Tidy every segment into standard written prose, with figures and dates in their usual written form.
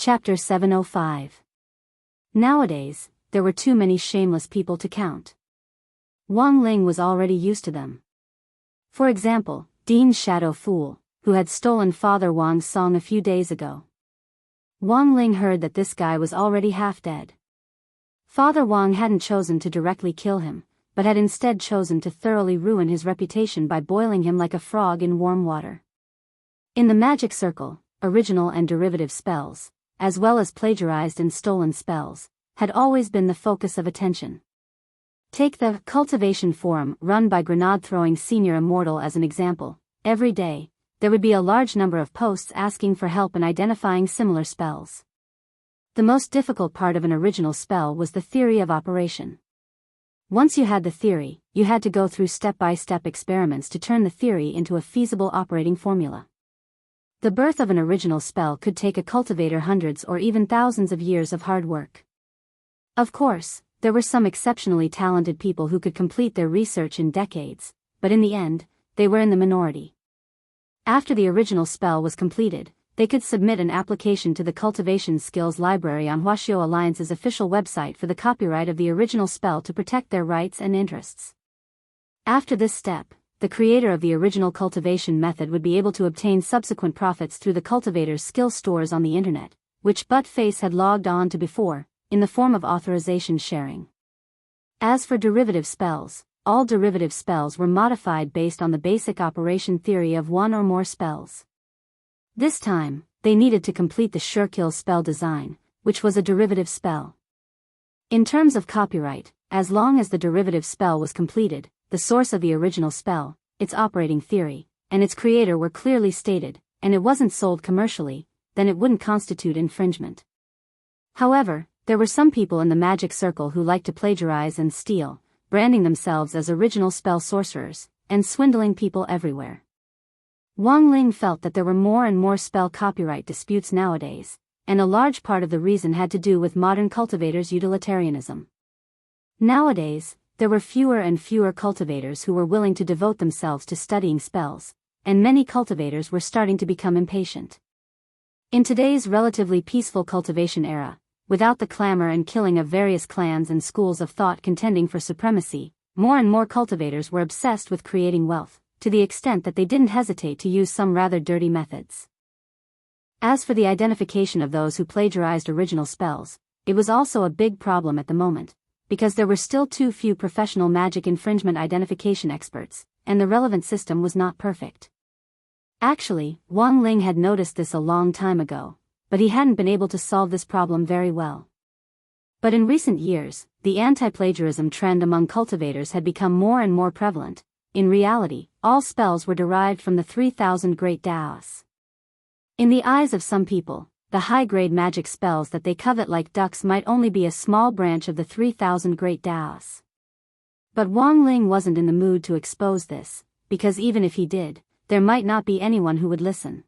Chapter 705. Nowadays, there were too many shameless people to count. Wang Ling was already used to them. For example, Dean's shadow fool, who had stolen Father Wang's song a few days ago. Wang Ling heard that this guy was already half dead. Father Wang hadn't chosen to directly kill him, but had instead chosen to thoroughly ruin his reputation by boiling him like a frog in warm water. In the magic circle, original and derivative spells, as well as plagiarized and stolen spells, had always been the focus of attention. Take the cultivation forum run by grenade-throwing senior Immortal as an example. Every day, there would be a large number of posts asking for help in identifying similar spells. The most difficult part of an original spell was the theory of operation. Once you had the theory, you had to go through step-by-step experiments to turn the theory into a feasible operating formula. The birth of an original spell could take a cultivator hundreds or even thousands of years of hard work. Of course, there were some exceptionally talented people who could complete their research in decades, but in the end, they were in the minority. After the original spell was completed, they could submit an application to the Cultivation Skills Library on Huaxiao Alliance's official website for the copyright of the original spell to protect their rights and interests. After this step, the creator of the original cultivation method would be able to obtain subsequent profits through the cultivator's skill stores on the internet, which Buttface had logged on to before, in the form of authorization sharing. As for derivative spells, all derivative spells were modified based on the basic operation theory of one or more spells. This time, they needed to complete the Sure Kill spell design, which was a derivative spell. In terms of copyright, as long as the derivative spell was completed, the source of the original spell, its operating theory, and its creator were clearly stated, and it wasn't sold commercially, then it wouldn't constitute infringement. However, there were some people in the magic circle who liked to plagiarize and steal, branding themselves as original spell sorcerers, and swindling people everywhere. Wang Ling felt that there were more and more spell copyright disputes nowadays, and a large part of the reason had to do with modern cultivators' utilitarianism. Nowadays, there were fewer and fewer cultivators who were willing to devote themselves to studying spells, and many cultivators were starting to become impatient. In today's relatively peaceful cultivation era, without the clamor and killing of various clans and schools of thought contending for supremacy, more and more cultivators were obsessed with creating wealth, to the extent that they didn't hesitate to use some rather dirty methods. As for the identification of those who plagiarized original spells, it was also a big problem at the moment, because there were still too few professional magic infringement identification experts, and the relevant system was not perfect. Actually, Wang Ling had noticed this a long time ago, but he hadn't been able to solve this problem very well. But in recent years, the anti-plagiarism trend among cultivators had become more and more prevalent. In reality, all spells were derived from the 3,000 Great Daos. In the eyes of some people, the high-grade magic spells that they covet like ducks might only be a small branch of the 3,000 Great Daos. But Wang Ling wasn't in the mood to expose this, because even if he did, there might not be anyone who would listen.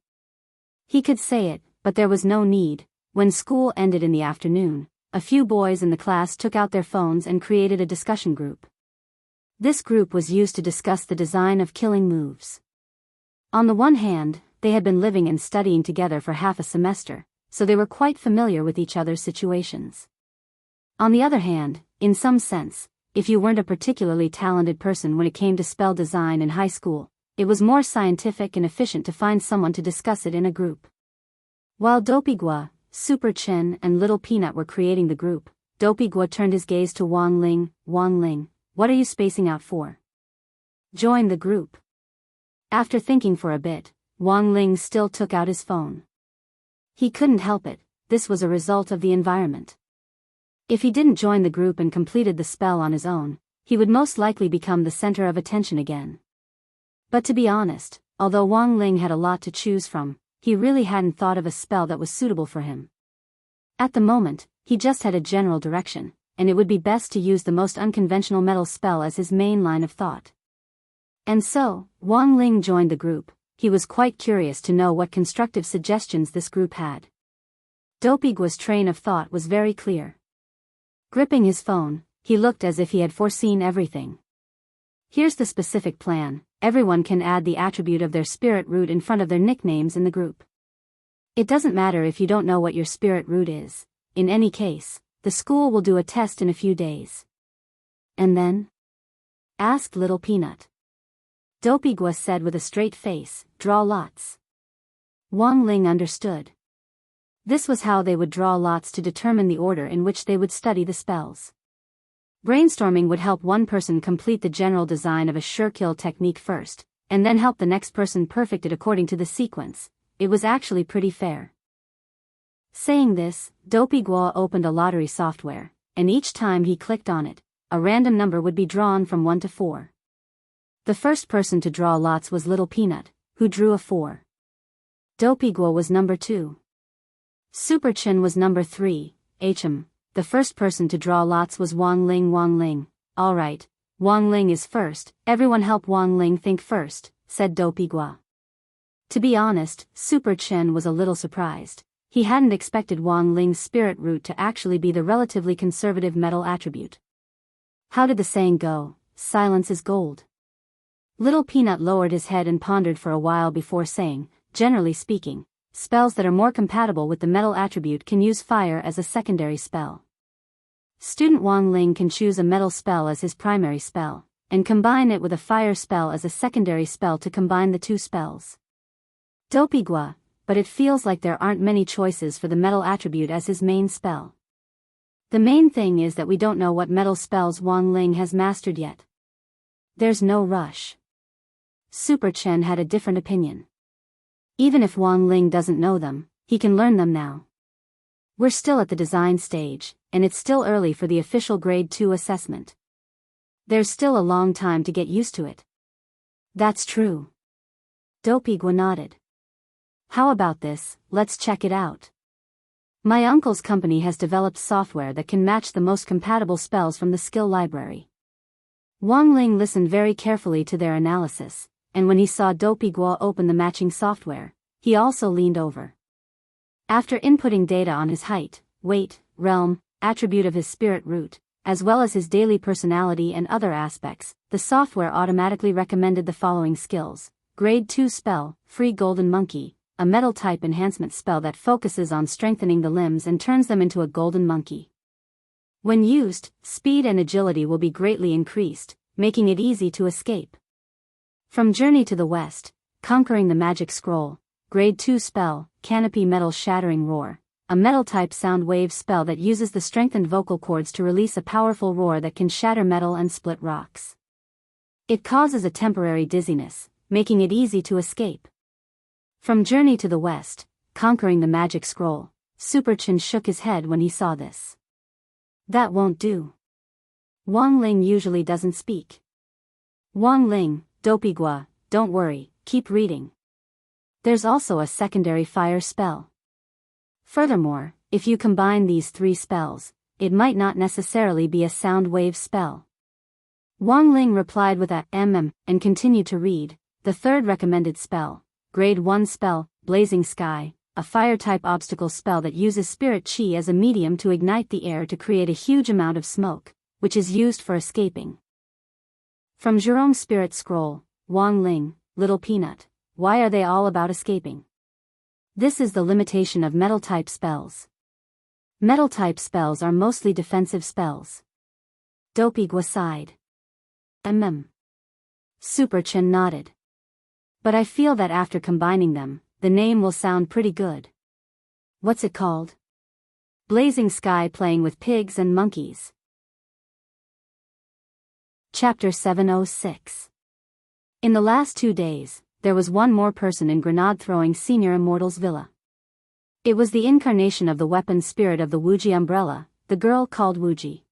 He could say it, but there was no need. When school ended in the afternoon, a few boys in the class took out their phones and created a discussion group. This group was used to discuss the design of killing moves. On the one hand, they had been living and studying together for half a semester, so they were quite familiar with each other's situations. On the other hand, in some sense, if you weren't a particularly talented person when it came to spell design in high school, it was more scientific and efficient to find someone to discuss it in a group. While Dopigua, Super Chen and Little Peanut were creating the group, Dopigua turned his gaze to Wang Ling. Wang Ling, what are you spacing out for? Join the group. After thinking for a bit, Wang Ling still took out his phone. He couldn't help it, this was a result of the environment. If he didn't join the group and completed the spell on his own, he would most likely become the center of attention again. But to be honest, although Wang Ling had a lot to choose from, he really hadn't thought of a spell that was suitable for him. At the moment, he just had a general direction, and it would be best to use the most unconventional metal spell as his main line of thought. And so, Wang Ling joined the group. He was quite curious to know what constructive suggestions this group had. Dopigua's train of thought was very clear. Gripping his phone, he looked as if he had foreseen everything. Here's the specific plan: everyone can add the attribute of their spirit root in front of their nicknames in the group. It doesn't matter if you don't know what your spirit root is. In any case, the school will do a test in a few days. And then? Asked Little Peanut. Dopey said with a straight face, draw lots. Wang Ling understood. This was how they would draw lots to determine the order in which they would study the spells. Brainstorming would help one person complete the general design of a sure-kill technique first, and then help the next person perfect it according to the sequence. It was actually pretty fair. Saying this, Dopey opened a lottery software, and each time he clicked on it, a random number would be drawn from 1 to 4. The first person to draw lots was Little Peanut, who drew a 4. Dopey was number 2. Super Chin was number 3. The first person to draw lots was Wang Ling. Alright, Wang Ling is first, everyone help Wang Ling think first, said Dopey. To be honest, Super Chin was a little surprised. He hadn't expected Wang Ling's spirit root to actually be the relatively conservative metal attribute. How did the saying go? Silence is gold. Little Peanut lowered his head and pondered for a while before saying, generally speaking, spells that are more compatible with the metal attribute can use fire as a secondary spell. Student Wang Ling can choose a metal spell as his primary spell, and combine it with a fire spell as a secondary spell to combine the two spells. Dopey but it feels like there aren't many choices for the metal attribute as his main spell. The main thing is that we don't know what metal spells Wang Ling has mastered yet. There's no rush. Super Chen had a different opinion. Even if Wang Ling doesn't know them, he can learn them now. We're still at the design stage, and it's still early for the official grade 2 assessment. There's still a long time to get used to it. That's true. Dopey nodded. How about this, let's check it out. My uncle's company has developed software that can match the most compatible spells from the skill library. Wang Ling listened very carefully to their analysis, and when he saw Dopey open the matching software, he also leaned over. After inputting data on his height, weight, realm, attribute of his spirit root, as well as his daily personality and other aspects, the software automatically recommended the following skills. Grade 2 spell, Free Golden Monkey, a metal type enhancement spell that focuses on strengthening the limbs and turns them into a golden monkey. When used, speed and agility will be greatly increased, making it easy to escape. From Journey to the West, Conquering the Magic Scroll, Grade 2 spell, Canopy Metal Shattering Roar, a metal-type sound wave spell that uses the strengthened vocal cords to release a powerful roar that can shatter metal and split rocks. It causes a temporary dizziness, making it easy to escape. From Journey to the West, Conquering the Magic Scroll, Super Chin shook his head when he saw this. That won't do. Wang Ling usually doesn't speak. Wang Ling, Dopey don't worry, keep reading. There's also a secondary fire spell. Furthermore, if you combine these 3 spells, it might not necessarily be a sound wave spell. Wang Ling replied with a and continued to read. The third recommended spell, Grade 1 spell, Blazing Sky, a fire-type obstacle spell that uses spirit chi as a medium to ignite the air to create a huge amount of smoke, which is used for escaping. From Zhurong's Spirit Scroll, Wang Ling, Little Peanut, why are they all about escaping? This is the limitation of metal-type spells. Metal-type spells are mostly defensive spells. Dopey sighed. Super Chen nodded. But I feel that after combining them, the name will sound pretty good. What's it called? Blazing Sky Playing with Pigs and Monkeys. Chapter 706. In the last 2 days, there was one more person in grenade-throwing Senior Immortal's villa. It was the incarnation of the weapon spirit of the Wuji umbrella, the girl called Wuji.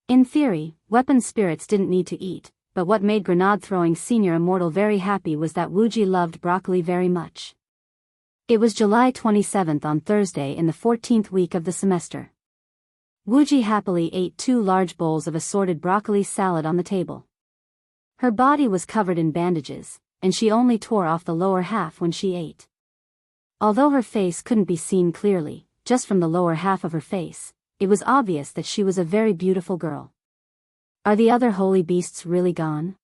In theory, weapon spirits didn't need to eat, but what made grenade-throwing Senior Immortal very happy was that Wuji loved broccoli very much. It was July 27th on Thursday in the 14th week of the semester. Wuji happily ate 2 large bowls of assorted broccoli salad on the table. Her body was covered in bandages, and she only tore off the lower half when she ate. Although her face couldn't be seen clearly, just from the lower half of her face, it was obvious that she was a very beautiful girl. Are the other holy beasts really gone?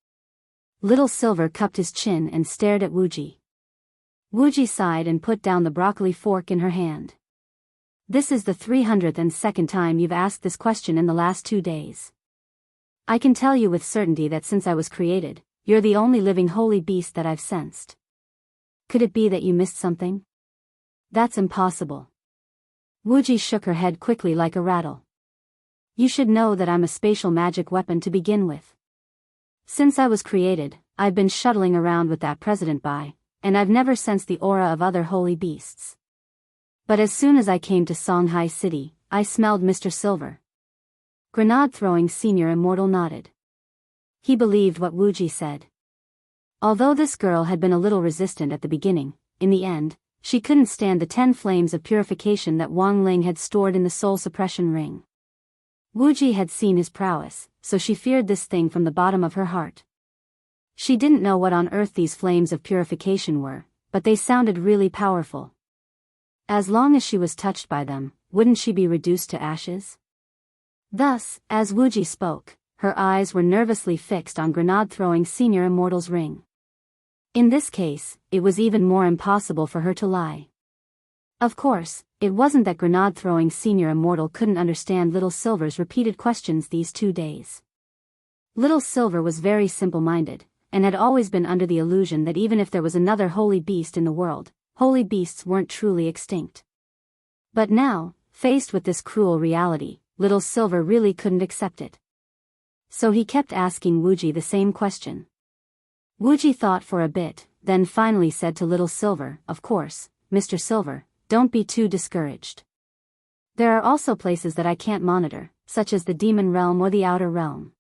Little Silver cupped his chin and stared at Wuji. Wuji sighed and put down the broccoli fork in her hand. This is the 302nd time you've asked this question in the last 2 days. I can tell you with certainty that since I was created, you're the only living holy beast that I've sensed. Could it be that you missed something? That's impossible. Wuji shook her head quickly like a rattle. You should know that I'm a spatial magic weapon to begin with. Since I was created, I've been shuttling around with that president by, and I've never sensed the aura of other holy beasts. But as soon as I came to Songhai City, I smelled Mr. Silver. Grenade-throwing senior immortal nodded. He believed what Wuji said. Although this girl had been a little resistant at the beginning, in the end, she couldn't stand the 10 flames of purification that Wang Ling had stored in the soul suppression ring. Wuji had seen his prowess, so she feared this thing from the bottom of her heart. She didn't know what on earth these flames of purification were, but they sounded really powerful. As long as she was touched by them, wouldn't she be reduced to ashes? Thus, as Wuji spoke, her eyes were nervously fixed on Grenade-throwing senior immortal's ring. In this case, it was even more impossible for her to lie. Of course, it wasn't that Grenade-throwing senior immortal couldn't understand Little Silver's repeated questions these 2 days. Little Silver was very simple-minded, and had always been under the illusion that even if there was another holy beast in the world, holy beasts weren't truly extinct. But now, faced with this cruel reality, Little Silver really couldn't accept it. So he kept asking Wuji the same question. Wuji thought for a bit, then finally said to Little Silver, "Of course, Mr. Silver, don't be too discouraged. There are also places that I can't monitor, such as the demon realm or the outer realm.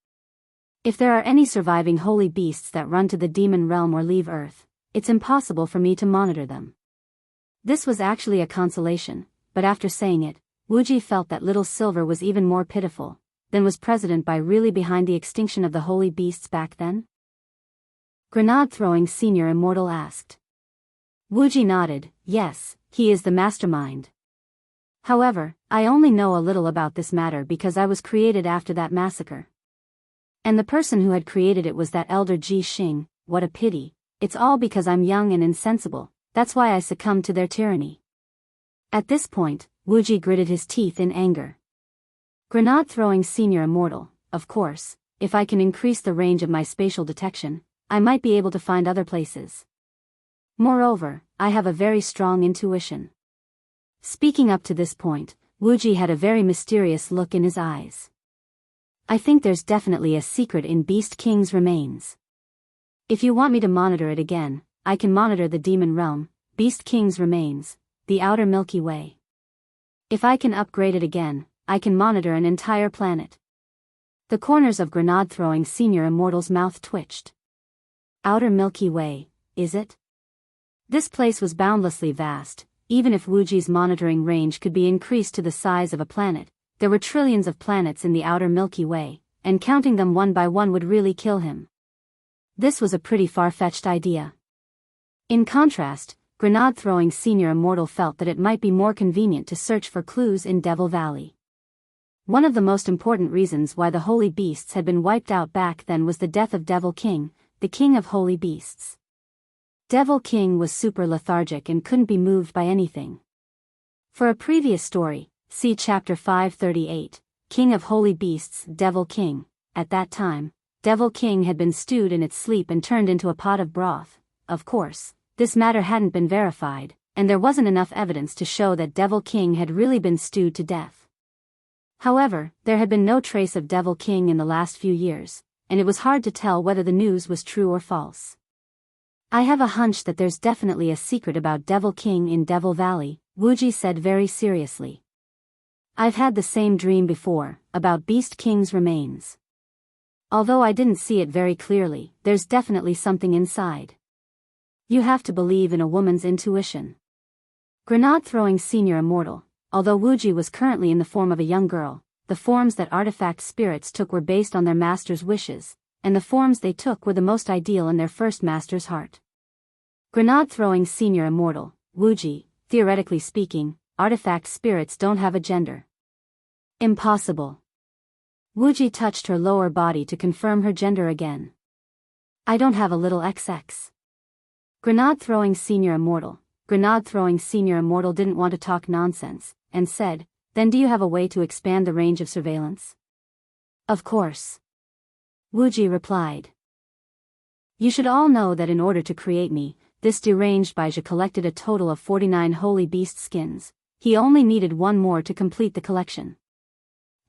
If there are any surviving holy beasts that run to the demon realm or leave Earth, it's impossible for me to monitor them." This was actually a consolation, but after saying it, Wuji felt that Little Silver was even more pitiful. Then was President Bai really behind the extinction of the holy beasts back then? Grenade-throwing senior immortal asked. Wuji nodded, yes, he is the mastermind. However, I only know a little about this matter because I was created after that massacre. And the person who had created it was that elder Ji Xing. What a pity, it's all because I'm young and insensible, that's why I succumbed to their tyranny. At this point, Wuji gritted his teeth in anger. Grenade-throwing senior immortal, of course, if I can increase the range of my spatial detection, I might be able to find other places. Moreover, I have a very strong intuition. Speaking up to this point, Wuji had a very mysterious look in his eyes. I think there's definitely a secret in Beast King's remains. If you want me to monitor it again, I can monitor the Demon Realm, Beast King's remains, the outer Milky Way. If I can upgrade it again, I can monitor an entire planet. The corners of Grenade-throwing senior immortal's mouth twitched. Outer Milky Way, is it? This place was boundlessly vast. Even if Wuji's monitoring range could be increased to the size of a planet, there were trillions of planets in the outer Milky Way, and counting them one by one would really kill him. This was a pretty far-fetched idea. In contrast, Grenade-throwing senior immortal felt that it might be more convenient to search for clues in Devil Valley. One of the most important reasons why the holy beasts had been wiped out back then was the death of Devil King, the king of holy beasts. Devil King was super lethargic and couldn't be moved by anything. For a previous story, see chapter 538, King of Holy Beasts, Devil King. At that time, Devil King had been stewed in its sleep and turned into a pot of broth. Of course, this matter hadn't been verified, and there wasn't enough evidence to show that Devil King had really been stewed to death. However, there had been no trace of Devil King in the last few years, and it was hard to tell whether the news was true or false. I have a hunch that there's definitely a secret about Devil King in Devil Valley, Wuji said very seriously. I've had the same dream before, about Beast King's remains. Although I didn't see it very clearly, there's definitely something inside. You have to believe in a woman's intuition. Grenade-throwing senior immortal, although Wuji was currently in the form of a young girl, the forms that artifact spirits took were based on their master's wishes, and the forms they took were the most ideal in their first master's heart. Grenade-throwing senior immortal, Wuji, theoretically speaking, artifact spirits don't have a gender. Impossible. Wuji touched her lower body to confirm her gender again. I don't have a little XX. Grenade-throwing senior immortal, grenade-throwing senior immortal didn't want to talk nonsense, and said, "Then do you have a way to expand the range of surveillance?" "Of course," Wuji replied. "You should all know that in order to create me, this deranged Baija collected a total of 49 holy beast skins. He only needed one more to complete the collection.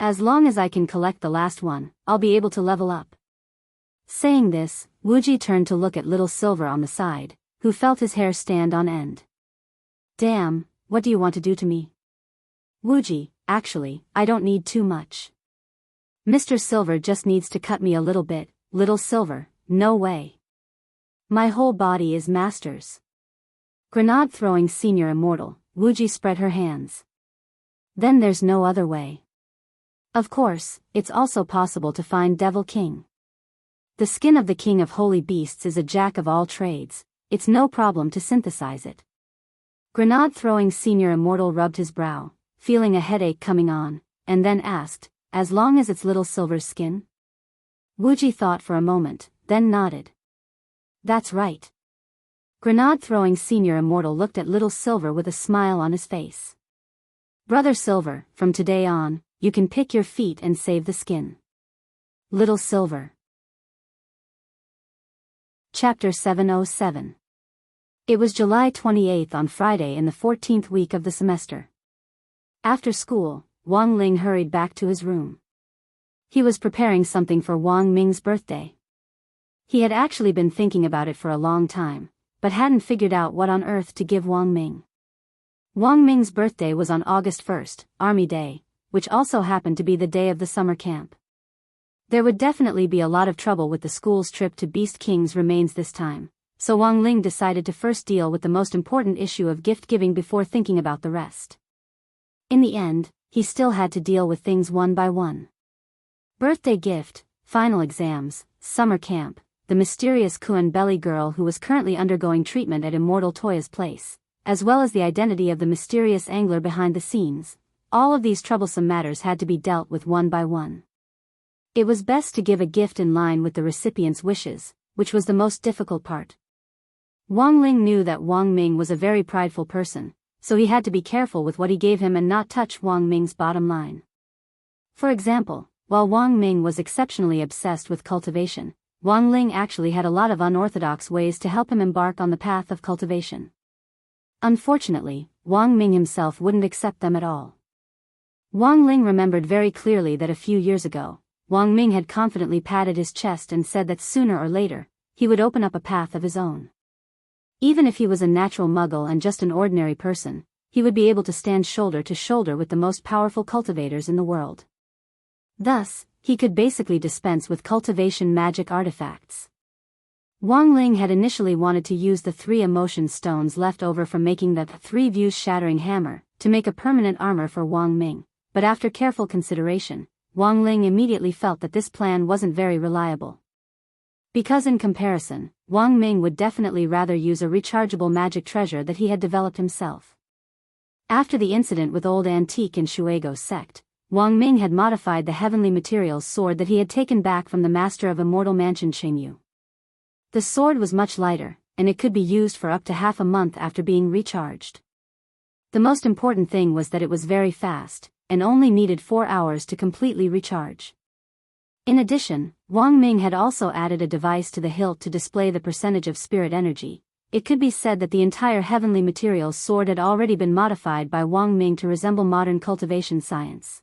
As long as I can collect the last one, I'll be able to level up." Saying this, Wuji turned to look at little Silver on the side, who felt his hair stand on end. "Damn, what do you want to do to me?" "Wuji, actually, I don't need too much. Mr. Silver just needs to cut me a little bit." "Little Silver, no way. My whole body is master's." Grenade-throwing senior immortal, Wuji spread her hands. "Then there's no other way. Of course, it's also possible to find Devil King. The skin of the king of holy beasts is a jack of all trades, it's no problem to synthesize it." Grenade-throwing senior immortal rubbed his brow, feeling a headache coming on, and then asked, "As long as it's little Silver's skin?" Wuji thought for a moment, then nodded. "That's right." Grenade-throwing senior immortal looked at little Silver with a smile on his face. "Brother Silver, from today on, you can pick your feet and save the skin." Little Silver. Chapter 707. It was July 28th on Friday in the 14th week of the semester. After school, Wang Ling hurried back to his room. He was preparing something for Wang Ming's birthday. He had actually been thinking about it for a long time, but hadn't figured out what on earth to give Wang Ming. Wang Ming's birthday was on August 1st, Army Day, which also happened to be the day of the summer camp. There would definitely be a lot of trouble with the school's trip to Beast King's remains this time, so Wang Ling decided to first deal with the most important issue of gift-giving before thinking about the rest. In the end, he still had to deal with things one by one. Birthday gift, final exams, summer camp, the mysterious Kuan belly girl who was currently undergoing treatment at Immortal Toya's place, as well as the identity of the mysterious angler behind the scenes. All of these troublesome matters had to be dealt with one by one. It was best to give a gift in line with the recipient's wishes, which was the most difficult part. Wang Ling knew that Wang Ming was a very prideful person, so he had to be careful with what he gave him and not touch Wang Ming's bottom line. For example, while Wang Ming was exceptionally obsessed with cultivation, Wang Ling actually had a lot of unorthodox ways to help him embark on the path of cultivation. Unfortunately, Wang Ming himself wouldn't accept them at all. Wang Ling remembered very clearly that a few years ago, Wang Ming had confidently patted his chest and said that sooner or later, he would open up a path of his own. Even if he was a natural muggle and just an ordinary person, he would be able to stand shoulder to shoulder with the most powerful cultivators in the world. Thus, he could basically dispense with cultivation magic artifacts. Wang Ling had initially wanted to use the 3 emotion stones left over from making the 3 views shattering hammer to make a permanent armor for Wang Ming, but after careful consideration, Wang Ling immediately felt that this plan wasn't very reliable. Because in comparison, Wang Ming would definitely rather use a rechargeable magic treasure that he had developed himself. After the incident with Old Antique and Shuego's sect, Wang Ming had modified the heavenly materials sword that he had taken back from the master of Immortal Mansion Shengyu. The sword was much lighter, and it could be used for up to half a month after being recharged. The most important thing was that it was very fast, and only needed 4 hours to completely recharge. In addition, Wang Ming had also added a device to the hilt to display the percentage of spirit energy. It could be said that the entire heavenly materials sword had already been modified by Wang Ming to resemble modern cultivation science.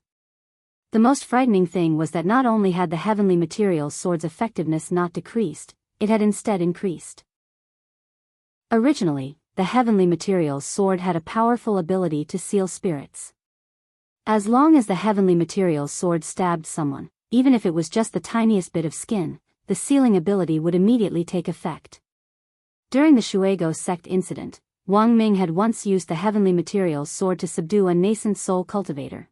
The most frightening thing was that not only had the heavenly materials sword's effectiveness not decreased, it had instead increased. Originally, the heavenly materials sword had a powerful ability to seal spirits. As long as the heavenly materials sword stabbed someone, even if it was just the tiniest bit of skin, the sealing ability would immediately take effect. During the Shuego sect incident, Wang Ming had once used the heavenly materials sword to subdue a nascent soul cultivator.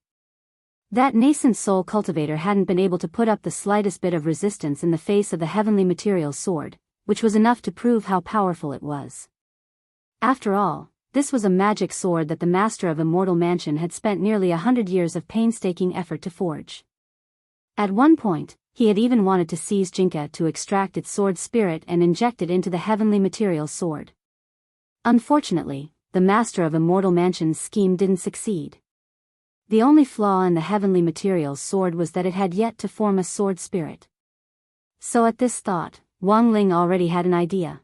That nascent soul cultivator hadn't been able to put up the slightest bit of resistance in the face of the heavenly materials sword, which was enough to prove how powerful it was. After all, this was a magic sword that the master of Immortal Mansion had spent nearly 100 years of painstaking effort to forge. At one point, he had even wanted to seize Jinka to extract its sword spirit and inject it into the heavenly materials sword. Unfortunately, the master of Immortal Mansion's scheme didn't succeed. The only flaw in the heavenly materials sword was that it had yet to form a sword spirit. So at this thought, Wang Ling already had an idea.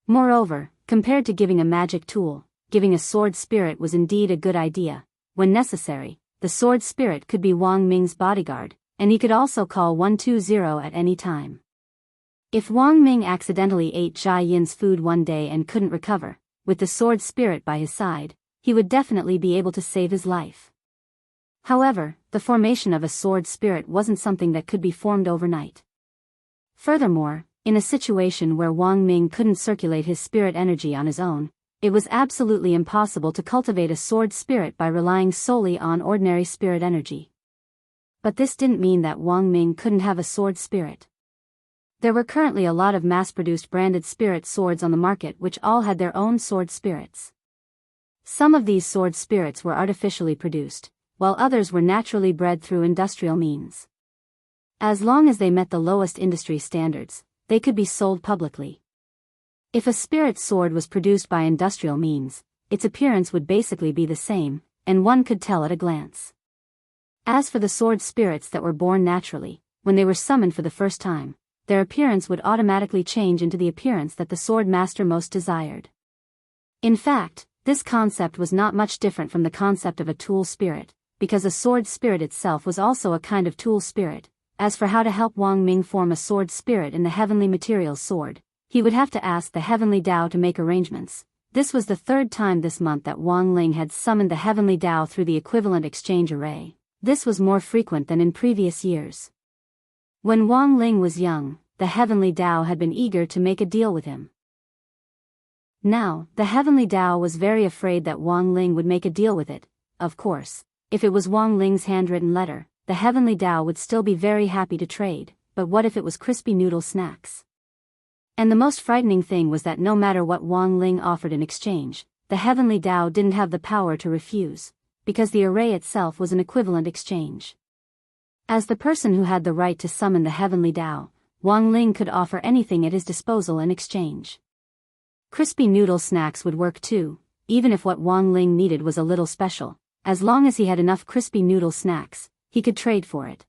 Moreover, compared to giving a magic tool, giving a sword spirit was indeed a good idea. When necessary, the sword spirit could be Wang Ming's bodyguard, and he could also call 120 at any time. If Wang Ming accidentally ate Jia Yin's food one day and couldn't recover, with the sword spirit by his side, he would definitely be able to save his life. However, the formation of a sword spirit wasn't something that could be formed overnight. Furthermore, in a situation where Wang Ming couldn't circulate his spirit energy on his own, it was absolutely impossible to cultivate a sword spirit by relying solely on ordinary spirit energy. But this didn't mean that Wang Ming couldn't have a sword spirit. There were currently a lot of mass-produced branded spirit swords on the market which all had their own sword spirits. Some of these sword spirits were artificially produced, while others were naturally bred through industrial means. As long as they met the lowest industry standards, they could be sold publicly. If a spirit sword was produced by industrial means, its appearance would basically be the same, and one could tell at a glance. As for the sword spirits that were born naturally, when they were summoned for the first time, their appearance would automatically change into the appearance that the sword master most desired. In fact, this concept was not much different from the concept of a tool spirit, because a sword spirit itself was also a kind of tool spirit. As for how to help Wang Ming form a sword spirit in the heavenly materials sword, he would have to ask the heavenly Tao to make arrangements. This was the third time this month that Wang Ling had summoned the heavenly Tao through the equivalent exchange array. This was more frequent than in previous years. When Wang Ling was young, the heavenly Tao had been eager to make a deal with him. Now, the heavenly Tao was very afraid that Wang Ling would make a deal with it. Of course, if it was Wang Ling's handwritten letter, the heavenly Tao would still be very happy to trade, but what if it was crispy noodle snacks? And the most frightening thing was that no matter what Wang Ling offered in exchange, the heavenly Tao didn't have the power to refuse, because the array itself was an equivalent exchange. As the person who had the right to summon the heavenly Tao, Wang Ling could offer anything at his disposal in exchange. Crispy noodle snacks would work too, even if what Wang Ling needed was a little special. As long as he had enough crispy noodle snacks, he could trade for it.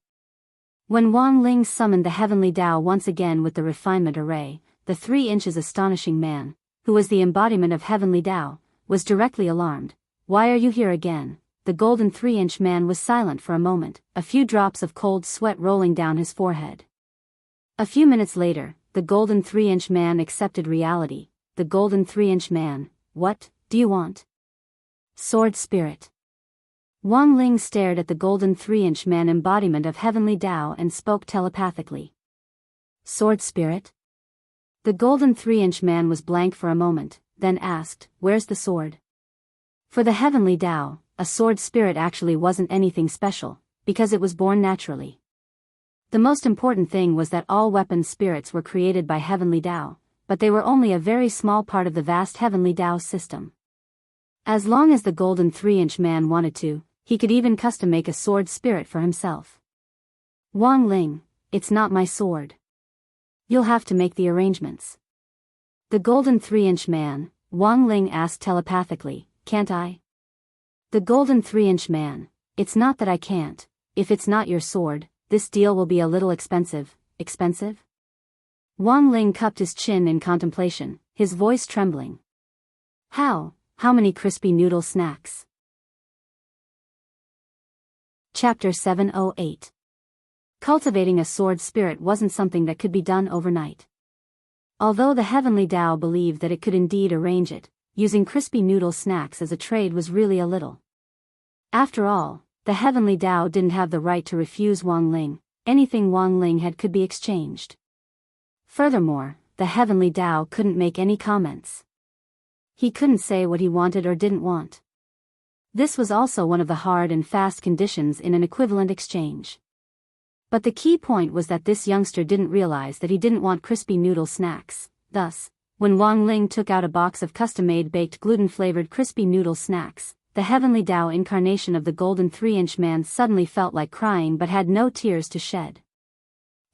When Wang Ling summoned the heavenly Tao once again with the refinement array, the 3 inches astonishing man, who was the embodiment of heavenly Tao, was directly alarmed. "Why are you here again?" The golden 3-inch man was silent for a moment, a few drops of cold sweat rolling down his forehead. A few minutes later, the golden 3-inch man accepted reality. The golden 3-inch man, "What do you want?" "Sword spirit." Wang Ling stared at the golden 3-inch man embodiment of heavenly Tao and spoke telepathically. "Sword spirit?" The golden 3-inch man was blank for a moment, then asked, "Where's the sword?" For the heavenly Tao, a sword spirit actually wasn't anything special, because it was born naturally. The most important thing was that all weapon spirits were created by heavenly Tao, but they were only a very small part of the vast heavenly Tao system. As long as the golden 3-inch man wanted to, he could even custom make a sword spirit for himself. "Wang Ling, it's not my sword. You'll have to make the arrangements." The golden 3-inch man, Wang Ling asked telepathically, "Can't I?" The golden 3-inch man, "It's not that I can't. If it's not your sword, this deal will be a little expensive." "Expensive?" Wang Ling cupped his chin in contemplation, his voice trembling. How many crispy noodle snacks?" Chapter 708. Cultivating a sword spirit wasn't something that could be done overnight. Although the heavenly Tao believed that it could indeed arrange it, using crispy noodle snacks as a trade was really a little. After all, the heavenly Tao didn't have the right to refuse Wang Ling. Anything Wang Ling had could be exchanged. Furthermore, the heavenly Tao couldn't make any comments. He couldn't say what he wanted or didn't want. This was also one of the hard and fast conditions in an equivalent exchange. But the key point was that this youngster didn't realize that he didn't want crispy noodle snacks. Thus, when Wang Ling took out a box of custom-made baked gluten-flavored crispy noodle snacks, the heavenly Tao incarnation of the golden 3-inch man suddenly felt like crying but had no tears to shed.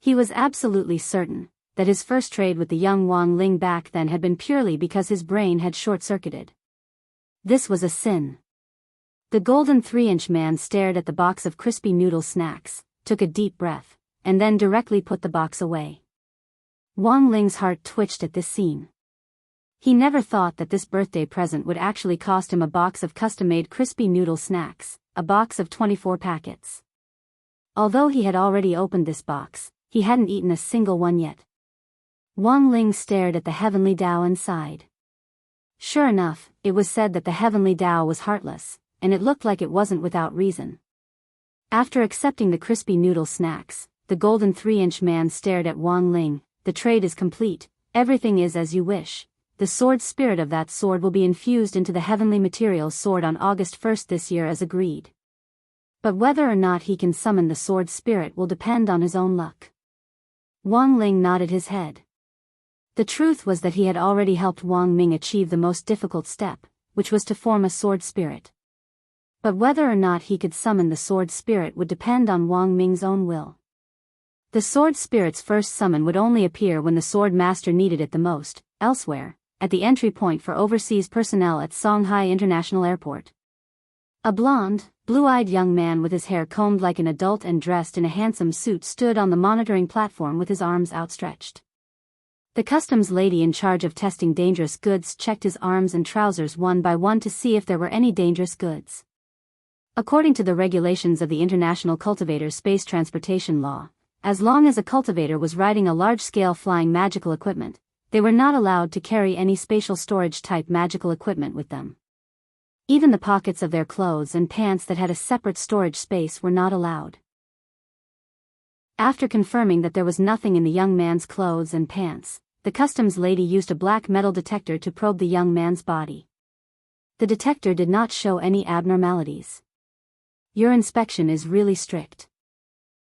He was absolutely certain that his first trade with the young Wang Ling back then had been purely because his brain had short-circuited. This was a sin. The golden 3-inch man stared at the box of crispy noodle snacks, took a deep breath, and then directly put the box away. Wang Ling's heart twitched at this scene. He never thought that this birthday present would actually cost him a box of custom-made crispy noodle snacks, a box of 24 packets. Although he had already opened this box, he hadn't eaten a single one yet. Wang Ling stared at the heavenly Tao and sighed. Sure enough, it was said that the heavenly Tao was heartless, and it looked like it wasn't without reason. After accepting the crispy noodle snacks, the golden 3-inch man stared at Wang Ling. The trade is complete, everything is as you wish. The sword spirit of that sword will be infused into the heavenly material sword on August 1st this year as agreed. But whether or not he can summon the sword spirit will depend on his own luck. Wang Ling nodded his head. The truth was that he had already helped Wang Ming achieve the most difficult step, which was to form a sword spirit. But whether or not he could summon the sword spirit would depend on Wang Ming's own will. The sword spirit's first summon would only appear when the sword master needed it the most, elsewhere, at the entry point for overseas personnel at Shanghai International Airport. A blonde, blue-eyed young man with his hair combed like an adult and dressed in a handsome suit stood on the monitoring platform with his arms outstretched. The customs lady in charge of testing dangerous goods checked his arms and trousers one by one to see if there were any dangerous goods. According to the regulations of the International Cultivator Space Transportation Law, as long as a cultivator was riding a large-scale flying magical equipment, they were not allowed to carry any spatial storage-type magical equipment with them. Even the pockets of their clothes and pants that had a separate storage space were not allowed. After confirming that there was nothing in the young man's clothes and pants, the customs lady used a black metal detector to probe the young man's body. The detector did not show any abnormalities. Your inspection is really strict.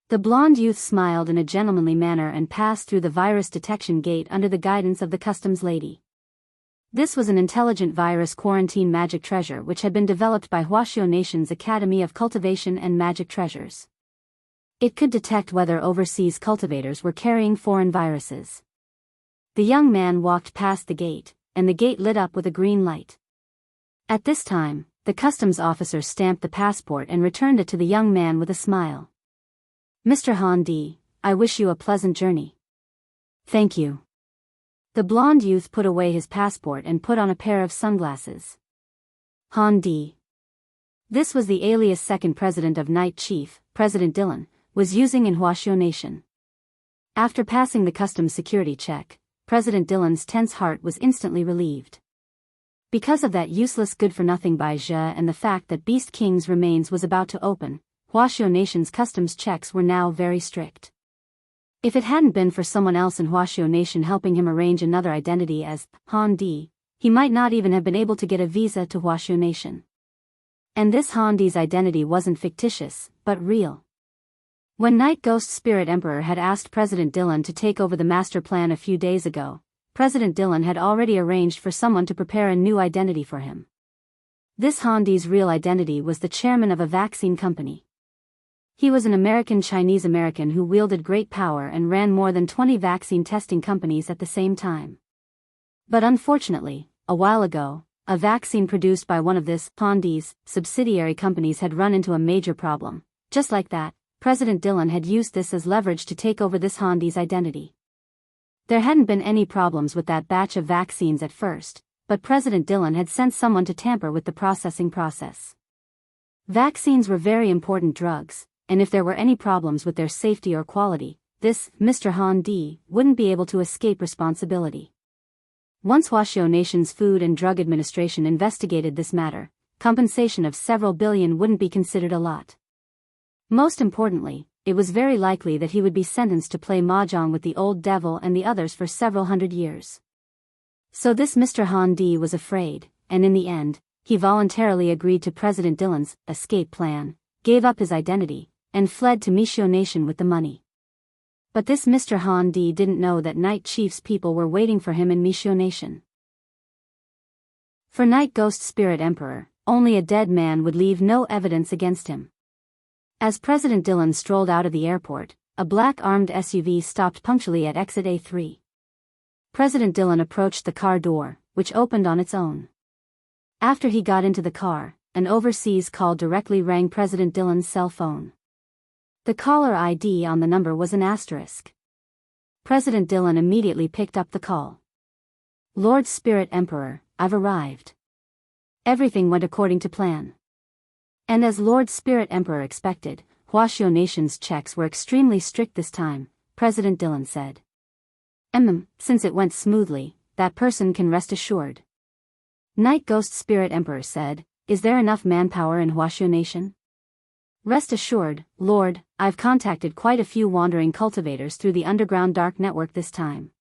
The blonde youth smiled in a gentlemanly manner and passed through the virus detection gate under the guidance of the customs lady. This was an intelligent virus quarantine magic treasure which had been developed by Huaxiao Nation's Academy of Cultivation and Magic Treasures. It could detect whether overseas cultivators were carrying foreign viruses. The young man walked past the gate, and the gate lit up with a green light. At this time, the customs officer stamped the passport and returned it to the young man with a smile. Mr. Han Di, I wish you a pleasant journey. Thank you. The blonde youth put away his passport and put on a pair of sunglasses. Han Di. This was the alias second president of Night Chief, President Dylan, was using in Huaxiao Nation. After passing the customs security check, President Dylan's tense heart was instantly relieved. Because of that useless good-for-nothing Bai Zhe and the fact that Beast King's remains was about to open, Huaxiao Nation's customs checks were now very strict. If it hadn't been for someone else in Huaxiao Nation helping him arrange another identity as Han Di, he might not even have been able to get a visa to Huaxiao Nation. And this Han Di's identity wasn't fictitious, but real. When Night Ghost Spirit Emperor had asked President Dylan to take over the master plan a few days ago, President Dylan had already arranged for someone to prepare a new identity for him. This Han Di's real identity was the chairman of a vaccine company. He was an American Chinese American who wielded great power and ran more than 20 vaccine testing companies at the same time. But unfortunately, a while ago, a vaccine produced by one of this Han Di's subsidiary companies had run into a major problem. Just like that, President Dylan had used this as leverage to take over this Han Di's identity. There hadn't been any problems with that batch of vaccines at first, but President Dylan had sent someone to tamper with the processing process. Vaccines were very important drugs, and if there were any problems with their safety or quality, this Mr. Han Di wouldn't be able to escape responsibility. Once Huaxiao Nation's Food and Drug Administration investigated this matter, compensation of several billion wouldn't be considered a lot. Most importantly, it was very likely that he would be sentenced to play mahjong with the old devil and the others for several hundred years. So this Mr. Han Di was afraid, and in the end, he voluntarily agreed to President Dylan's escape plan, gave up his identity, and fled to Huaxiao Nation with the money. But this Mr. Han Di didn't know that Night Chief's people were waiting for him in Huaxiao Nation. For Night Ghost Spirit Emperor, only a dead man would leave no evidence against him. As President Dylan strolled out of the airport, a black armed SUV stopped punctually at exit A3. President Dylan approached the car door, which opened on its own. After he got into the car, an overseas call directly rang President Dillon's cell phone. The caller ID on the number was an asterisk. President Dillon immediately picked up the call. "Lord Spirit Emperor, I've arrived." Everything went according to plan. And as Lord Spirit Emperor expected, Huaxiao Nation's checks were extremely strict this time, President Dillon said. Since it went smoothly, that person can rest assured. Night Ghost Spirit Emperor said, "Is there enough manpower in Huaxiao Nation?" "Rest assured, Lord, I've contacted quite a few wandering cultivators through the underground dark network this time.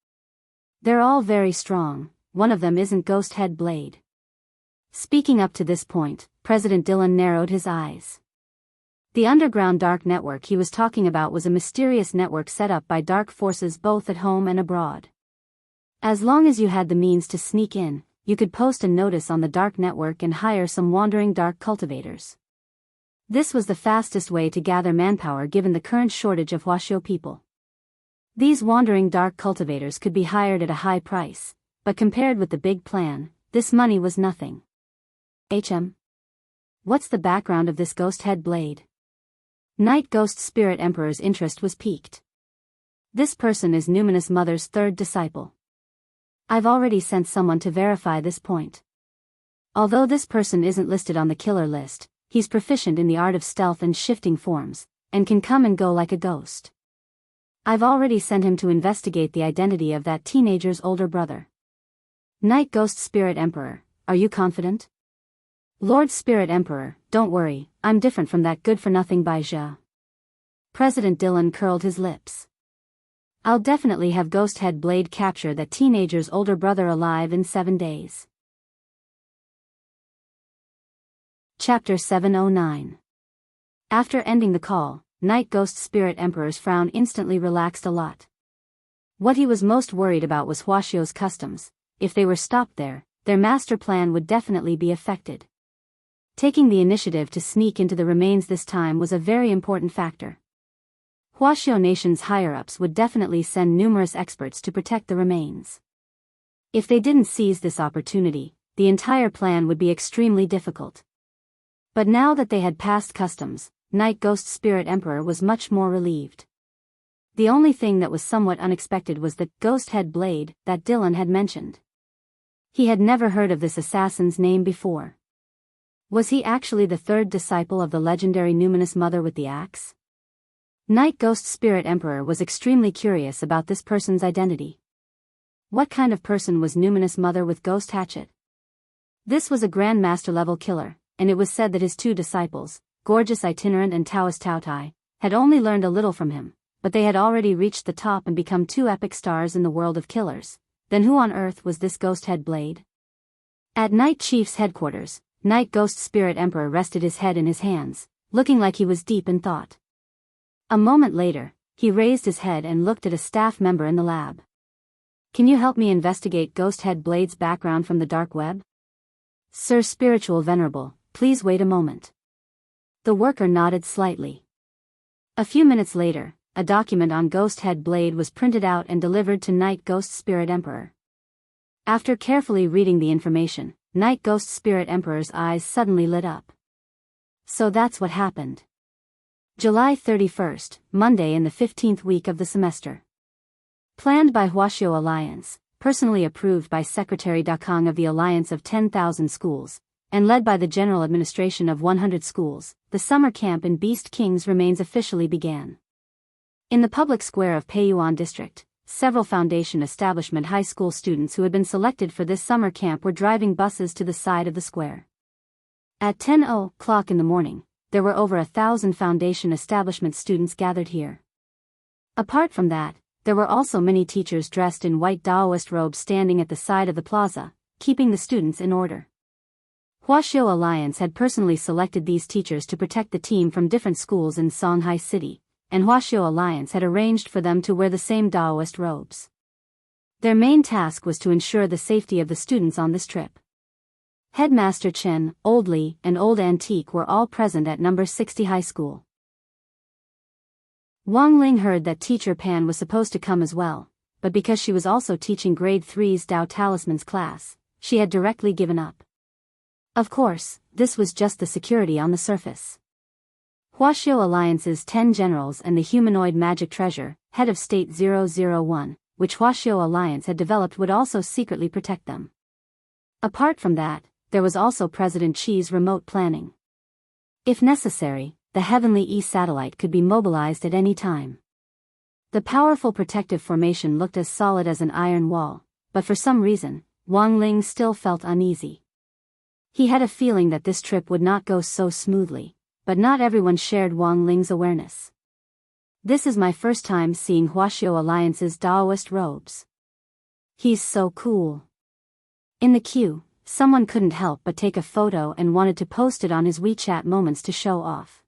They're all very strong, one of them isn't Ghost Head Blade." Speaking up to this point, President Dillon narrowed his eyes. The underground dark network he was talking about was a mysterious network set up by dark forces both at home and abroad. As long as you had the means to sneak in, you could post a notice on the dark network and hire some wandering dark cultivators. This was the fastest way to gather manpower given the current shortage of Huaxiao people. These wandering dark cultivators could be hired at a high price, but compared with the big plan, this money was nothing. What's the background of this Ghost Head Blade? Night Ghost Spirit Emperor's interest was piqued. This person is Numinous Mother's third disciple. I've already sent someone to verify this point. Although this person isn't listed on the killer list, he's proficient in the art of stealth and shifting forms, and can come and go like a ghost. I've already sent him to investigate the identity of that teenager's older brother. Night Ghost Spirit Emperor, are you confident? Lord Spirit Emperor, don't worry, I'm different from that good-for-nothing Baizha. President Dillon curled his lips. I'll definitely have Ghost Head Blade capture that teenager's older brother alive in 7 days. Chapter 709. After ending the call, Night Ghost Spirit Emperor's frown instantly relaxed a lot. What he was most worried about was Huaxiao's customs. If they were stopped there, their master plan would definitely be affected. Taking the initiative to sneak into the remains this time was a very important factor. Huaxiao Nation's higher-ups would definitely send numerous experts to protect the remains. If they didn't seize this opportunity, the entire plan would be extremely difficult. But now that they had passed customs, Night Ghost Spirit Emperor was much more relieved. The only thing that was somewhat unexpected was the Ghost Head Blade that Dillon had mentioned. He had never heard of this assassin's name before. Was he actually the third disciple of the legendary Numinous Mother with the axe? Night Ghost Spirit Emperor was extremely curious about this person's identity. What kind of person was Numinous Mother with Ghost Hatchet? This was a Grand Master level killer, and it was said that his two disciples, Gorgeous Itinerant and Taoist Taotai, had only learned a little from him, but they had already reached the top and become two epic stars in the world of killers. Then who on earth was this Ghost Head Blade? At Night Chief's headquarters, Night Ghost Spirit Emperor rested his head in his hands, looking like he was deep in thought. A moment later, he raised his head and looked at a staff member in the lab. Can you help me investigate Ghost Head Blade's background from the dark web? Sir Spiritual Venerable, please wait a moment. The worker nodded slightly. A few minutes later, a document on Ghost Head Blade was printed out and delivered to Night Ghost Spirit Emperor. After carefully reading the information, Night Ghost Spirit Emperor's eyes suddenly lit up. So that's what happened. July 31st, Monday in the 15th week of the semester. Planned by Huaxiao Alliance, personally approved by Secretary Dakang of the Alliance of 10,000 Schools, and led by the General Administration of 100 schools, the summer camp in Beast King's remains officially began. In the public square of Peiyuan District, several Foundation Establishment high school students who had been selected for this summer camp were driving buses to the side of the square. At 10:00 in the morning, there were over 1,000 Foundation Establishment students gathered here. Apart from that, there were also many teachers dressed in white Taoist robes standing at the side of the plaza, keeping the students in order. Huaxiao Alliance had personally selected these teachers to protect the team from different schools in Songhai City, and Huaxiao Alliance had arranged for them to wear the same Taoist robes. Their main task was to ensure the safety of the students on this trip. Headmaster Chen, Old Li, and Old Antique were all present at number 60 high school. Wang Ling heard that teacher Pan was supposed to come as well, but because she was also teaching grade 3's Dao Talismans class, she had directly given up. Of course, this was just the security on the surface. Huaxiao Alliance's 10 generals and the humanoid magic treasure, head of State 001, which Huaxiao Alliance had developed, would also secretly protect them. Apart from that, there was also President Qi's remote planning. If necessary, the Heavenly E satellite could be mobilized at any time. The powerful protective formation looked as solid as an iron wall, but for some reason, Wang Ling still felt uneasy. He had a feeling that this trip would not go so smoothly, but not everyone shared Wang Ling's awareness. This is my first time seeing Huaxiao Alliance's Daoist robes. He's so cool. In the queue, someone couldn't help but take a photo and wanted to post it on his WeChat moments to show off.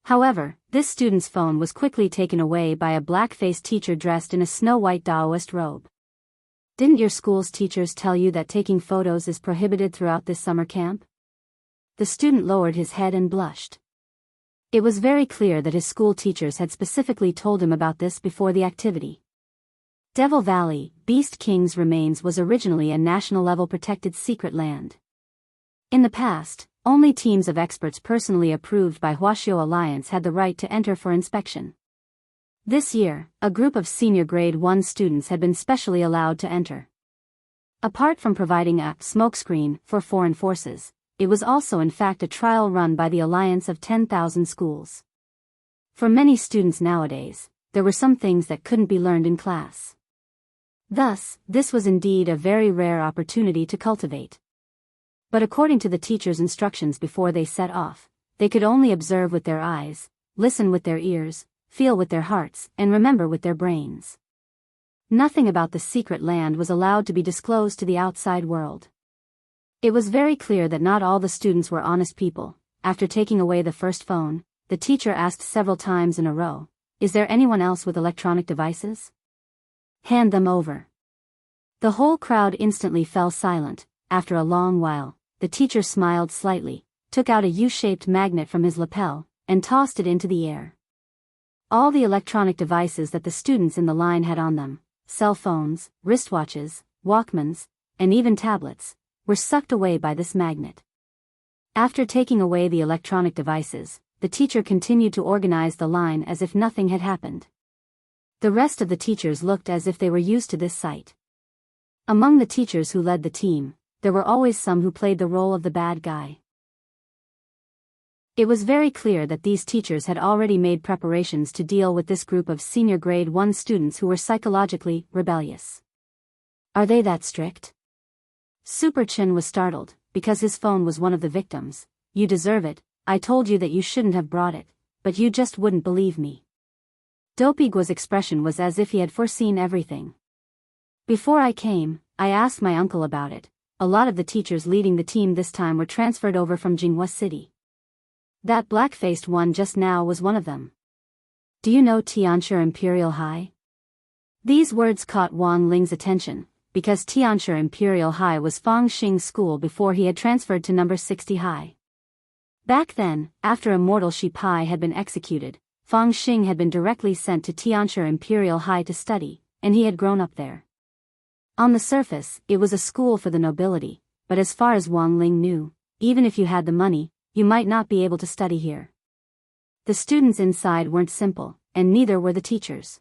However, this student's phone was quickly taken away by a black-faced teacher dressed in a snow-white Daoist robe. Didn't your school's teachers tell you that taking photos is prohibited throughout this summer camp? The student lowered his head and blushed. It was very clear that his school teachers had specifically told him about this before the activity. Devil Valley, Beast King's remains, was originally a national-level protected secret land. In the past, only teams of experts personally approved by Huaxiao Alliance had the right to enter for inspection. This year, a group of senior grade 1 students had been specially allowed to enter. Apart from providing a smokescreen for foreign forces, it was also in fact a trial run by the Alliance of 10,000 schools. For many students nowadays, there were some things that couldn't be learned in class. Thus, this was indeed a very rare opportunity to cultivate. But according to the teacher's instructions before they set off, they could only observe with their eyes, listen with their ears, feel with their hearts, and remember with their brains. Nothing about the secret land was allowed to be disclosed to the outside world. It was very clear that not all the students were honest people. After taking away the first phone, the teacher asked several times in a row, "Is there anyone else with electronic devices? Hand them over." The whole crowd instantly fell silent. After a long while, the teacher smiled slightly, took out a U-shaped magnet from his lapel, and tossed it into the air. All the electronic devices that the students in the line had on them, cell phones, wristwatches, Walkmans, and even tablets, were sucked away by this magnet. After taking away the electronic devices, the teacher continued to organize the line as if nothing had happened. The rest of the teachers looked as if they were used to this sight. Among the teachers who led the team, there were always some who played the role of the bad guy. It was very clear that these teachers had already made preparations to deal with this group of senior grade 1 students who were psychologically rebellious. Are they that strict? Super Chin was startled, because his phone was one of the victims. "You deserve it, I told you that you shouldn't have brought it, but you just wouldn't believe me." Dopigua's expression was as if he had foreseen everything. "Before I came, I asked my uncle about it. A lot of the teachers leading the team this time were transferred over from Jinghua City. That black-faced one just now was one of them. Do you know Tianshi Imperial High?" These words caught Wang Ling's attention, because Tianshi Imperial High was Fang Xing's school before he had transferred to number 60 High. Back then, after Immortal Shi Pai had been executed, Fang Xing had been directly sent to Tianshi Imperial High to study, and he had grown up there. On the surface, it was a school for the nobility, but as far as Wang Ling knew, even if you had the money, you might not be able to study here. The students inside weren't simple, and neither were the teachers.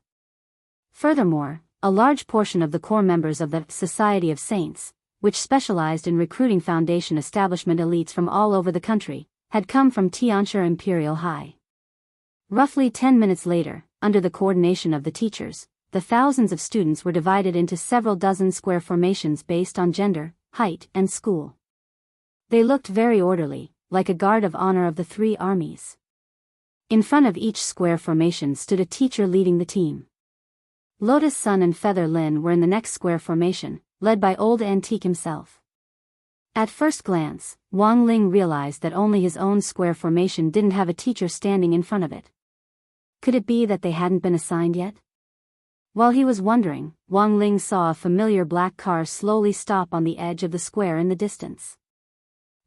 Furthermore, a large portion of the core members of the Society of Saints, which specialized in recruiting Foundation establishment elites from all over the country, had come from Tianshi Imperial High. Roughly 10 minutes later, under the coordination of the teachers, the thousands of students were divided into several dozen square formations based on gender, height, and school. They looked very orderly, like a guard of honor of the 3 armies. In front of each square formation stood a teacher leading the team. Lotus Sun and Feather Lin were in the next square formation, led by Old Antique himself. At first glance, Wang Ling realized that only his own square formation didn't have a teacher standing in front of it. Could it be that they hadn't been assigned yet? While he was wondering, Wang Ling saw a familiar black car slowly stop on the edge of the square in the distance.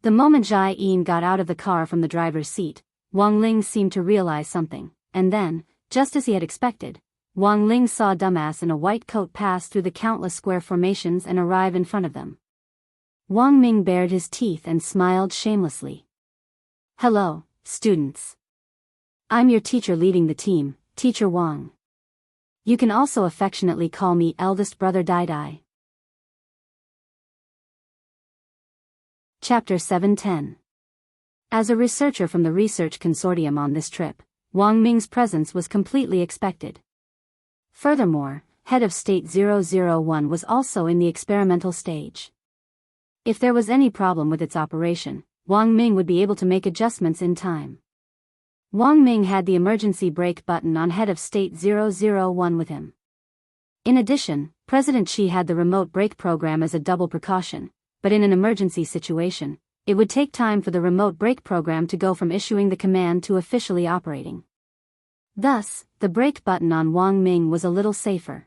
The moment Jai Yin got out of the car from the driver's seat, Wang Ling seemed to realize something, and then, just as he had expected, Wang Ling saw a dumbass in a white coat pass through the countless square formations and arrive in front of them. Wang Ming bared his teeth and smiled shamelessly. Hello, students. I'm your teacher leading the team, Teacher Wang. You can also affectionately call me eldest brother Dai Dai. Chapter 710. As a researcher from the research consortium on this trip, Wang Ming's presence was completely expected. Furthermore, Head of State 001 was also in the experimental stage. If there was any problem with its operation, Wang Ming would be able to make adjustments in time. Wang Ming had the emergency brake button on Head of State 001 with him. In addition, President Xi had the remote brake program as a double precaution, but in an emergency situation, it would take time for the remote brake program to go from issuing the command to officially operating. Thus, the brake button on Wang Ming was a little safer.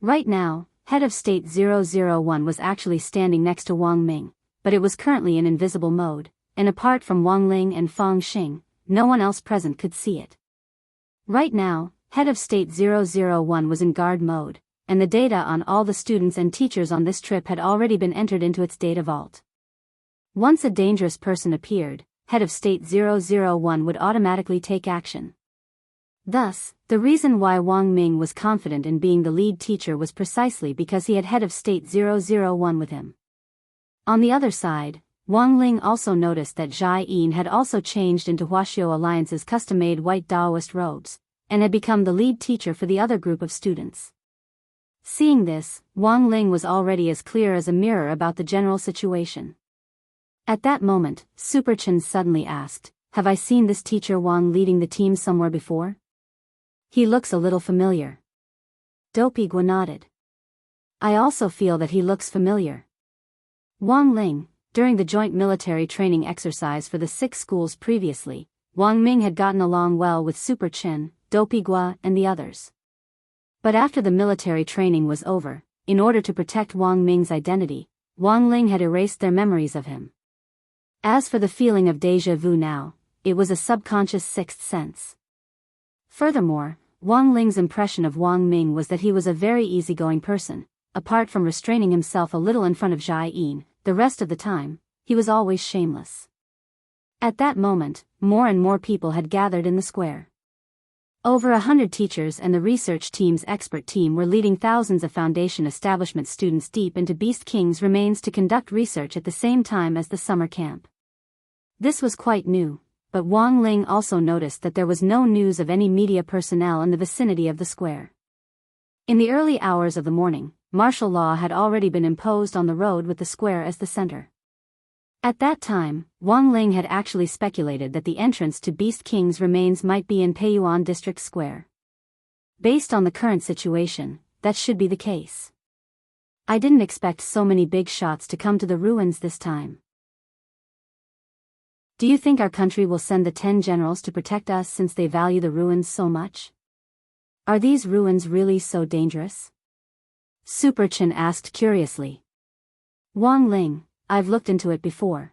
Right now, Head of State 001 was actually standing next to Wang Ming, but it was currently in invisible mode, and apart from Wang Ling and Fang Xing, no one else present could see it. Right now, Head of State 001 was in guard mode, and the data on all the students and teachers on this trip had already been entered into its data vault. Once a dangerous person appeared, Head of State 001 would automatically take action. Thus, the reason why Wang Ming was confident in being the lead teacher was precisely because he had Head of State 001 with him. On the other side, Wang Ling also noticed that Zhai Yin had also changed into Huaxiao Alliance's custom-made white Daoist robes, and had become the lead teacher for the other group of students. Seeing this, Wang Ling was already as clear as a mirror about the general situation. At that moment, Super Chen suddenly asked, "Have I seen this teacher Wang leading the team somewhere before? He looks a little familiar." Dopey Gua nodded. "I also feel that he looks familiar." Wang Ling, during the joint military training exercise for the 6 schools previously, Wang Ming had gotten along well with Super Chen, Dopey Gua, and the others. But after the military training was over, in order to protect Wang Ming's identity, Wang Ling had erased their memories of him. As for the feeling of déjà vu now, it was a subconscious sixth sense. Furthermore, Wang Ling's impression of Wang Ming was that he was a very easygoing person. Apart from restraining himself a little in front of Zhai Yin, the rest of the time, he was always shameless. At that moment, more and more people had gathered in the square. Over 100 teachers and the research team's expert team were leading thousands of foundation establishment students deep into Beast King's remains to conduct research at the same time as the summer camp. This was quite new, but Wang Ling also noticed that there was no news of any media personnel in the vicinity of the square. In the early hours of the morning, martial law had already been imposed on the road with the square as the center. At that time, Wang Ling had actually speculated that the entrance to Beast King's remains might be in Peiyuan District Square. Based on the current situation, that should be the case. I didn't expect so many big shots to come to the ruins this time. Do you think our country will send the 10 generals to protect us since they value the ruins so much? Are these ruins really so dangerous? Super Chen asked curiously. Wang Ling, I've looked into it before.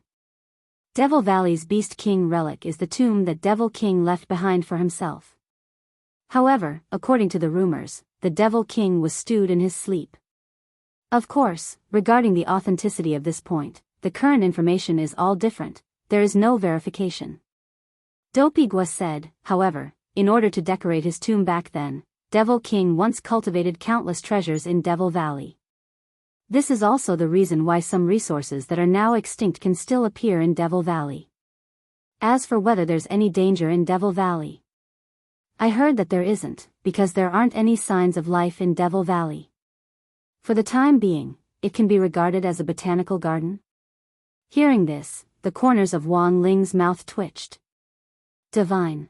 Devil Valley's Beast King relic is the tomb that Devil King left behind for himself. However, according to the rumors, the Devil King was stewed in his sleep. Of course, regarding the authenticity of this point, the current information is all different, there is no verification. Dopey Gua said, however, in order to decorate his tomb back then, Devil King once cultivated countless treasures in Devil Valley. This is also the reason why some resources that are now extinct can still appear in Devil Valley. As for whether there's any danger in Devil Valley, I heard that there isn't, because there aren't any signs of life in Devil Valley. For the time being, it can be regarded as a botanical garden. Hearing this, the corners of Wang Ling's mouth twitched. Divine.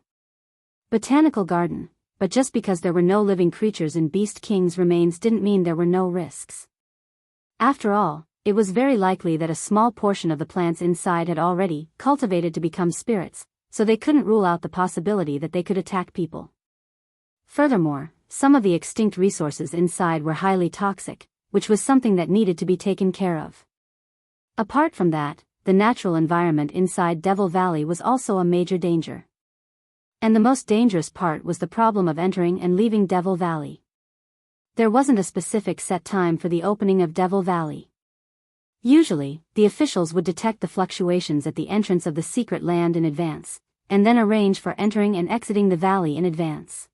Botanical garden, but just because there were no living creatures in Beast King's remains didn't mean there were no risks. After all, it was very likely that a small portion of the plants inside had already cultivated to become spirits, so they couldn't rule out the possibility that they could attack people. Furthermore, some of the extinct resources inside were highly toxic, which was something that needed to be taken care of. Apart from that, the natural environment inside Devil Valley was also a major danger. And the most dangerous part was the problem of entering and leaving Devil Valley. There wasn't a specific set time for the opening of Devil Valley. Usually, the officials would detect the fluctuations at the entrance of the secret land in advance, and then arrange for entering and exiting the valley in advance.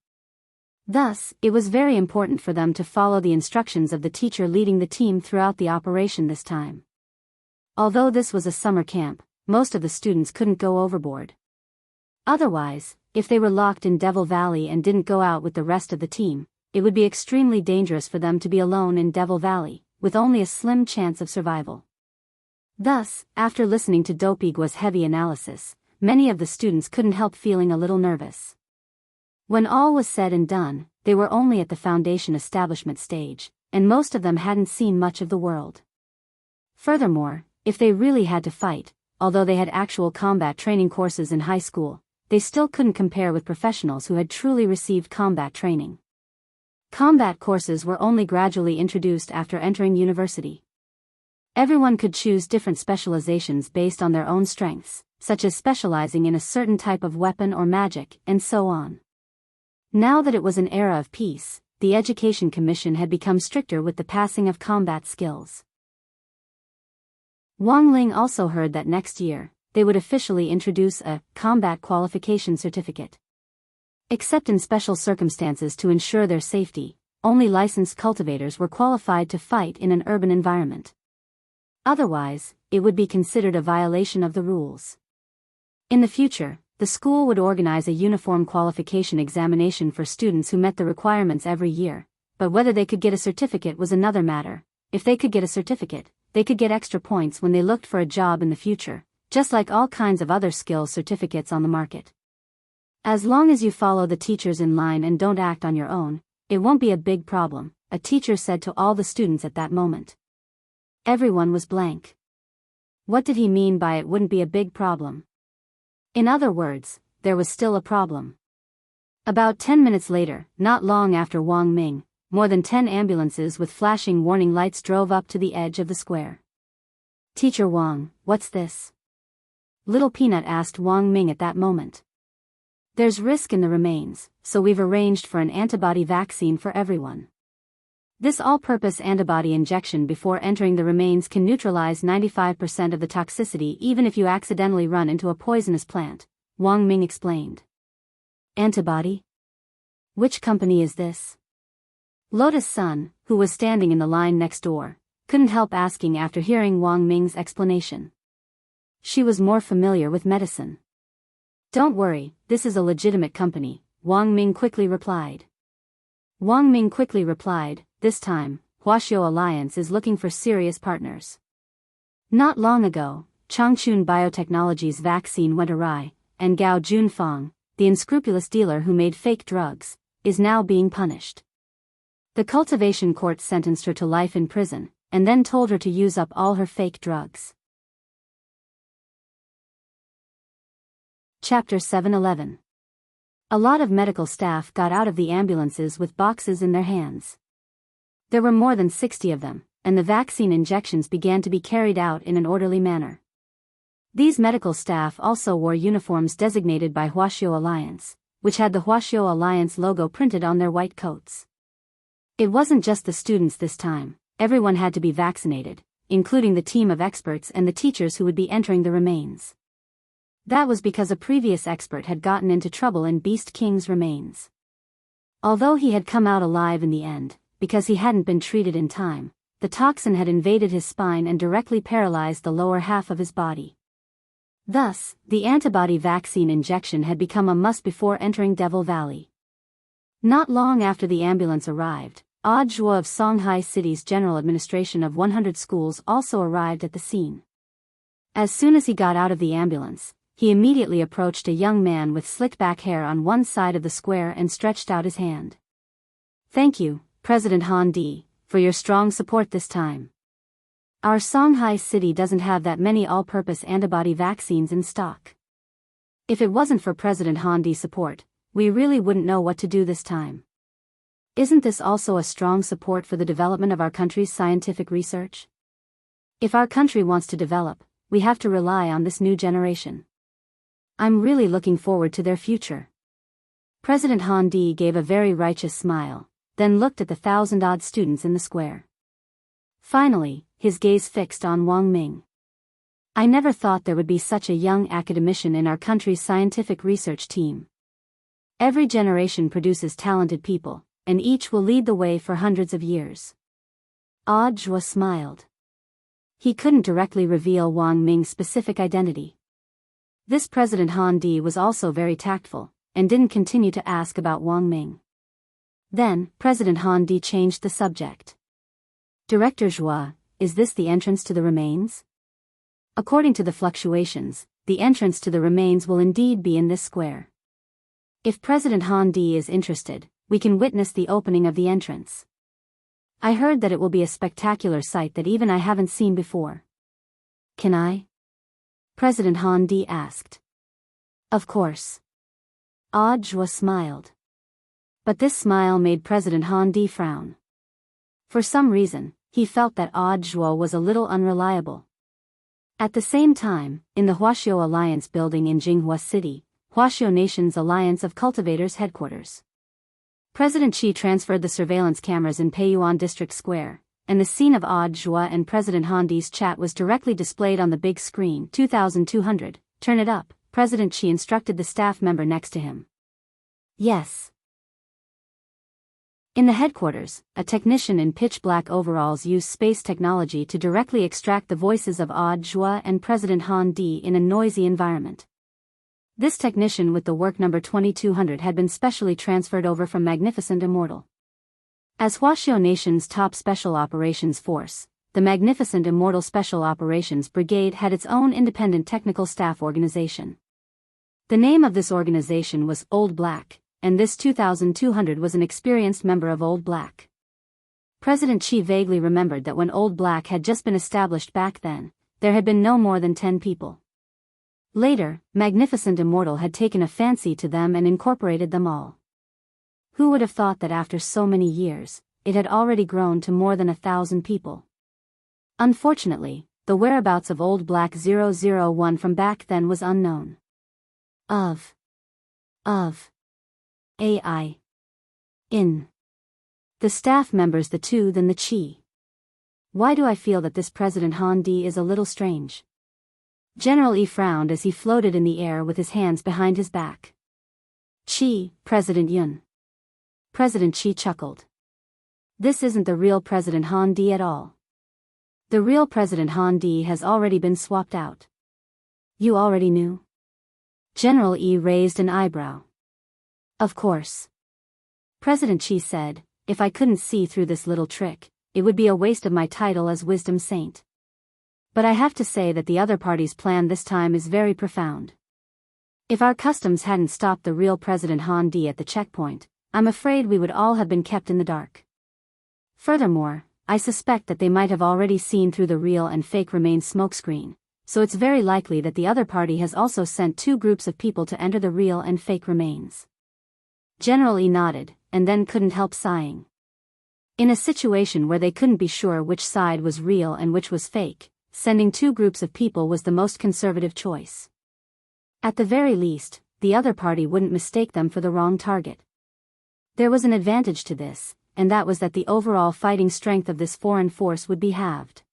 Thus, it was very important for them to follow the instructions of the teacher leading the team throughout the operation this time. Although this was a summer camp, most of the students couldn't go overboard. Otherwise, if they were locked in Devil Valley and didn't go out with the rest of the team, it would be extremely dangerous for them to be alone in Devil Valley, with only a slim chance of survival. Thus, after listening to Dopigua's heavy analysis, many of the students couldn't help feeling a little nervous. When all was said and done, they were only at the foundation establishment stage, and most of them hadn't seen much of the world. Furthermore, if they really had to fight, although they had actual combat training courses in high school, they still couldn't compare with professionals who had truly received combat training. Combat courses were only gradually introduced after entering university. Everyone could choose different specializations based on their own strengths, such as specializing in a certain type of weapon or magic, and so on. Now that it was an era of peace, the Education Commission had become stricter with the passing of combat skills. Wang Ling also heard that next year, they would officially introduce a combat qualification certificate. Except in special circumstances to ensure their safety, only licensed cultivators were qualified to fight in an urban environment. Otherwise, it would be considered a violation of the rules. In the future, the school would organize a uniform qualification examination for students who met the requirements every year, but whether they could get a certificate was another matter. If they could get a certificate, they could get extra points when they looked for a job in the future, just like all kinds of other skills certificates on the market. As long as you follow the teachers in line and don't act on your own, it won't be a big problem, a teacher said to all the students at that moment. Everyone was blank. What did he mean by it wouldn't be a big problem? In other words, there was still a problem. About 10 minutes later, not long after Wang Ming, more than 10 ambulances with flashing warning lights drove up to the edge of the square. "Teacher Wang, what's this?" Little Peanut asked Wang Ming at that moment. "There's risk in the remains, so we've arranged for an antibody vaccine for everyone. This all-purpose antibody injection before entering the remains can neutralize 95% of the toxicity even if you accidentally run into a poisonous plant," Wang Ming explained. "Antibody? Which company is this?" Lotus Sun, who was standing in the line next door, couldn't help asking after hearing Wang Ming's explanation. She was more familiar with medicine. "Don't worry, this is a legitimate company," Wang Ming quickly replied. This time, Huaxiao Alliance is looking for serious partners. Not long ago, Changchun Biotechnology's vaccine went awry, and Gao Junfang, the unscrupulous dealer who made fake drugs, is now being punished. The cultivation court sentenced her to life in prison, and then told her to use up all her fake drugs. Chapter 711. A lot of medical staff got out of the ambulances with boxes in their hands. There were more than 60 of them, and the vaccine injections began to be carried out in an orderly manner. These medical staff also wore uniforms designated by Huaxiao Alliance, which had the Huaxiao Alliance logo printed on their white coats. It wasn't just the students this time, everyone had to be vaccinated, including the team of experts and the teachers who would be entering the remains. That was because a previous expert had gotten into trouble in Beast King's remains. Although he had come out alive in the end, because he hadn't been treated in time, the toxin had invaded his spine and directly paralyzed the lower half of his body. Thus, the antibody vaccine injection had become a must before entering Devil Valley. Not long after the ambulance arrived, Odd Zhuo of Songhai City's General Administration of 100 Schools also arrived at the scene. As soon as he got out of the ambulance, he immediately approached a young man with slicked-back hair on one side of the square and stretched out his hand. "Thank you, President Han Di, for your strong support this time. Our Songhai City doesn't have that many all-purpose antibody vaccines in stock. If it wasn't for President Han Di's support, we really wouldn't know what to do this time. Isn't this also a strong support for the development of our country's scientific research? If our country wants to develop, we have to rely on this new generation. I'm really looking forward to their future." President Han Di gave a very righteous smile, then looked at the 1,000-odd students in the square. Finally, his gaze fixed on Wang Ming. I never thought there would be such a young academician in our country's scientific research team. Every generation produces talented people, and each will lead the way for hundreds of years. Audiobook smiled. He couldn't directly reveal Wang Ming's specific identity. This President Han Di was also very tactful, and didn't continue to ask about Wang Ming. Then, President Han Di changed the subject. Director Zhua, is this the entrance to the remains? According to the fluctuations, the entrance to the remains will indeed be in this square. If President Han Di is interested, we can witness the opening of the entrance. I heard that it will be a spectacular sight that even I haven't seen before. Can I? President Han Di asked. Of course. Audiobook smiled. But this smile made President Han Di frown. For some reason, he felt that Audiobook was a little unreliable. At the same time, in the Huaxiao Alliance building in Jinghua City, Huaxiao Nation's Alliance of Cultivators headquarters. President Xi transferred the surveillance cameras in Peiyuan District Square, and the scene of Audiobook and President Han Di's chat was directly displayed on the big screen. 2200, turn it up, President Xi instructed the staff member next to him. Yes. In the headquarters, a technician in pitch-black overalls used space technology to directly extract the voices of Audiobook and President Han Di in a noisy environment. This technician with the work number 2200 had been specially transferred over from Magnificent Immortal. As Huaxiao Nation's top special operations force, the Magnificent Immortal Special Operations Brigade had its own independent technical staff organization. The name of this organization was Old Black, and this 2200 was an experienced member of Old Black. President Xi vaguely remembered that when Old Black had just been established back then, there had been no more than 10 people. Later, Magnificent Immortal had taken a fancy to them and incorporated them all. Who would have thought that after so many years, it had already grown to more than 1,000 people? Unfortunately, the whereabouts of Old Black 001 from back then was unknown. Of AI. In. The staff members the two then the Qi. Why do I feel that this President Han Di is a little strange? General Yi frowned as he floated in the air with his hands behind his back. Qi, President Yun. President Qi chuckled. This isn't the real President Han Di at all. The real President Han Di has already been swapped out. You already knew? General Yi raised an eyebrow. Of course. President Qi said, if I couldn't see through this little trick, it would be a waste of my title as Wisdom Saint. But I have to say that the other party's plan this time is very profound. If our customs hadn't stopped the real President Han Di at the checkpoint, I'm afraid we would all have been kept in the dark. Furthermore, I suspect that they might have already seen through the real and fake remains smokescreen, so it's very likely that the other party has also sent two groups of people to enter the real and fake remains. General Yi nodded, and then couldn't help sighing. In a situation where they couldn't be sure which side was real and which was fake, sending two groups of people was the most conservative choice. At the very least, the other party wouldn't mistake them for the wrong target. There was an advantage to this, and that was that the overall fighting strength of this foreign force would be halved.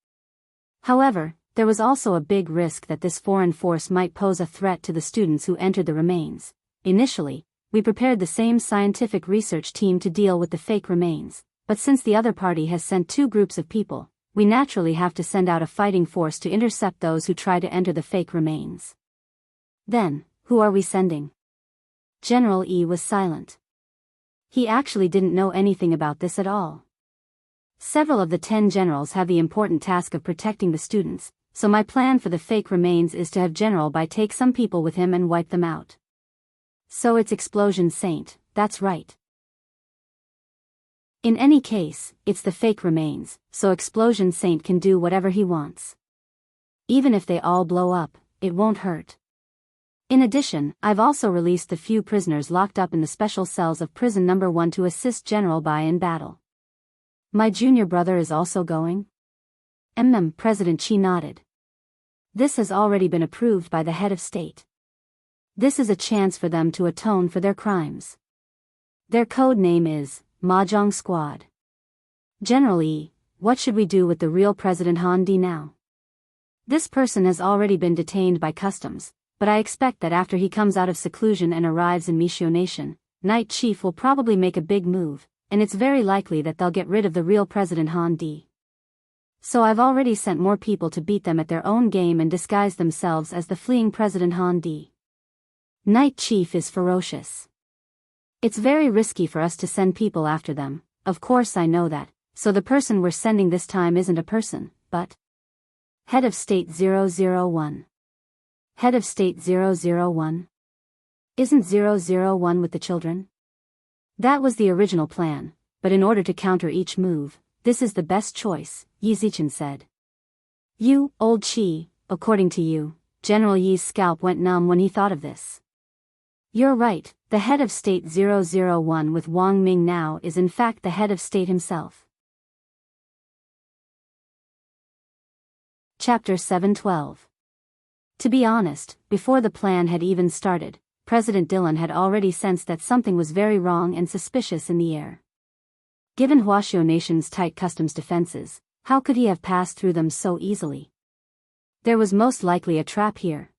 However, there was also a big risk that this foreign force might pose a threat to the students who entered the remains. Initially, we prepared the same scientific research team to deal with the fake remains, but since the other party has sent two groups of people, we naturally have to send out a fighting force to intercept those who try to enter the fake remains. Then, who are we sending? General Yi was silent. He actually didn't know anything about this at all. Several of the 10 generals have the important task of protecting the students, so my plan for the fake remains is to have General Bai take some people with him and wipe them out. So it's Explosion Saint, that's right. In any case, it's the fake remains, so Explosion Saint can do whatever he wants. Even if they all blow up, it won't hurt. In addition, I've also released the few prisoners locked up in the special cells of prison number 1 to assist General Bai in battle. My junior brother is also going? President Xi nodded. This has already been approved by the head of state. This is a chance for them to atone for their crimes. Their code name is Mahjong Squad. General Yi, what should we do with the real President Han Di now? This person has already been detained by customs, but I expect that after he comes out of seclusion and arrives in Mishio Nation, Night Chief will probably make a big move, and it's very likely that they'll get rid of the real President Han Di. So I've already sent more people to beat them at their own game and disguise themselves as the fleeing President Han Di. Night Chief is ferocious. It's very risky for us to send people after them, of course I know that, so the person we're sending this time isn't a person, but Head of State 001. Head of State 001? Isn't 001 with the children? That was the original plan, but in order to counter each move, this is the best choice, Yi Zichen said. You, old Qi, according to you, General Yi's scalp went numb when he thought of this. You're right, the head of State 001 with Wang Ming now is in fact the head of state himself. Chapter 712. To be honest, before the plan had even started, President Dylan had already sensed that something was very wrong and suspicious in the air. Given Huaxiao Nation's tight customs defenses, how could he have passed through them so easily? There was most likely a trap here.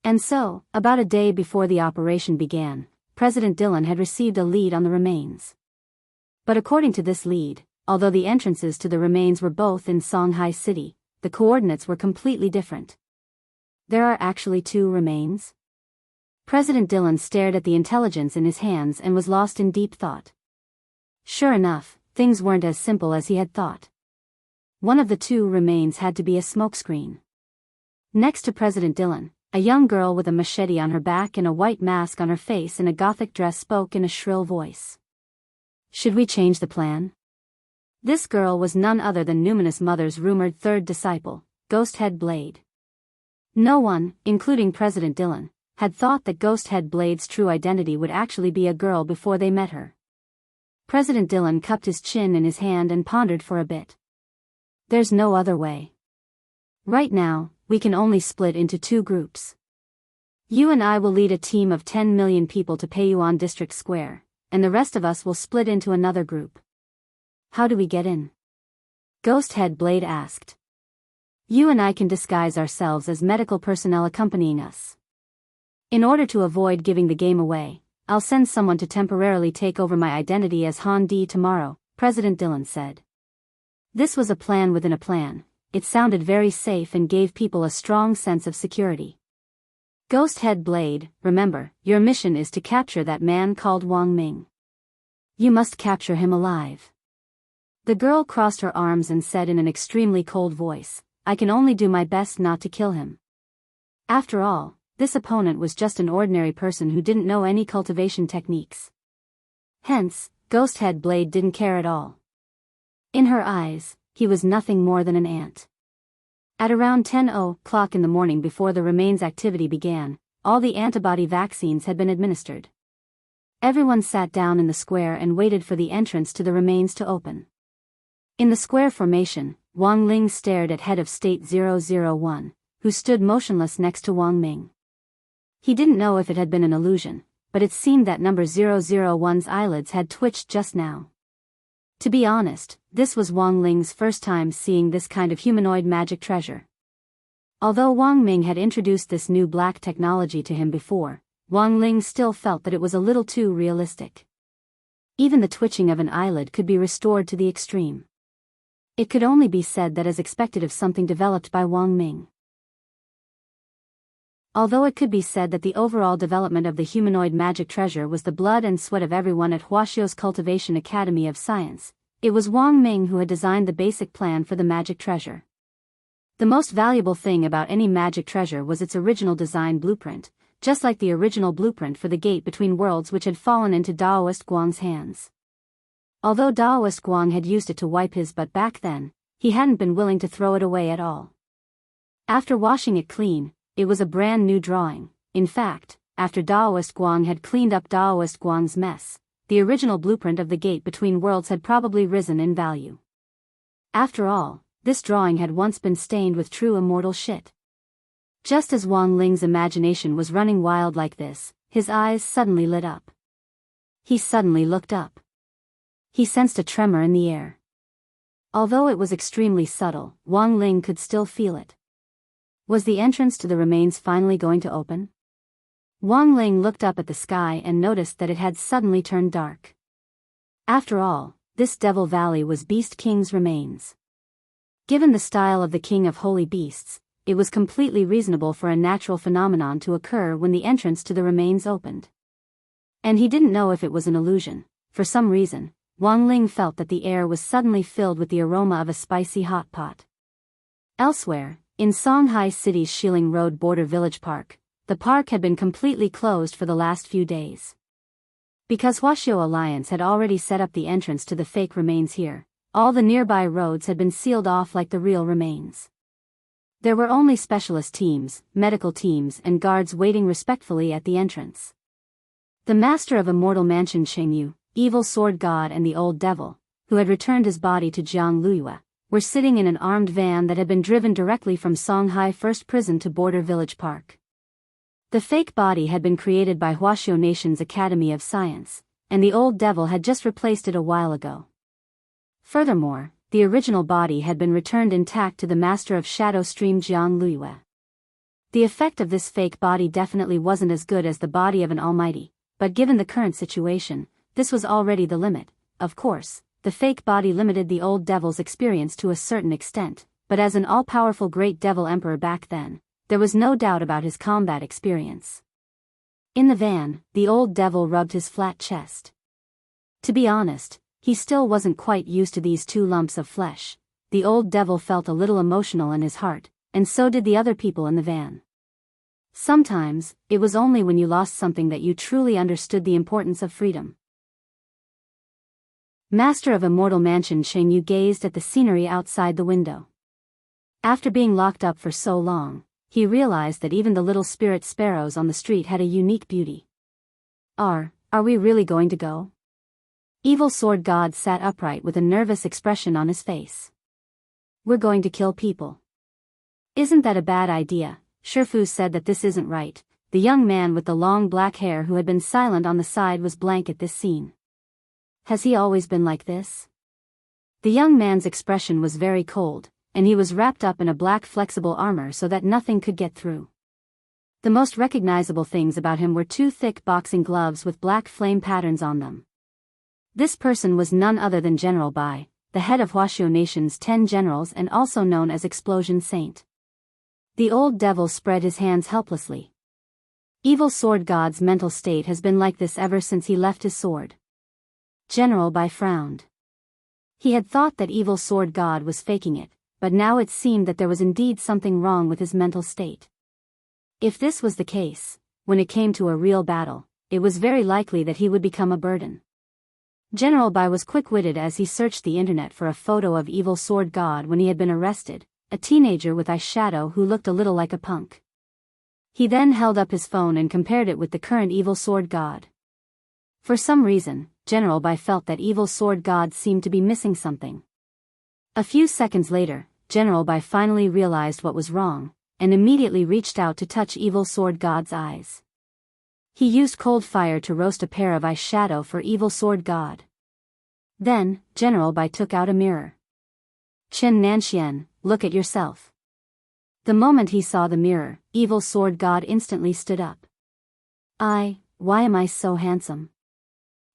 And so, about a day before the operation began, President Dylan had received a lead on the remains. But according to this lead, although the entrances to the remains were both in Songhai City, the coordinates were completely different. There are actually two remains? President Dylan stared at the intelligence in his hands and was lost in deep thought. Sure enough, things weren't as simple as he had thought. One of the two remains had to be a smokescreen. Next to President Dylan, a young girl with a machete on her back and a white mask on her face in a gothic dress spoke in a shrill voice. Should we change the plan? This girl was none other than Numinous Mother's rumored third disciple, Ghosthead Blade. No one, including President Dylan, had thought that Ghosthead Blade's true identity would actually be a girl before they met her. President Dylan cupped his chin in his hand and pondered for a bit. There's no other way. Right now, we can only split into two groups. You and I will lead a team of 10 million people to Peiyuan District Square, and the rest of us will split into another group. How do we get in? Ghosthead Blade asked. You and I can disguise ourselves as medical personnel accompanying us. In order to avoid giving the game away, I'll send someone to temporarily take over my identity as Han Di tomorrow, President Dylan said. This was a plan within a plan. It sounded very safe and gave people a strong sense of security. Ghosthead Blade, remember, your mission is to capture that man called Wang Ming. You must capture him alive. The girl crossed her arms and said in an extremely cold voice, I can only do my best not to kill him. After all, this opponent was just an ordinary person who didn't know any cultivation techniques. Hence, Ghosthead Blade didn't care at all. In her eyes, he was nothing more than an ant. At around 10 o'clock in the morning before the remains activity began, all the antibody vaccines had been administered. Everyone sat down in the square and waited for the entrance to the remains to open. In the square formation, Wang Ling stared at head of State 001, who stood motionless next to Wang Ming. He didn't know if it had been an illusion, but it seemed that number 001's eyelids had twitched just now. To be honest, this was Wang Ling's first time seeing this kind of humanoid magic treasure. Although Wang Ming had introduced this new black technology to him before, Wang Ling still felt that it was a little too realistic. Even the twitching of an eyelid could be restored to the extreme. It could only be said that as expected of something developed by Wang Ming. Although it could be said that the overall development of the humanoid magic treasure was the blood and sweat of everyone at Huaxiao's Cultivation Academy of Science, it was Wang Ming who had designed the basic plan for the magic treasure. The most valuable thing about any magic treasure was its original design blueprint, just like the original blueprint for the gate between worlds which had fallen into Daoist Guang's hands. Although Daoist Guang had used it to wipe his butt back then, he hadn't been willing to throw it away at all. After washing it clean, it was a brand new drawing. In fact, after Daoist Guang had cleaned up Daoist Guang's mess, the original blueprint of the gate between worlds had probably risen in value. After all, this drawing had once been stained with true immortal shit. Just as Wang Ling's imagination was running wild like this, his eyes suddenly lit up. He suddenly looked up. He sensed a tremor in the air. Although it was extremely subtle, Wang Ling could still feel it. Was the entrance to the remains finally going to open? Wang Ling looked up at the sky and noticed that it had suddenly turned dark. After all, this Devil Valley was Beast King's remains. Given the style of the King of Holy Beasts, it was completely reasonable for a natural phenomenon to occur when the entrance to the remains opened. And he didn't know if it was an illusion. For some reason, Wang Ling felt that the air was suddenly filled with the aroma of a spicy hot pot. Elsewhere, in Songhai City's Shiling Road border village park, the park had been completely closed for the last few days. Because Huaxiao Alliance had already set up the entrance to the fake remains here, all the nearby roads had been sealed off like the real remains. There were only specialist teams, medical teams and guards waiting respectfully at the entrance. The master of Immortal Mansion Chengyu, Evil Sword God and the Old Devil, who had returned his body to Jiang Luiyue, were sitting in an armed van that had been driven directly from Songhai First Prison to Border Village Park. The fake body had been created by Huaxiao Nation's Academy of Science, and the Old Devil had just replaced it a while ago. Furthermore, the original body had been returned intact to the master of Shadow Stream Jiang Luiyue. The effect of this fake body definitely wasn't as good as the body of an almighty, but given the current situation, this was already the limit. Of course, the fake body limited the Old Devil's experience to a certain extent, but as an all-powerful Great Devil Emperor back then, there was no doubt about his combat experience. In the van, the Old Devil rubbed his flat chest. To be honest, he still wasn't quite used to these two lumps of flesh. The Old Devil felt a little emotional in his heart, and so did the other people in the van. Sometimes, it was only when you lost something that you truly understood the importance of freedom. Master of Immortal Mansion Chengyu gazed at the scenery outside the window. After being locked up for so long, he realized that even the little spirit sparrows on the street had a unique beauty. Are we really going to go? Evil Sword God sat upright with a nervous expression on his face. We're going to kill people. Isn't that a bad idea? Shifu said that this isn't right. The young man with the long black hair who had been silent on the side was blank at this scene. Has he always been like this? The young man's expression was very cold, and he was wrapped up in a black flexible armor so that nothing could get through. The most recognizable things about him were two thick boxing gloves with black flame patterns on them. This person was none other than General Bai, the head of Huaxiao Nation's 10 generals and also known as Explosion Saint. The Old Devil spread his hands helplessly. Evil Sword God's mental state has been like this ever since he left his sword. General Bai frowned. He had thought that Evil Sword God was faking it, but now it seemed that there was indeed something wrong with his mental state. If this was the case, when it came to a real battle, it was very likely that he would become a burden. General Bai was quick-witted as he searched the internet for a photo of Evil Sword God when he had been arrested, a teenager with eyeshadow who looked a little like a punk. He then held up his phone and compared it with the current Evil Sword God. For some reason, General Bai felt that Evil Sword God seemed to be missing something. A few seconds later, General Bai finally realized what was wrong, and immediately reached out to touch Evil Sword God's eyes. He used cold fire to roast a pair of eyeshadow for Evil Sword God. Then, General Bai took out a mirror. Chen Nanxian, look at yourself. The moment he saw the mirror, Evil Sword God instantly stood up. Why am I so handsome?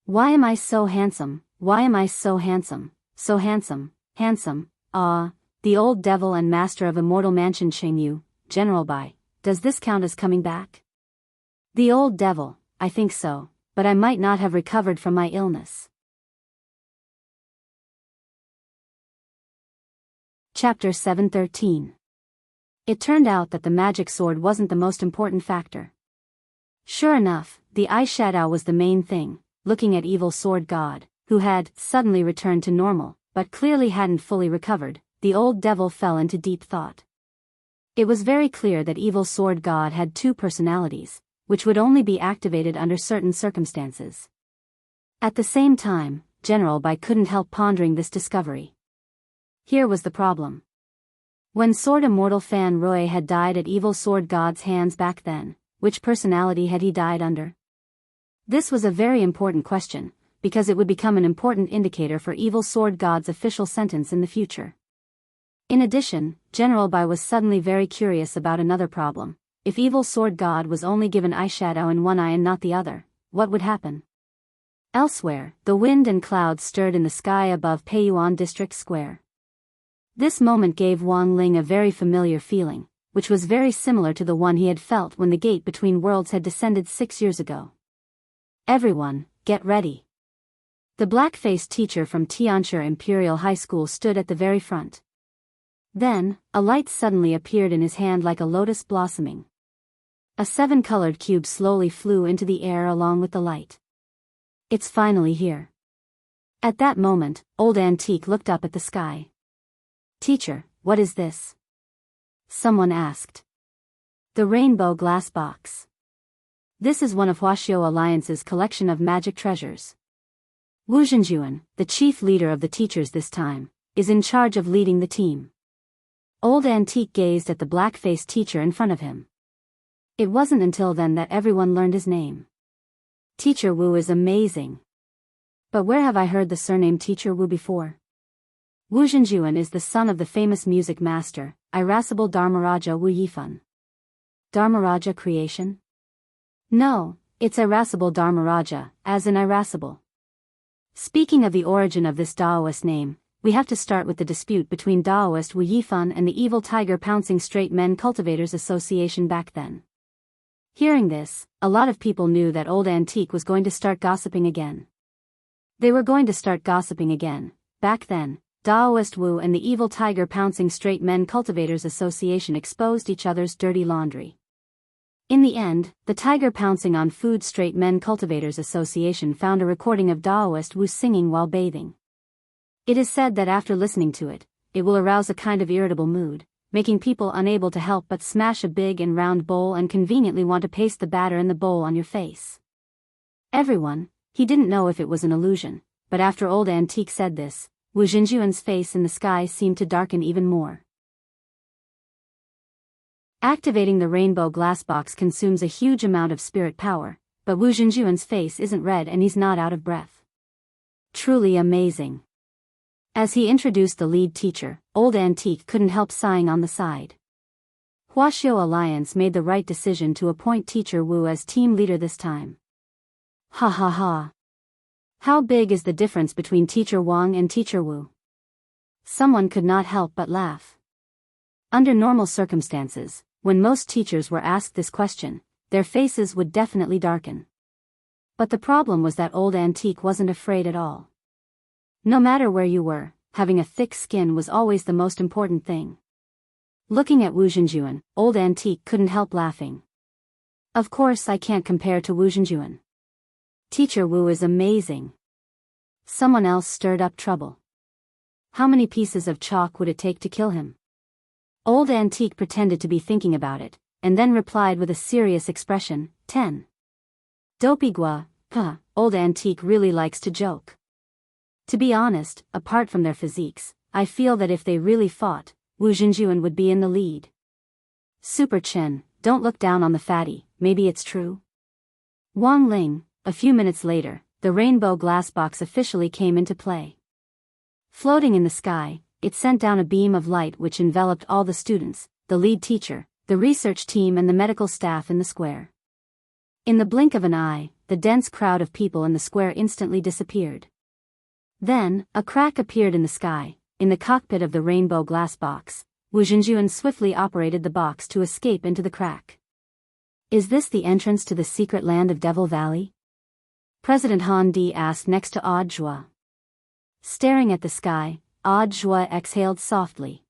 Why am I so handsome? Why am I so handsome? So handsome, handsome, the Old Devil and Master of Immortal Mansion Chengyu, General Bai, does this count as coming back? The Old Devil, I think so, but I might not have recovered from my illness. Chapter 713. It turned out that the magic sword wasn't the most important factor. Sure enough, the eyeshadow was the main thing. Looking at Evil Sword God, who had suddenly returned to normal, but clearly hadn't fully recovered, the Old Devil fell into deep thought. It was very clear that Evil Sword God had two personalities, which would only be activated under certain circumstances. At the same time, General Bai couldn't help pondering this discovery. Here was the problem. When Sword Immortal Fan Roy had died at Evil Sword God's hands back then, which personality had he died under? This was a very important question, because it would become an important indicator for evil sword god's official sentence in the future. In addition, General Bai was suddenly very curious about another problem. If evil sword god was only given eyeshadow in one eye and not the other, what would happen? Elsewhere, the wind and clouds stirred in the sky above Peiyuan District Square. This moment gave Wang Ling a very familiar feeling, which was very similar to the one he had felt when the gate between worlds had descended 6 years ago. Everyone, get ready. The black-faced teacher from Tianshi Imperial High School stood at the very front. Then, a light suddenly appeared in his hand like a lotus blossoming. A 7-colored cube slowly flew into the air along with the light. It's finally here. At that moment, Old Antique looked up at the sky. Teacher, what is this? Someone asked. The rainbow glass box. This is one of Huaxiao Alliance's collection of magic treasures. Wu Zhenjuan, the chief leader of the teachers this time, is in charge of leading the team. Old Antique gazed at the black-faced teacher in front of him. It wasn't until then that everyone learned his name. Teacher Wu is amazing. But where have I heard the surname Teacher Wu before? Wu Zhenjuan is the son of the famous music master, irascible Dharmaraja Wu Yifan. Dharmaraja creation? No, it's irascible Dharmaraja, as in irascible. Speaking of the origin of this Daoist name, we have to start with the dispute between Daoist Wu Yifan and the evil tiger pouncing straight men cultivators association back then. Hearing this, a lot of people knew that Old Antique was going to start gossiping again. They were going to start gossiping again. Back then, Daoist Wu and the evil tiger pouncing straight men cultivators association exposed each other's dirty laundry. In the end, the tiger pouncing on food straight men cultivators association found a recording of Daoist Wu singing while bathing. It is said that after listening to it, it will arouse a kind of irritable mood, making people unable to help but smash a big and round bowl and conveniently want to paste the batter in the bowl on your face. Everyone, he didn't know if it was an illusion, but after Old Antique said this, Wu Zhenjuan's face in the sky seemed to darken even more. Activating the rainbow glass box consumes a huge amount of spirit power, but Wu Zhenjuan's face isn't red and he's not out of breath. Truly amazing. As he introduced the lead teacher, Old Antique couldn't help sighing on the side. Huaxiao Alliance made the right decision to appoint Teacher Wu as team leader this time. Ha ha ha. How big is the difference between Teacher Wang and Teacher Wu? Someone could not help but laugh. Under normal circumstances, when most teachers were asked this question, their faces would definitely darken. But the problem was that Old Antique wasn't afraid at all. No matter where you were, having a thick skin was always the most important thing. Looking at Wu Zhenjuan, Old Antique couldn't help laughing. Of course I can't compare to Wu Zhenjuan. Teacher Wu is amazing. Someone else stirred up trouble. How many pieces of chalk would it take to kill him? Old Antique pretended to be thinking about it, and then replied with a serious expression, 10. Dopigua, Old Antique really likes to joke. To be honest, apart from their physiques, I feel that if they really fought, Wu Zhenjuan would be in the lead. Super Chen, don't look down on the fatty, maybe it's true. Wang Ling. A few minutes later, the rainbow glass box officially came into play. Floating in the sky, it sent down a beam of light which enveloped all the students, the lead teacher, the research team and the medical staff in the square. In the blink of an eye, the dense crowd of people in the square instantly disappeared. Then, a crack appeared in the sky. In the cockpit of the rainbow glass box, Wu Zhenjuan swiftly operated the box to escape into the crack. Is this the entrance to the secret land of Devil Valley? President Han Di asked next to Odd Zhua. Staring at the sky, Odd Zhua exhaled softly.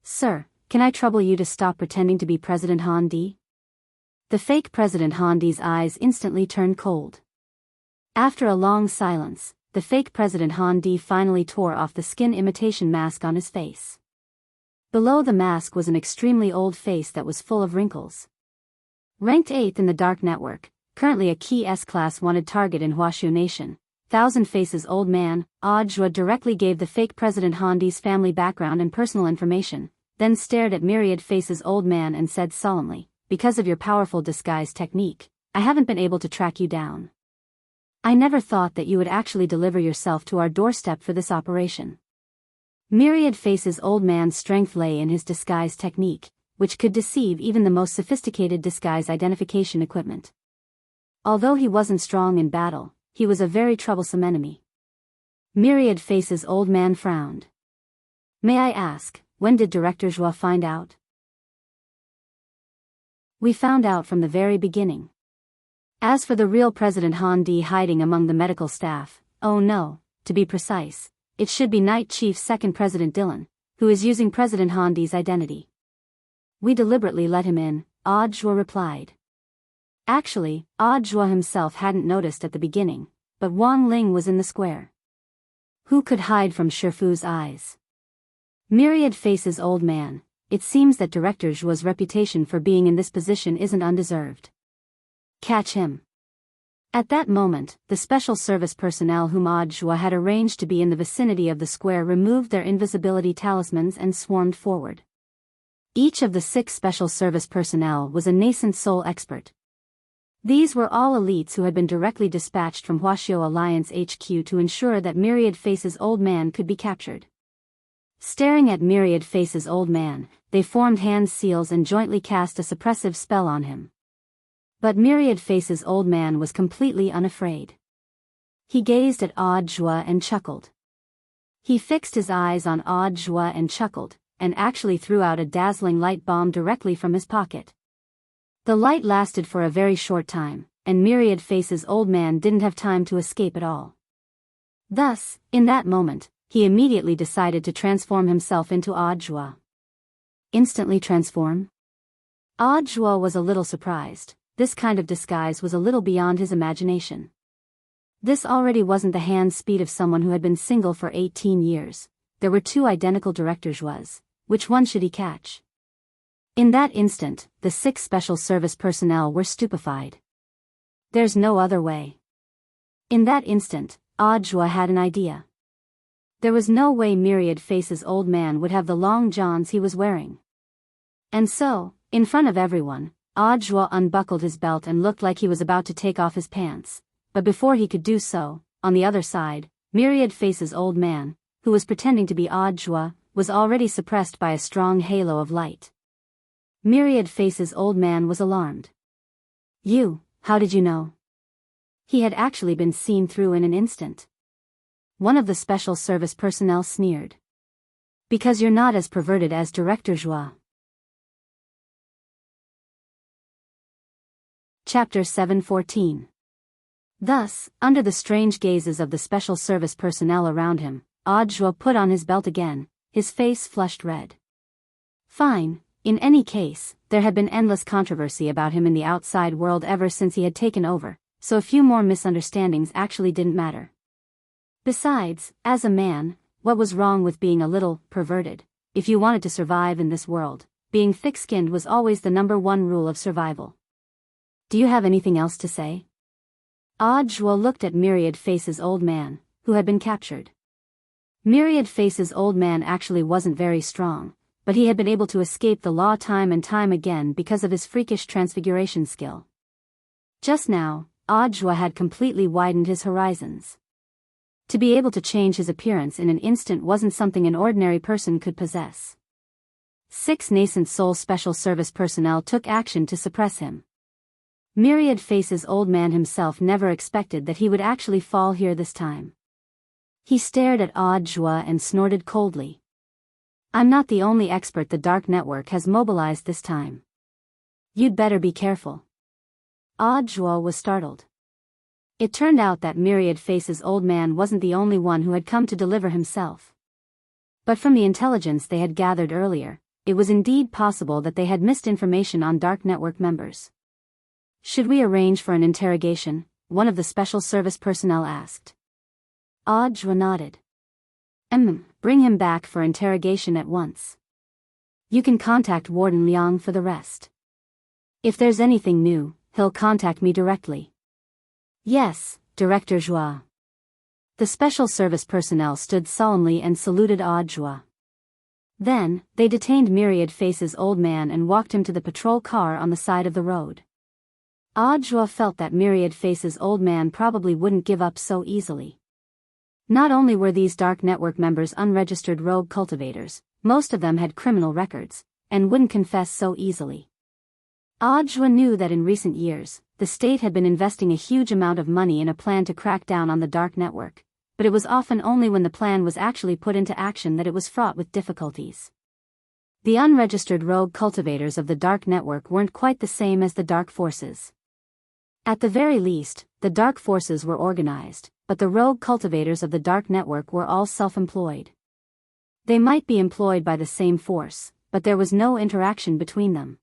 Sir, can I trouble you to stop pretending to be President Han Di? The fake President Han Di's eyes instantly turned cold. After a long silence, the fake President Han Di finally tore off the skin imitation mask on his face. Below the mask was an extremely old face that was full of wrinkles. Ranked 8th in the Dark Network, currently a key S-Class wanted target in Huaxiao Nation, 1,000 Faces old man, Odd Zhua directly gave the fake President Han Di's family background and personal information, then stared at Myriad Faces old man and said solemnly, because of your powerful disguise technique, I haven't been able to track you down. I never thought that you would actually deliver yourself to our doorstep for this operation. Myriad Face's old man's strength lay in his disguise technique, which could deceive even the most sophisticated disguise identification equipment. Although he wasn't strong in battle, he was a very troublesome enemy. Myriad Face's old man frowned. May I ask, when did Director Joie find out? We found out from the very beginning. As for the real President Han Di hiding among the medical staff, oh no, to be precise, it should be Night Chief Second President Dylan, who is using President Han Di's identity. We deliberately let him in, Joie replied. Actually, Joie himself hadn't noticed at the beginning, but Wang Ling was in the square. Who could hide from Shifu's eyes? Myriad Face's old man, it seems that Director Joie's reputation for being in this position isn't undeserved. Catch him. At that moment, the special service personnel whom Joie had arranged to be in the vicinity of the square removed their invisibility talismans and swarmed forward. Each of the 6 special service personnel was a nascent soul expert. These were all elites who had been directly dispatched from Huaxiao Alliance HQ to ensure that Myriad Face's old man could be captured. Staring at Myriad Face's old man, they formed hand seals and jointly cast a suppressive spell on him. But Myriad Face's old man was completely unafraid. He gazed at Joie and chuckled. He fixed his eyes on Joie and chuckled, and actually threw out a dazzling light bomb directly from his pocket. The light lasted for a very short time, and Myriad Face's old man didn't have time to escape at all. Thus, in that moment, he immediately decided to transform himself into Joie. Instantly transform? Joie was a little surprised. This kind of disguise was a little beyond his imagination. This already wasn't the hand speed of someone who had been single for 18 years. There were 2 identical Director Joies. Which one should he catch? In that instant, the 6 special service personnel were stupefied. There's no other way. In that instant, Joie had an idea. There was no way Myriad Face's old man would have the long johns he was wearing. And so, in front of everyone, Joie unbuckled his belt and looked like he was about to take off his pants, but before he could do so, on the other side, Myriad Face's old man, who was pretending to be Joie, was already suppressed by a strong halo of light. Myriad Face's old man was alarmed. You, how did you know? He had actually been seen through in an instant. One of the special service personnel sneered. Because you're not as perverted as Director Joie. Chapter 7:14. Thus, under the strange gazes of the special service personnel around him, Joie put on his belt again, his face flushed red. Fine, in any case, there had been endless controversy about him in the outside world ever since he had taken over, so a few more misunderstandings actually didn't matter. Besides, as a man, what was wrong with being a little perverted? If you wanted to survive in this world, being thick-skinned was always the #1 rule of survival. Do you have anything else to say? Joie looked at Myriad Face's old man, who had been captured. Myriad Face's old man actually wasn't very strong, but he had been able to escape the law time and time again because of his freakish transfiguration skill. Just now, Joie had completely widened his horizons. To be able to change his appearance in an instant wasn't something an ordinary person could possess. 6 nascent soul special service personnel took action to suppress him. Myriad Face's old man himself never expected that he would actually fall here this time. He stared at Joie and snorted coldly. I'm not the only expert the Dark Network has mobilized this time. You'd better be careful. Joie was startled. It turned out that Myriad Face's old man wasn't the only one who had come to deliver himself. But from the intelligence they had gathered earlier, it was indeed possible that they had missed information on Dark Network members. Should we arrange for an interrogation? One of the special service personnel asked. Joie nodded. Bring him back for interrogation at once. You can contact Warden Liang for the rest. If there's anything new, he'll contact me directly. Yes, Director Joie. The special service personnel stood solemnly and saluted Joie. Then, they detained Myriad Face's old man and walked him to the patrol car on the side of the road. Audra felt that Myriad Faces' old man probably wouldn't give up so easily. Not only were these dark network members unregistered rogue cultivators, most of them had criminal records, and wouldn't confess so easily. Audra knew that in recent years, the state had been investing a huge amount of money in a plan to crack down on the dark network, but it was often only when the plan was actually put into action that it was fraught with difficulties. The unregistered rogue cultivators of the dark network weren't quite the same as the dark forces. At the very least, the dark forces were organized, but the rogue cultivators of the dark network were all self-employed. They might be employed by the same force, but there was no interaction between them.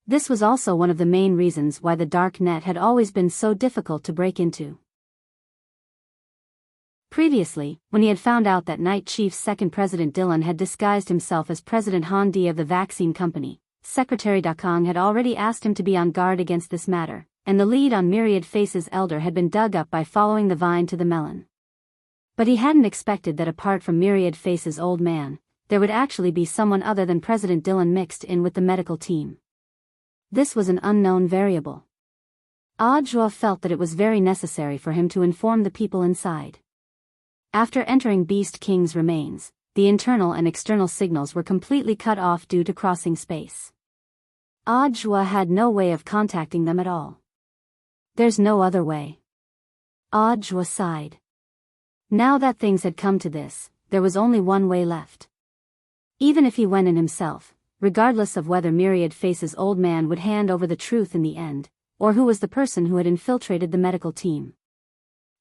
This was also one of the main reasons why the dark net had always been so difficult to break into. Previously, when he had found out that Night Chief's second President Dylan had disguised himself as President Han Di of the vaccine company, Secretary Dakong had already asked him to be on guard against this matter, and the lead on Myriad Faces' elder had been dug up by following the vine to the melon. But he hadn't expected that apart from Myriad Faces' old man, there would actually be someone other than President Dylan mixed in with the medical team. This was an unknown variable. Audra felt that it was very necessary for him to inform the people inside. After entering Beast King's remains, the internal and external signals were completely cut off due to crossing space. Audra had no way of contacting them at all. There's no other way. Audra sighed. Now that things had come to this, there was only one way left. Even if he went in himself, regardless of whether Myriad Faces' old man would hand over the truth in the end, or who was the person who had infiltrated the medical team.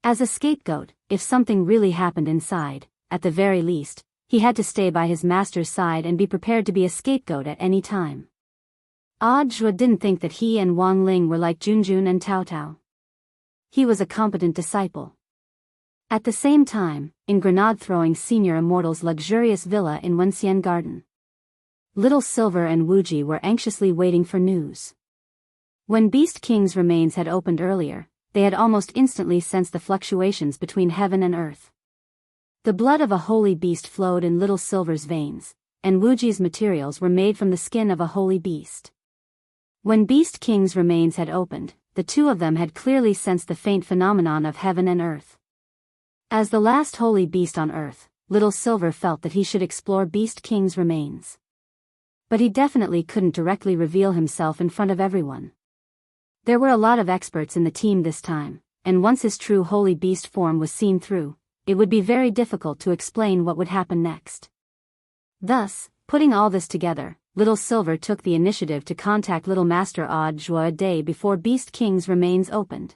As a scapegoat, if something really happened inside, at the very least, he had to stay by his master's side and be prepared to be a scapegoat at any time. Audra didn't think that he and Wang Ling were like Junjun and Tao Tao. He was a competent disciple. At the same time, in grenade-throwing Senior Immortal's luxurious villa in Wenxian Garden, Little Silver and Wuji were anxiously waiting for news. When Beast King's remains had opened earlier, they had almost instantly sensed the fluctuations between heaven and earth. The blood of a holy beast flowed in Little Silver's veins, and Wuji's materials were made from the skin of a holy beast. When Beast King's remains had opened, the two of them had clearly sensed the faint phenomenon of heaven and earth. As the last holy beast on earth, Little Silver felt that he should explore Beast King's remains. But he definitely couldn't directly reveal himself in front of everyone. There were a lot of experts in the team this time, and once his true holy beast form was seen through, it would be very difficult to explain what would happen next. Thus, putting all this together, Little Silver took the initiative to contact Little Master Audra a day before Beast King's remains opened.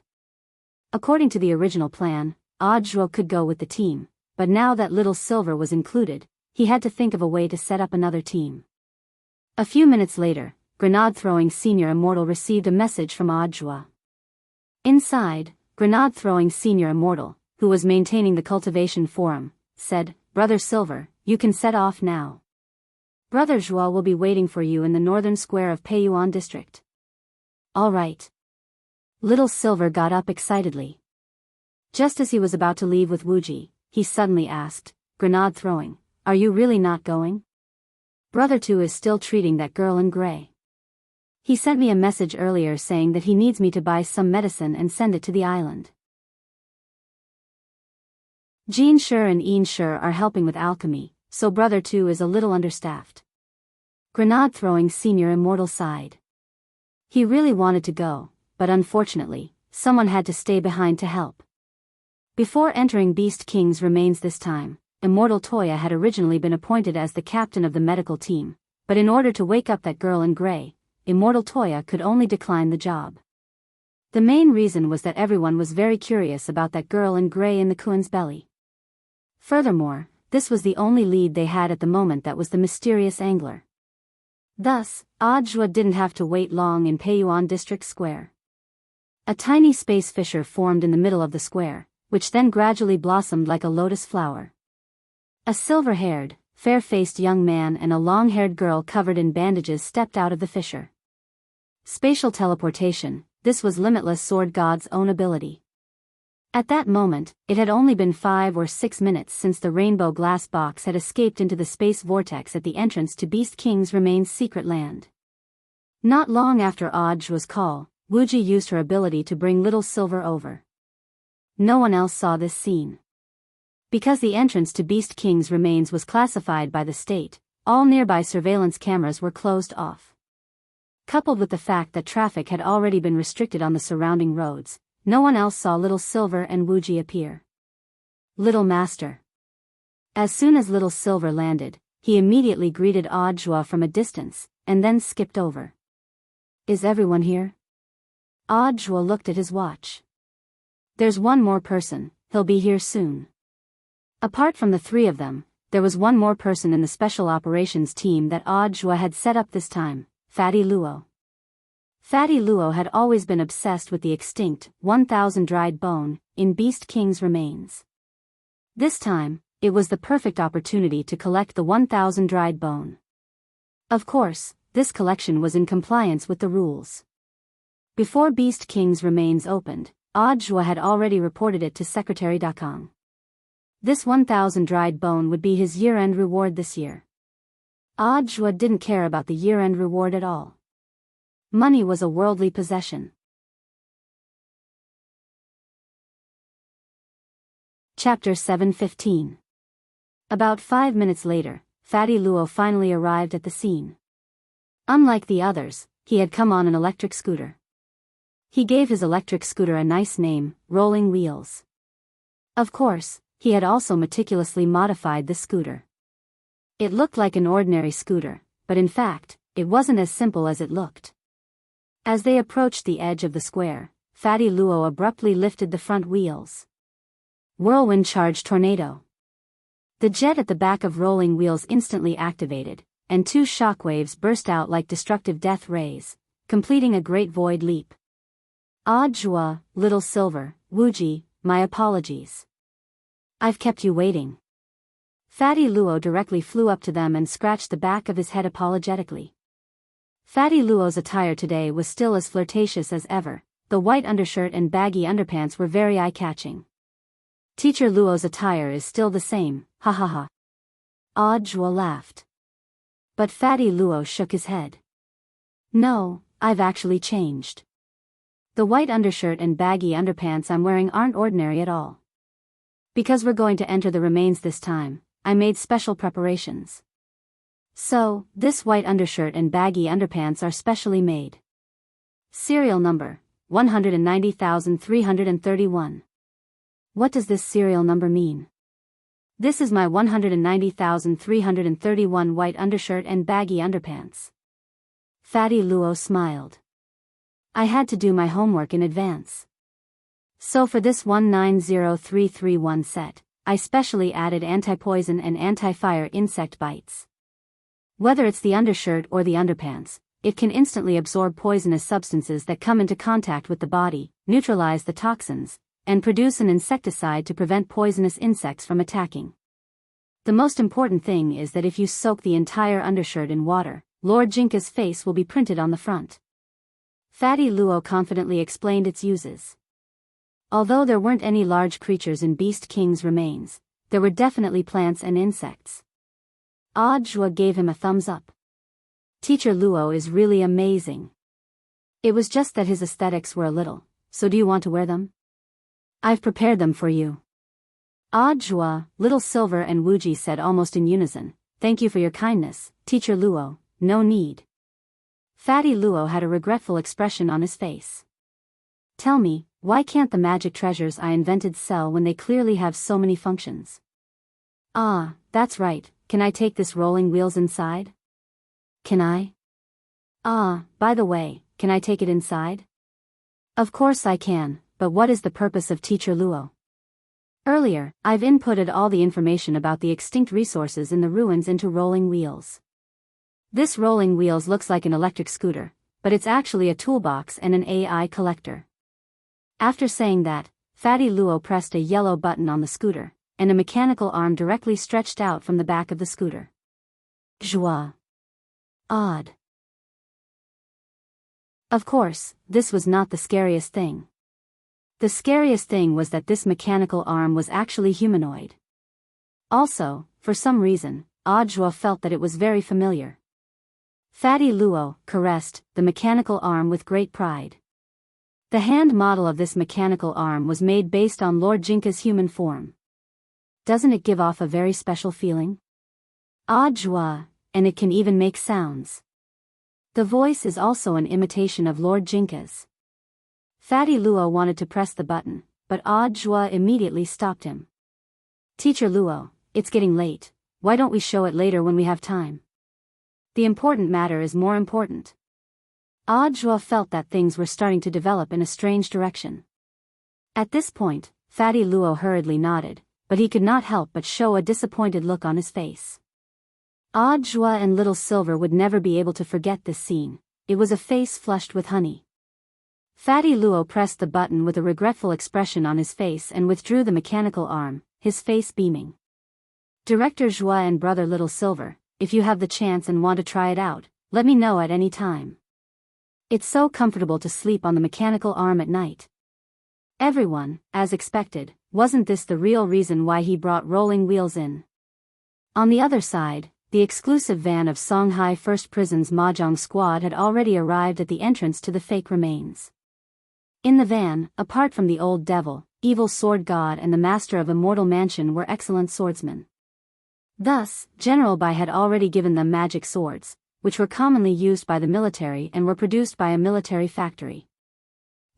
According to the original plan, Audra could go with the team, but now that Little Silver was included, he had to think of a way to set up another team. A few minutes later, grenade-throwing Senior Immortal received a message from Audra. Inside, grenade-throwing Senior Immortal, who was maintaining the cultivation forum, said, "Brother Silver, you can set off now. Brother Zhua will be waiting for you in the northern square of Peiyuan district." "All right." Little Silver got up excitedly. Just as he was about to leave with Wuji, he suddenly asked, "Grenade-throwing, are you really not going? Brother Tu is still treating that girl in gray. He sent me a message earlier saying that he needs me to buy some medicine and send it to the island. Jean Shur and Yin Shur are helping with alchemy, so Brother Tu is a little understaffed." Grenade-throwing Senior Immortal sighed. He really wanted to go, but unfortunately, someone had to stay behind to help. Before entering Beast King's remains this time, Immortal Toya had originally been appointed as the captain of the medical team, but in order to wake up that girl in gray, Immortal Toya could only decline the job. The main reason was that everyone was very curious about that girl in gray in the Kuan's belly. Furthermore, this was the only lead they had at the moment that was the mysterious angler. Thus, Audra didn't have to wait long in Peiyuan District Square. A tiny space fissure formed in the middle of the square, which then gradually blossomed like a lotus flower. A silver-haired, fair-faced young man and a long-haired girl covered in bandages stepped out of the fissure. Spatial teleportation, this was Limitless Sword God's own ability. At that moment, it had only been 5 or 6 minutes since the rainbow glass box had escaped into the space vortex at the entrance to Beast King's remains secret land. Not long after Aud's call, Wuji used her ability to bring Little Silver over. No one else saw this scene. Because the entrance to Beast King's remains was classified by the state, all nearby surveillance cameras were closed off. Coupled with the fact that traffic had already been restricted on the surrounding roads, no one else saw Little Silver and Wuji appear. Little Master. As soon as Little Silver landed, he immediately greeted Audiobook from a distance, and then skipped over. Is everyone here? Audiobook looked at his watch. There's one more person, he'll be here soon. Apart from the three of them, there was one more person in the special operations team that Audiobook had set up this time, Fatty Luo. Fatty Luo had always been obsessed with the extinct 1,000 dried bone in Beast King's remains. This time, it was the perfect opportunity to collect the 1,000 dried bone. Of course, this collection was in compliance with the rules. Before Beast King's remains opened, Audiobook had already reported it to Secretary Dakong. This 1,000 dried bone would be his year-end reward this year. Audiobook didn't care about the year-end reward at all. Money was a worldly possession. Chapter 7:15. About 5 minutes later, Fatty Luo finally arrived at the scene. Unlike the others, he had come on an electric scooter. He gave his electric scooter a nice name, Rolling Wheels. Of course, he had also meticulously modified the scooter. It looked like an ordinary scooter, but in fact, it wasn't as simple as it looked. As they approached the edge of the square, Fatty Luo abruptly lifted the front wheels. Whirlwind Charge Tornado. The jet at the back of Rolling Wheels instantly activated, and 2 shockwaves burst out like destructive death rays, completing a great void leap. Audiobook, Little Silver, Wuji, my apologies. I've kept you waiting. Fatty Luo directly flew up to them and scratched the back of his head apologetically. Fatty Luo's attire today was still as flirtatious as ever. The white undershirt and baggy underpants were very eye-catching. Teacher Luo's attire is still the same, ha ha ha. Audiobook laughed. But Fatty Luo shook his head. No, I've actually changed. The white undershirt and baggy underpants I'm wearing aren't ordinary at all. Because we're going to enter the remains this time, I made special preparations. So, this white undershirt and baggy underpants are specially made. Serial number, 190,331. What does this serial number mean? This is my 190,331 white undershirt and baggy underpants. Fatty Luo smiled. I had to do my homework in advance. So for this 190331 set, I specially added anti-poison and anti-fire insect bites. Whether it's the undershirt or the underpants, it can instantly absorb poisonous substances that come into contact with the body, neutralize the toxins, and produce an insecticide to prevent poisonous insects from attacking. The most important thing is that if you soak the entire undershirt in water, Lord Jinka's face will be printed on the front. Fatty Luo confidently explained its uses. Although there weren't any large creatures in Beast King's remains, there were definitely plants and insects. Audiobook gave him a thumbs up. Teacher Luo is really amazing. It was just that his aesthetics were a little, so do you want to wear them? I've prepared them for you. Audiobook, Little Silver and Wuji said almost in unison, thank you for your kindness, Teacher Luo, no need. Fatty Luo had a regretful expression on his face. Tell me, why can't the magic treasures I invented sell when they clearly have so many functions? Ah, that's right, can I take this Rolling Wheels inside? Can I? Ah, by the way, can I take it inside? Of course I can, but what is the purpose of Teacher Luo? Earlier, I've inputted all the information about the extinct resources in the ruins into Rolling Wheels. This Rolling Wheels looks like an electric scooter, but it's actually a toolbox and an AI collector. After saying that, Fatty Luo pressed a yellow button on the scooter, and a mechanical arm directly stretched out from the back of the scooter. Joie. Odd. Of course, this was not the scariest thing. The scariest thing was that this mechanical arm was actually humanoid. Also, for some reason, Audiobook felt that it was very familiar. Fatty Luo caressed the mechanical arm with great pride. The hand model of this mechanical arm was made based on Lord Jinka's human form. Doesn't it give off a very special feeling? Ah joie, and it can even make sounds. The voice is also an imitation of Lord Jinka's. Fatty Luo wanted to press the button, but Ah joie immediately stopped him. Teacher Luo, it's getting late, why don't we show it later when we have time? The important matter is more important. Ah joie felt that things were starting to develop in a strange direction. At this point, Fatty Luo hurriedly nodded, but he could not help but show a disappointed look on his face. Ah joie and Little Silver would never be able to forget this scene. It was a face flushed with honey. Fatty Luo pressed the button with a regretful expression on his face and withdrew the mechanical arm, his face beaming. Director Joie and brother Little Silver, if you have the chance and want to try it out, let me know at any time. It's so comfortable to sleep on the mechanical arm at night. Everyone, as expected, wasn't this the real reason why he brought rolling wheels in? On the other side, the exclusive van of Songhai First Prison's Mahjong squad had already arrived at the entrance to the fake remains. In the van, apart from the old devil, evil sword god and the master of Immortal Mansion were excellent swordsmen. Thus, General Bai had already given them magic swords, which were commonly used by the military and were produced by a military factory.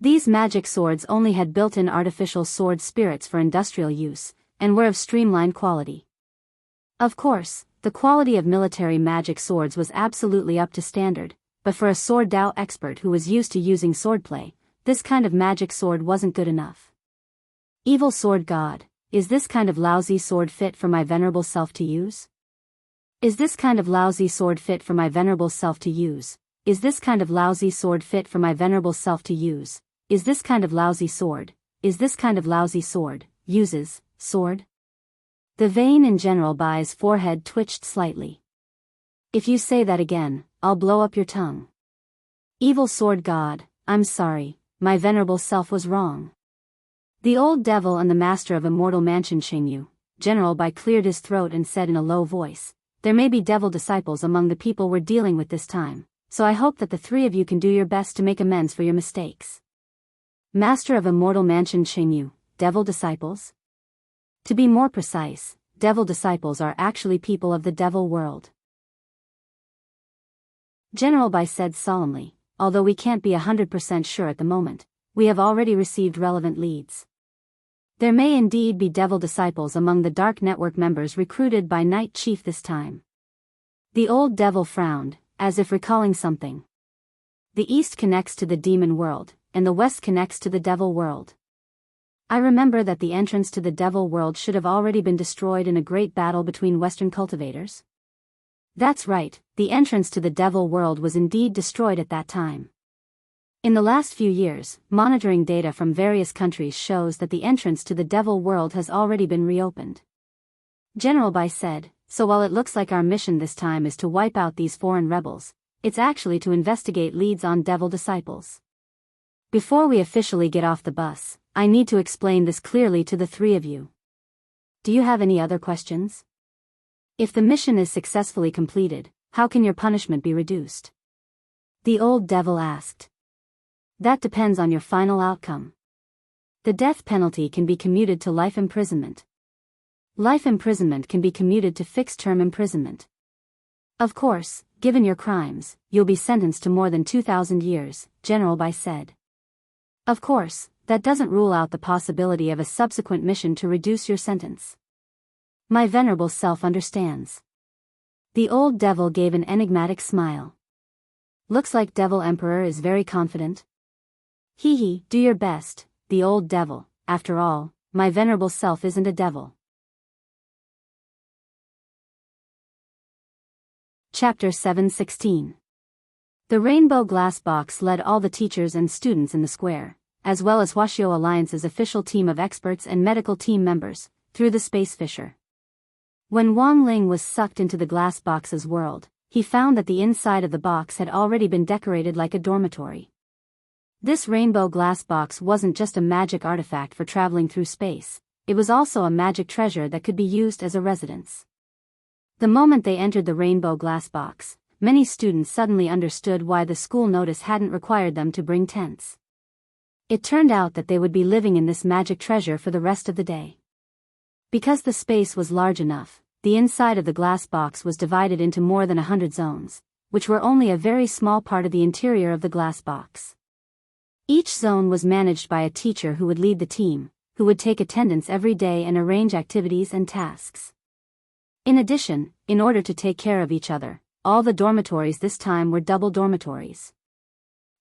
These magic swords only had built-in artificial sword spirits for industrial use, and were of streamlined quality. Of course, the quality of military magic swords was absolutely up to standard, but for a sword Dao expert who was used to using swordplay, this kind of magic sword wasn't good enough. Evil sword god, is this kind of lousy sword fit for my venerable self to use? Is this kind of lousy sword fit for my venerable self to use? Is this kind of lousy sword fit for my venerable self to use? Is this kind of lousy sword? Is this kind of lousy sword, uses, sword? The vein in General Bai's forehead twitched slightly. If you say that again, I'll blow up your tongue. Evil sword god, I'm sorry, my venerable self was wrong. The old devil and the master of Immortal Mansion Shengyu, General Bai cleared his throat and said in a low voice, there may be devil disciples among the people we're dealing with this time, so I hope that the three of you can do your best to make amends for your mistakes. Master of Immortal Mansion Shengyu, devil disciples? To be more precise, devil disciples are actually people of the devil world. General Bai said solemnly, although we can't be 100% sure at the moment, we have already received relevant leads. There may indeed be devil disciples among the Dark Network members recruited by Night Chief this time. The old devil frowned, as if recalling something. The east connects to the demon world, and the west connects to the devil world. I remember that the entrance to the devil world should have already been destroyed in a great battle between Western cultivators. That's right, the entrance to the devil world was indeed destroyed at that time. In the last few years, monitoring data from various countries shows that the entrance to the devil world has already been reopened. General Bai said, so while it looks like our mission this time is to wipe out these foreign rebels, it's actually to investigate leads on devil disciples. Before we officially get off the bus, I need to explain this clearly to the three of you. Do you have any other questions? If the mission is successfully completed, how can your punishment be reduced? The old devil asked. That depends on your final outcome. The death penalty can be commuted to life imprisonment. Life imprisonment can be commuted to fixed-term imprisonment. Of course, given your crimes, you'll be sentenced to more than 2,000 years, General Bai said. Of course, that doesn't rule out the possibility of a subsequent mission to reduce your sentence. My venerable self understands. The old devil gave an enigmatic smile. Looks like Devil Emperor is very confident. Hee hee, do your best, the old devil, after all, my venerable self isn't a devil. Chapter 7:16. The rainbow glass box led all the teachers and students in the square, as well as Huaxiao Alliance's official team of experts and medical team members, through the space fissure. When Wang Ling was sucked into the glass box's world, he found that the inside of the box had already been decorated like a dormitory. This rainbow glass box wasn't just a magic artifact for traveling through space, it was also a magic treasure that could be used as a residence. The moment they entered the rainbow glass box, many students suddenly understood why the school notice hadn't required them to bring tents. It turned out that they would be living in this magic treasure for the rest of the day. Because the space was large enough, the inside of the glass box was divided into more than 100 zones, which were only a very small part of the interior of the glass box. Each zone was managed by a teacher who would lead the team, who would take attendance every day and arrange activities and tasks. In addition, in order to take care of each other, all the dormitories this time were double dormitories.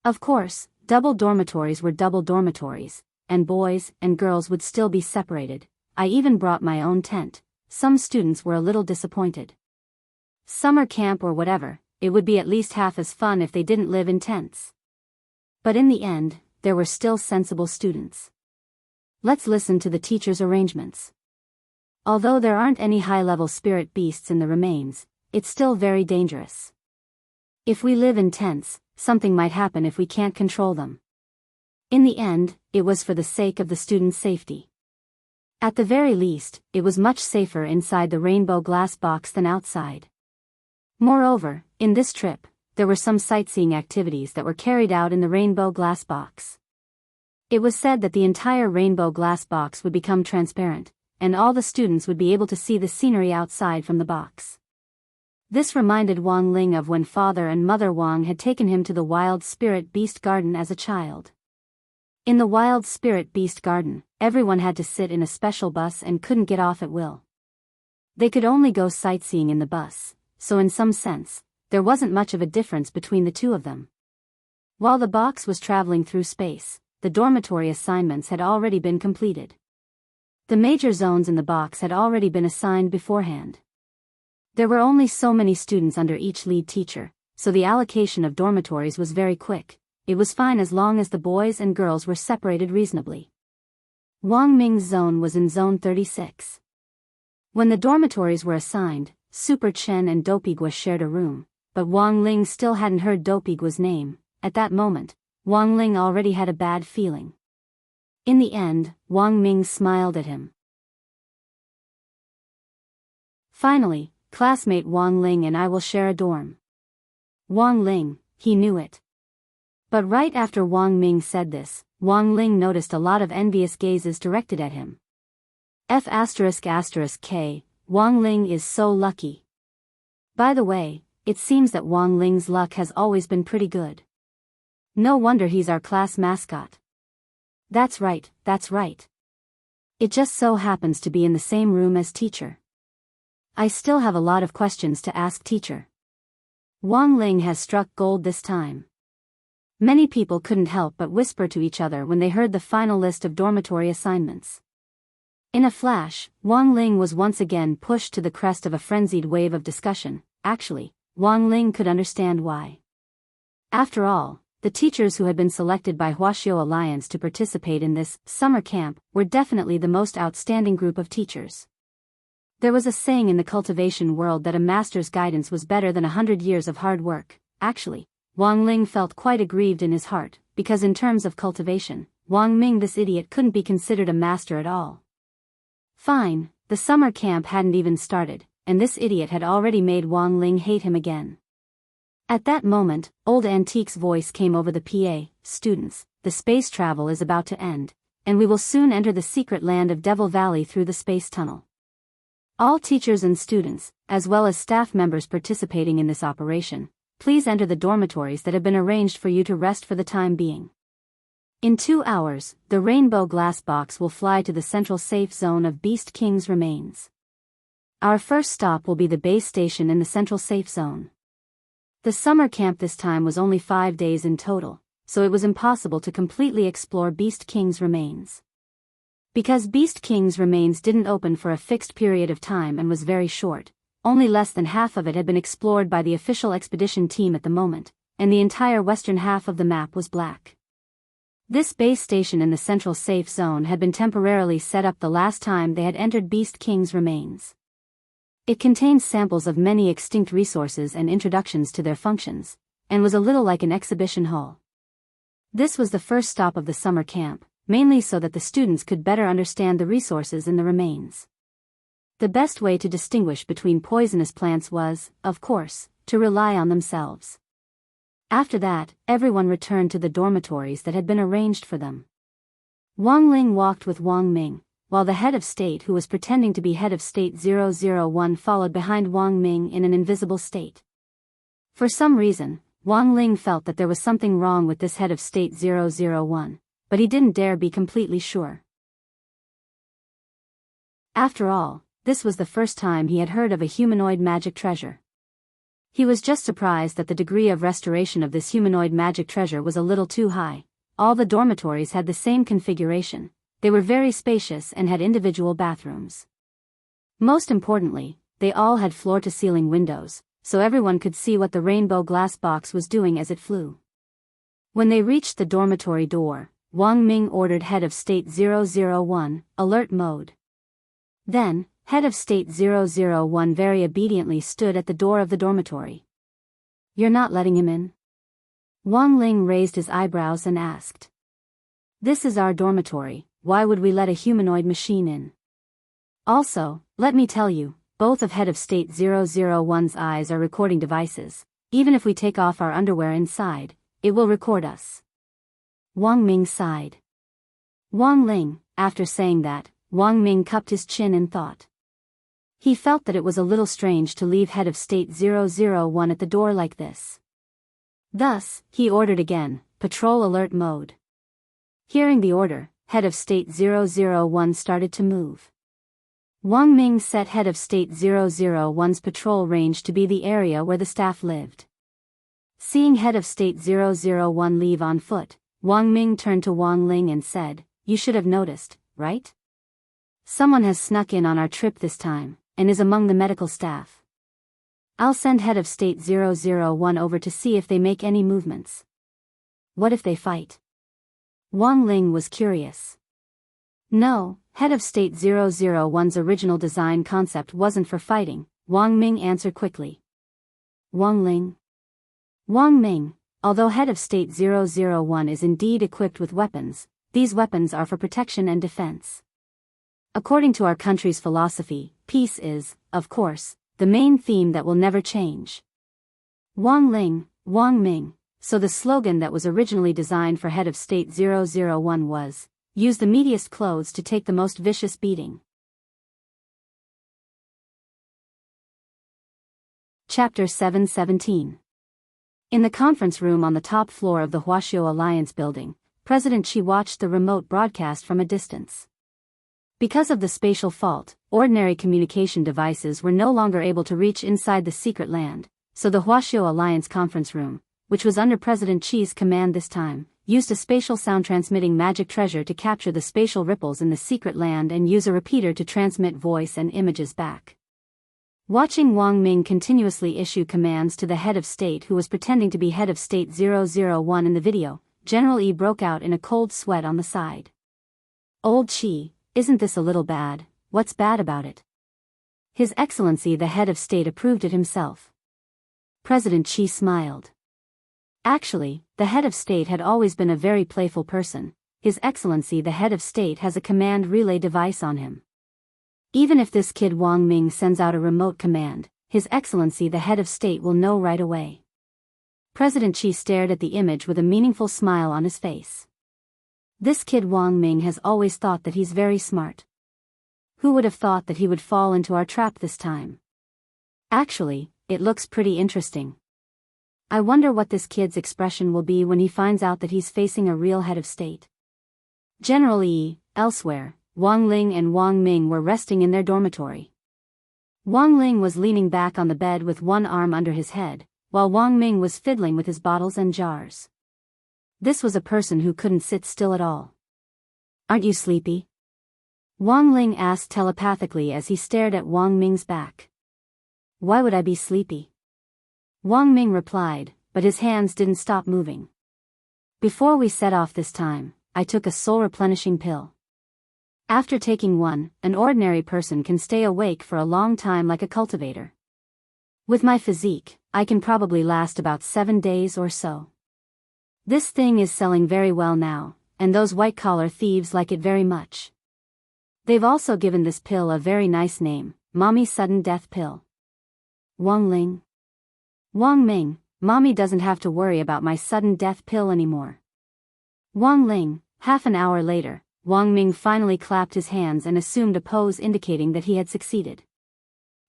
Of course, double dormitories were double dormitories, and boys and girls would still be separated. I even brought my own tent. Some students were a little disappointed. Summer camp or whatever, it would be at least half as fun if they didn't live in tents. But in the end, there were still sensible students. Let's listen to the teacher's arrangements. Although there aren't any high-level spirit beasts in the remains, it's still very dangerous. If we live in tents, something might happen if we can't control them. In the end, it was for the sake of the students' safety. At the very least, it was much safer inside the rainbow glass box than outside. Moreover, in this trip, there were some sightseeing activities that were carried out in the rainbow glass box. It was said that the entire rainbow glass box would become transparent, and all the students would be able to see the scenery outside from the box. This reminded Wang Ling of when Father and Mother Wang had taken him to the Wild Spirit Beast Garden as a child. In the Wild Spirit Beast Garden, everyone had to sit in a special bus and couldn't get off at will. They could only go sightseeing in the bus, so in some sense, there wasn't much of a difference between the two of them. While the box was traveling through space, the dormitory assignments had already been completed. The major zones in the box had already been assigned beforehand. There were only so many students under each lead teacher, so the allocation of dormitories was very quick. It was fine as long as the boys and girls were separated reasonably. Wang Ming's zone was in Zone 36. When the dormitories were assigned, Super Chen and Dopigua shared a room, but Wang Ling still hadn't heard Dopigua's name. At that moment, Wang Ling already had a bad feeling. In the end, Wang Ming smiled at him. Finally, classmate Wang Ling and I will share a dorm. Wang Ling, he knew it. But right after Wang Ming said this, Wang Ling noticed a lot of envious gazes directed at him. F***K, Wang Ling is so lucky. By the way, it seems that Wang Ling's luck has always been pretty good. No wonder he's our class mascot. That's right, that's right. It just so happens to be in the same room as teacher. I still have a lot of questions to ask teacher. Wang Ling has struck gold this time. Many people couldn't help but whisper to each other when they heard the final list of dormitory assignments. In a flash, Wang Ling was once again pushed to the crest of a frenzied wave of discussion. Actually, Wang Ling could understand why. After all, the teachers who had been selected by Huaxiao Alliance to participate in this summer camp were definitely the most outstanding group of teachers. There was a saying in the cultivation world that a master's guidance was better than 100 years of hard work. Actually, Wang Ling felt quite aggrieved in his heart, because in terms of cultivation, Wang Ming, this idiot, couldn't be considered a master at all. Fine, the summer camp hadn't even started, and this idiot had already made Wang Ling hate him again. At that moment, Old Antique's voice came over the PA. Students, the space travel is about to end, and we will soon enter the secret land of Devil Valley through the space tunnel. All teachers and students, as well as staff members participating in this operation, please enter the dormitories that have been arranged for you to rest for the time being. In 2 hours, the rainbow glass box will fly to the central safe zone of Beast King's remains. Our first stop will be the base station in the central safe zone. The summer camp this time was only 5 days in total, so it was impossible to completely explore Beast King's remains. Because Beast King's remains didn't open for a fixed period of time and was very short, only less than half of it had been explored by the official expedition team at the moment, and the entire western half of the map was black. This base station in the central safe zone had been temporarily set up the last time they had entered Beast King's remains. It contained samples of many extinct resources and introductions to their functions, and was a little like an exhibition hall. This was the first stop of the summer camp, mainly so that the students could better understand the resources in the remains. The best way to distinguish between poisonous plants was, of course, to rely on themselves. After that, everyone returned to the dormitories that had been arranged for them. Wang Ling walked with Wang Ming, while the head of state who was pretending to be head of state 001 followed behind Wang Ming in an invisible state. For some reason, Wang Ling felt that there was something wrong with this head of state 001, but he didn't dare be completely sure. After all, this was the first time he had heard of a humanoid magic treasure. He was just surprised that the degree of restoration of this humanoid magic treasure was a little too high. All the dormitories had the same configuration. They were very spacious and had individual bathrooms. Most importantly, they all had floor-to-ceiling windows, so everyone could see what the rainbow glass box was doing as it flew. When they reached the dormitory door, Wang Ming ordered Head of State 001, alert mode. Then, Head of State 001 very obediently stood at the door of the dormitory. "You're not letting him in?" Wang Ling raised his eyebrows and asked. "This is our dormitory, why would we let a humanoid machine in? Also, let me tell you, both of Head of State 001's eyes are recording devices. Even if we take off our underwear inside, it will record us." Wang Ming sighed. Wang Ling, after saying that, Wang Ming cupped his chin in thought. He felt that it was a little strange to leave Head of State 001 at the door like this. Thus, he ordered again, patrol alert mode. Hearing the order, Head of State 001 started to move. Wang Ming set Head of State 001's patrol range to be the area where the staff lived. Seeing Head of State 001 leave on foot, Wang Ming turned to Wang Ling and said, "You should have noticed, right? Someone has snuck in on our trip this time, and is among the medical staff. I'll send Head of State 001 over to see if they make any movements." "What if they fight?" Wang Ling was curious. "No, Head of State 001's original design concept wasn't for fighting," Wang Ming answered quickly. Wang Ling. Wang Ming, although Head of State 001 is indeed equipped with weapons, these weapons are for protection and defense. According to our country's philosophy, peace is, of course, the main theme that will never change. Wang Ling, Wang Ming, so the slogan that was originally designed for Head of State 001 was, "Use the meatiest clothes to take the most vicious beating." Chapter 717. In the conference room on the top floor of the Huaxiao Alliance building, President Xi watched the remote broadcast from a distance. Because of the spatial fault, ordinary communication devices were no longer able to reach inside the secret land, so the Huaxiao Alliance conference room, which was under President Xi's command this time, used a spatial sound-transmitting magic treasure to capture the spatial ripples in the secret land and use a repeater to transmit voice and images back. Watching Wang Ming continuously issue commands to the head of state who was pretending to be Head of State 001 in the video, General Yi broke out in a cold sweat on the side. "Old Qi, isn't this a little bad? What's bad about it?" His Excellency the head of state approved it himself. President Xi smiled. Actually, the head of state had always been a very playful person. His Excellency the head of state has a command relay device on him. Even if this kid Wang Ming sends out a remote command, His Excellency the head of state will know right away. President Xi stared at the image with a meaningful smile on his face. This kid Wang Ming has always thought that he's very smart. Who would have thought that he would fall into our trap this time? Actually, it looks pretty interesting. I wonder what this kid's expression will be when he finds out that he's facing a real head of state. General Yi, elsewhere, Wang Ling and Wang Ming were resting in their dormitory. Wang Ling was leaning back on the bed with one arm under his head, while Wang Ming was fiddling with his bottles and jars. This was a person who couldn't sit still at all. "Aren't you sleepy?" Wang Ling asked telepathically as he stared at Wang Ming's back. "Why would I be sleepy?" Wang Ming replied, but his hands didn't stop moving. "Before we set off this time, I took a soul-replenishing pill. After taking one, an ordinary person can stay awake for a long time like a cultivator. With my physique, I can probably last about 7 days or so. This thing is selling very well now, and those white-collar thieves like it very much. They've also given this pill a very nice name, Mommy Sudden Death Pill." Wang Ling. Wang Ming, Mommy doesn't have to worry about my sudden death pill anymore. Wang Ling, half an hour later, Wang Ming finally clapped his hands and assumed a pose indicating that he had succeeded.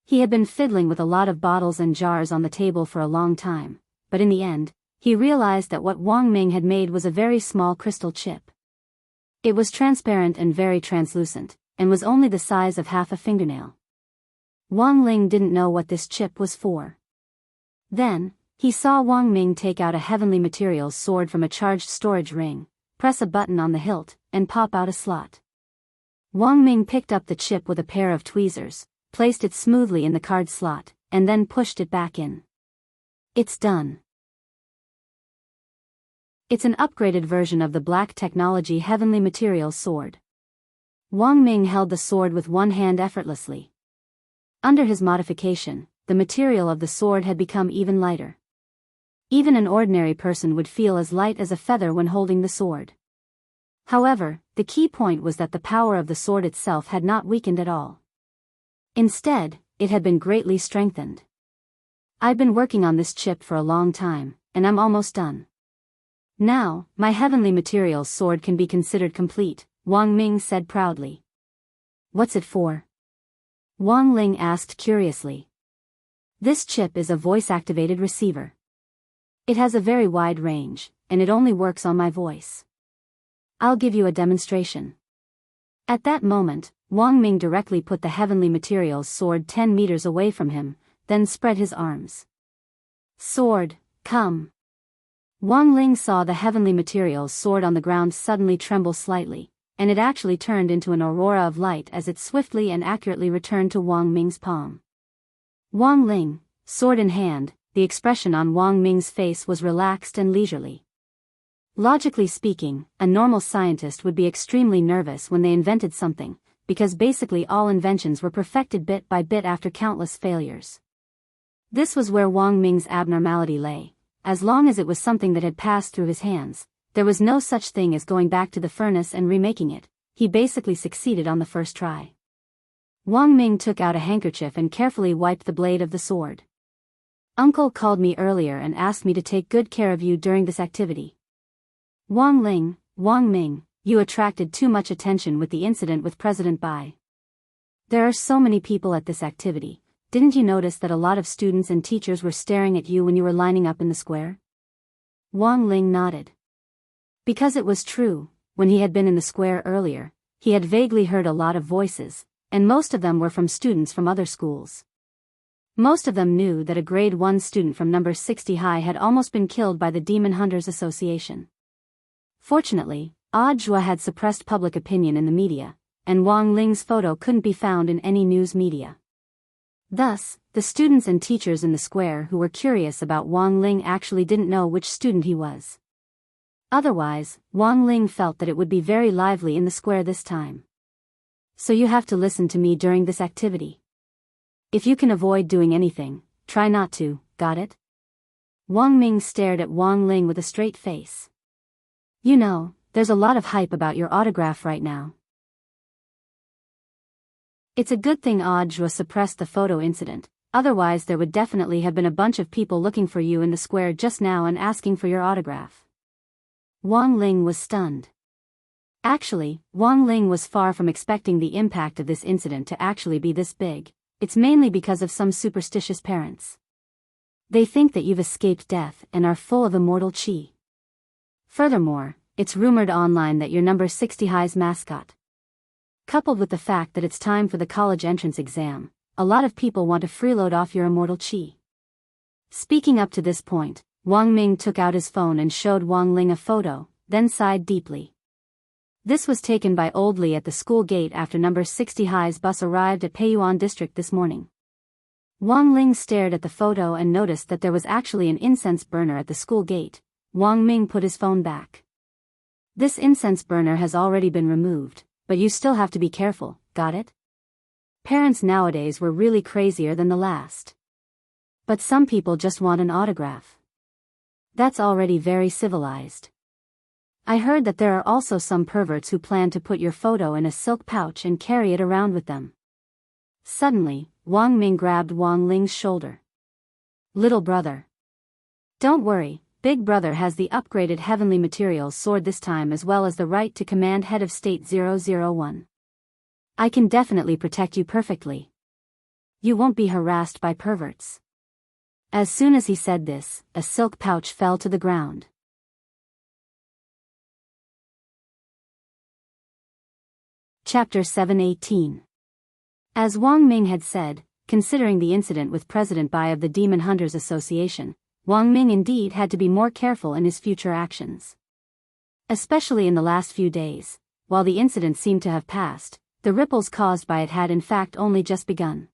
He had been fiddling with a lot of bottles and jars on the table for a long time, but in the end, he realized that what Wang Ming had made was a very small crystal chip. It was transparent and very translucent, and was only the size of half a fingernail. Wang Ling didn't know what this chip was for. Then, he saw Wang Ming take out a heavenly materials sword from a charged storage ring, press a button on the hilt, and pop out a slot. Wang Ming picked up the chip with a pair of tweezers, placed it smoothly in the card slot, and then pushed it back in. It's done. It's an upgraded version of the black technology heavenly materials sword. Wang Ming held the sword with one hand effortlessly. Under his modification, the material of the sword had become even lighter. Even an ordinary person would feel as light as a feather when holding the sword. However, the key point was that the power of the sword itself had not weakened at all. Instead, it had been greatly strengthened. I've been working on this chip for a long time, and I'm almost done. Now, my heavenly materials sword can be considered complete, Wang Ming said proudly. What's it for? Wang Ling asked curiously. This chip is a voice-activated receiver. It has a very wide range, and it only works on my voice. I'll give you a demonstration. At that moment, Wang Ming directly put the heavenly materials sword 10 meters away from him, then spread his arms. Sword, come. Wang Ling saw the heavenly materials sword on the ground suddenly tremble slightly, and it actually turned into an aurora of light as it swiftly and accurately returned to Wang Ming's palm. Wang Ling, sword in hand, the expression on Wang Ming's face was relaxed and leisurely. Logically speaking, a normal scientist would be extremely nervous when they invented something, because basically all inventions were perfected bit by bit after countless failures. This was where Wang Ming's abnormality lay. As long as it was something that had passed through his hands, there was no such thing as going back to the furnace and remaking it. He basically succeeded on the first try. Wang Ming took out a handkerchief and carefully wiped the blade of the sword. Uncle called me earlier and asked me to take good care of you during this activity. Wang Ming, you attracted too much attention with the incident with President Bai. There are so many people at this activity. Didn't you notice that a lot of students and teachers were staring at you when you were lining up in the square? Wang Ling nodded. Because it was true, when he had been in the square earlier, he had vaguely heard a lot of voices, and most of them were from students from other schools. Most of them knew that a grade 1 student from number 60 high had almost been killed by the Demon Hunters Association. Fortunately, Audiobook had suppressed public opinion in the media, and Wang Ling's photo couldn't be found in any news media. Thus, the students and teachers in the square who were curious about Wang Ling actually didn't know which student he was. Otherwise, Wang Ling felt that it would be very lively in the square this time. So you have to listen to me during this activity. If you can avoid doing anything, try not to, got it? Wang Ming stared at Wang Ling with a straight face. You know, there's a lot of hype about your autograph right now. It's a good thing Audiobook suppressed the photo incident, otherwise there would definitely have been a bunch of people looking for you in the square just now and asking for your autograph. Wang Ling was stunned. Actually, Wang Ling was far from expecting the impact of this incident to actually be this big. It's mainly because of some superstitious parents. They think that you've escaped death and are full of immortal chi. Furthermore, it's rumored online that you're number 60 high's mascot. Coupled with the fact that it's time for the college entrance exam, a lot of people want to freeload off your immortal chi. Speaking up to this point, Wang Ming took out his phone and showed Wang Ling a photo, then sighed deeply. This was taken by Old Lee at the school gate after number 60 high's bus arrived at Peiyuan district this morning. Wang Ling stared at the photo and noticed that there was actually an incense burner at the school gate. Wang Ming put his phone back. This incense burner has already been removed, but you still have to be careful, got it? Parents nowadays were really crazier than the last. But some people just want an autograph. That's already very civilized. I heard that there are also some perverts who plan to put your photo in a silk pouch and carry it around with them. Suddenly, Wang Ming grabbed Wang Ling's shoulder. Little brother. Don't worry, Big Brother has the upgraded Heavenly Materials sword this time, as well as the right to command Head of State 001. I can definitely protect you perfectly. You won't be harassed by perverts. As soon as he said this, a silk pouch fell to the ground. Chapter 718. As Wang Ming had said, considering the incident with President Bai of the Demon Hunters Association, Wang Ming indeed had to be more careful in his future actions. Especially in the last few days, while the incident seemed to have passed, the ripples caused by it had in fact only just begun.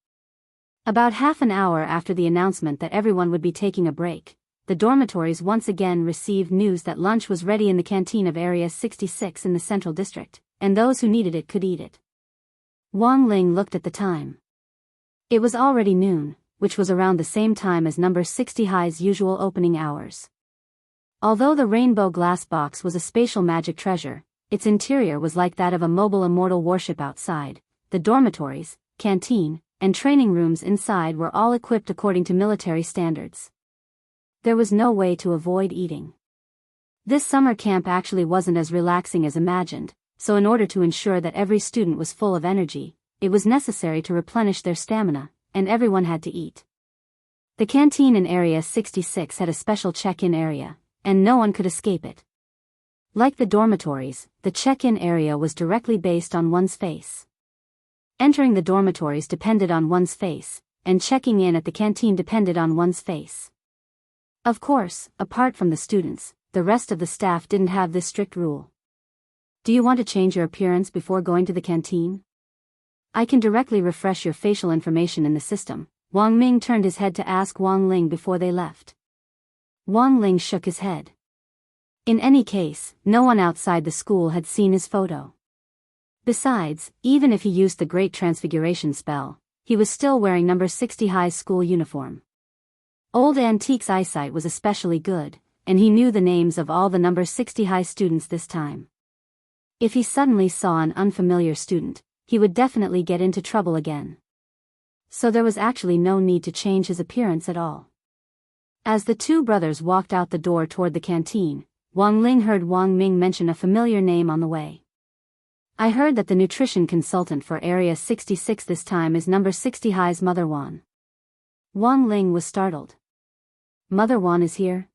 About half an hour after the announcement that everyone would be taking a break, the dormitories once again received news that lunch was ready in the canteen of Area 66 in the Central District, and those who needed it could eat it. Wang Ling looked at the time. It was already noon, which was around the same time as number 60 High's usual opening hours. Although the rainbow glass box was a spatial magic treasure, its interior was like that of a mobile immortal warship outside. The dormitories, canteen, and training rooms inside were all equipped according to military standards. There was no way to avoid eating. This summer camp actually wasn't as relaxing as imagined, so in order to ensure that every student was full of energy, it was necessary to replenish their stamina, and everyone had to eat. The canteen in Area 66 had a special check-in area, and no one could escape it. Like the dormitories, the check-in area was directly based on one's face. Entering the dormitories depended on one's face, and checking in at the canteen depended on one's face. Of course, apart from the students, the rest of the staff didn't have this strict rule. Do you want to change your appearance before going to the canteen? I can directly refresh your facial information in the system. Wang Ming turned his head to ask Wang Ling before they left. Wang Ling shook his head. In any case, no one outside the school had seen his photo. Besides, even if he used the Great Transfiguration spell, he was still wearing number 60 High's school uniform. Old Antique's eyesight was especially good, and he knew the names of all the number 60 High students this time. If he suddenly saw an unfamiliar student, he would definitely get into trouble again. So there was actually no need to change his appearance at all. As the two brothers walked out the door toward the canteen, Wang Ling heard Wang Ming mention a familiar name on the way. I heard that the nutrition consultant for Area 66 this time is number 60 High's Mother Wan. Wang Ling was startled. Mother Wan is here?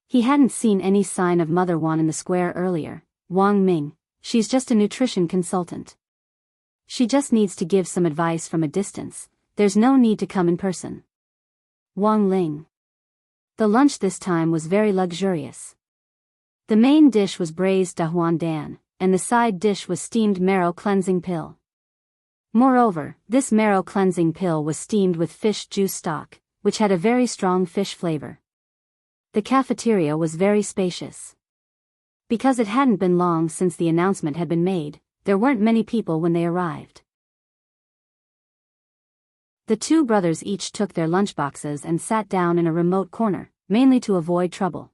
He hadn't seen any sign of Mother Wan in the square earlier. Wang Ming, she's just a nutrition consultant. She just needs to give some advice from a distance, there's no need to come in person. Wang Ling. The lunch this time was very luxurious. The main dish was braised dahuan dan, and the side dish was steamed marrow cleansing pill. Moreover, this marrow cleansing pill was steamed with fish juice stock, which had a very strong fish flavor. The cafeteria was very spacious. Because it hadn't been long since the announcement had been made, there weren't many people when they arrived. The two brothers each took their lunchboxes and sat down in a remote corner, mainly to avoid trouble.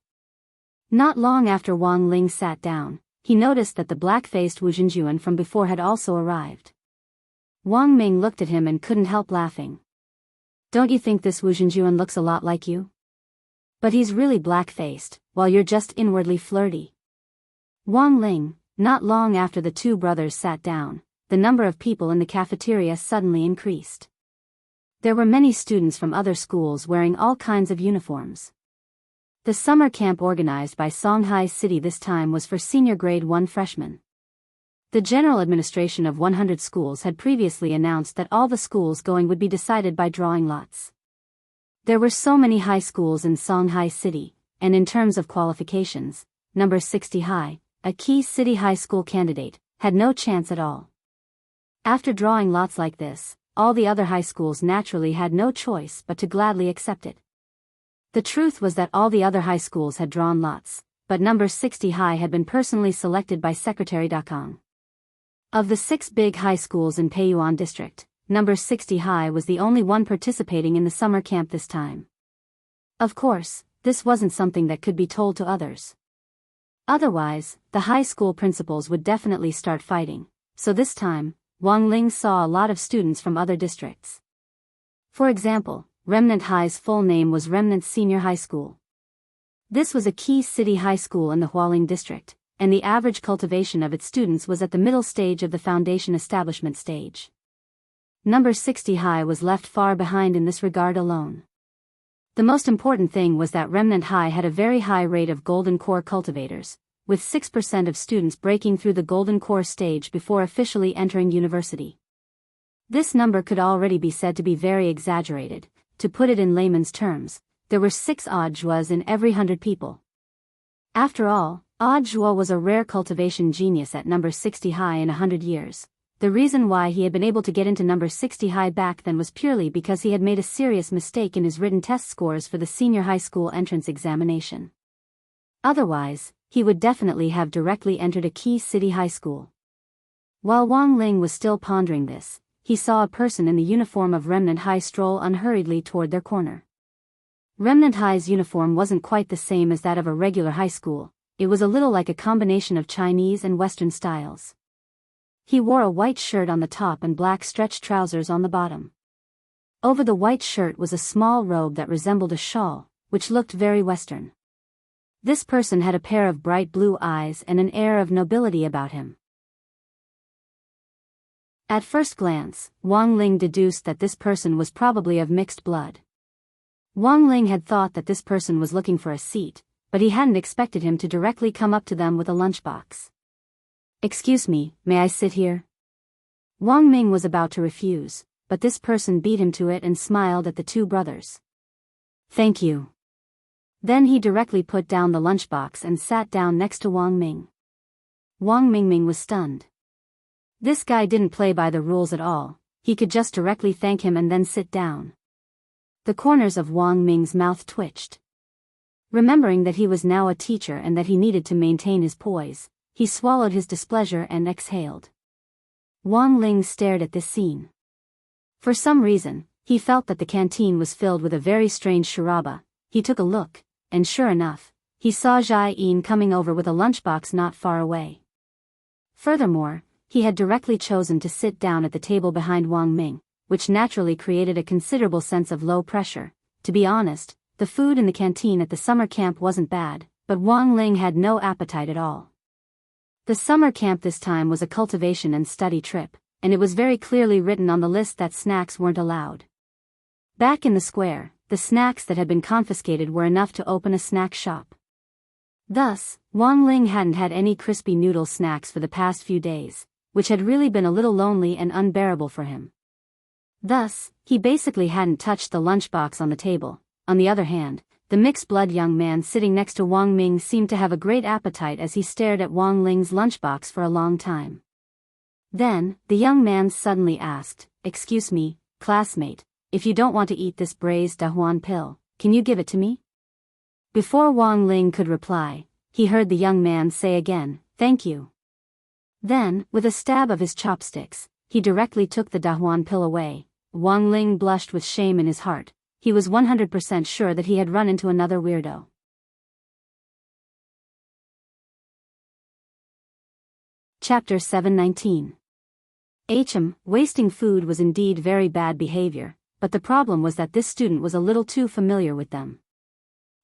Not long after Wang Ling sat down, he noticed that the black-faced Wu Zhenjuan from before had also arrived. Wang Ming looked at him and couldn't help laughing. Don't you think this Wu Zhenjuan looks a lot like you? But he's really black-faced, while you're just inwardly flirty. Wang Ling. Not long after the two brothers sat down, the number of people in the cafeteria suddenly increased. There were many students from other schools wearing all kinds of uniforms. The summer camp organized by Songhai City this time was for senior grade 1 freshmen. The general administration of 100 schools had previously announced that all the schools going would be decided by drawing lots. There were so many high schools in Songhai City, and in terms of qualifications, number 60 High, a key city high school candidate, had no chance at all. After drawing lots like this, all the other high schools naturally had no choice but to gladly accept it. The truth was that all the other high schools had drawn lots, but number 60 High had been personally selected by Secretary Dakang. Of the 6 big high schools in Peiyuan District, number 60 High was the only one participating in the summer camp this time. Of course, this wasn't something that could be told to others. Otherwise, the high school principals would definitely start fighting, so this time, Wang Ling saw a lot of students from other districts. For example, Remnant High's full name was Remnant Senior High School. This was a key city high school in the Hualing district, and the average cultivation of its students was at the middle stage of the foundation establishment stage. Number 60 High was left far behind in this regard alone. The most important thing was that Remnant High had a very high rate of golden core cultivators, with 6% of students breaking through the golden core stage before officially entering university. This number could already be said to be very exaggerated. To put it in layman's terms, there were 6 odd joies in every 100 people. After all, Odd Joie was a rare cultivation genius at number 60 High in 100 years. The reason why he had been able to get into number 60 High back then was purely because he had made a serious mistake in his written test scores for the senior high school entrance examination. Otherwise, he would definitely have directly entered a key city high school. While Wang Ling was still pondering this, he saw a person in the uniform of Remnant High stroll unhurriedly toward their corner. Remnant High's uniform wasn't quite the same as that of a regular high school. It was a little like a combination of Chinese and Western styles. He wore a white shirt on the top and black stretch trousers on the bottom. Over the white shirt was a small robe that resembled a shawl, which looked very Western. This person had a pair of bright blue eyes and an air of nobility about him. At first glance, Wang Ling deduced that this person was probably of mixed blood. Wang Ling had thought that this person was looking for a seat, but he hadn't expected him to directly come up to them with a lunchbox. "Excuse me, may I sit here?" Wang Ming was about to refuse, but this person beat him to it and smiled at the two brothers. "Thank you." Then he directly put down the lunchbox and sat down next to Wang Ming. Wang Ming was stunned. This guy didn't play by the rules at all. He could just directly thank him and then sit down. The corners of Wang Ming's mouth twitched. Remembering that he was now a teacher and that he needed to maintain his poise, he swallowed his displeasure and exhaled. Wang Ling stared at this scene. For some reason, he felt that the canteen was filled with a very strange charaba. He took a look, and sure enough, he saw Jai Yin coming over with a lunchbox not far away. Furthermore, he had directly chosen to sit down at the table behind Wang Ming, which naturally created a considerable sense of low pressure. To be honest, the food in the canteen at the summer camp wasn't bad, but Wang Ling had no appetite at all. The summer camp this time was a cultivation and study trip, and it was very clearly written on the list that snacks weren't allowed. Back in the square, the snacks that had been confiscated were enough to open a snack shop. Thus, Wang Ling hadn't had any crispy noodle snacks for the past few days, which had really been a little lonely and unbearable for him. Thus, he basically hadn't touched the lunchbox on the table. On the other hand, the mixed-blood young man sitting next to Wang Ming seemed to have a great appetite as he stared at Wang Ling's lunchbox for a long time. Then, the young man suddenly asked, "Excuse me, classmate, if you don't want to eat this braised dahuan pill, can you give it to me?" Before Wang Ling could reply, he heard the young man say again, "Thank you." Then, with a stab of his chopsticks, he directly took the dahuan pill away. Wang Ling blushed with shame in his heart. He was 100% sure that he had run into another weirdo. Chapter 719. Wasting food was indeed very bad behavior, but the problem was that this student was a little too familiar with them.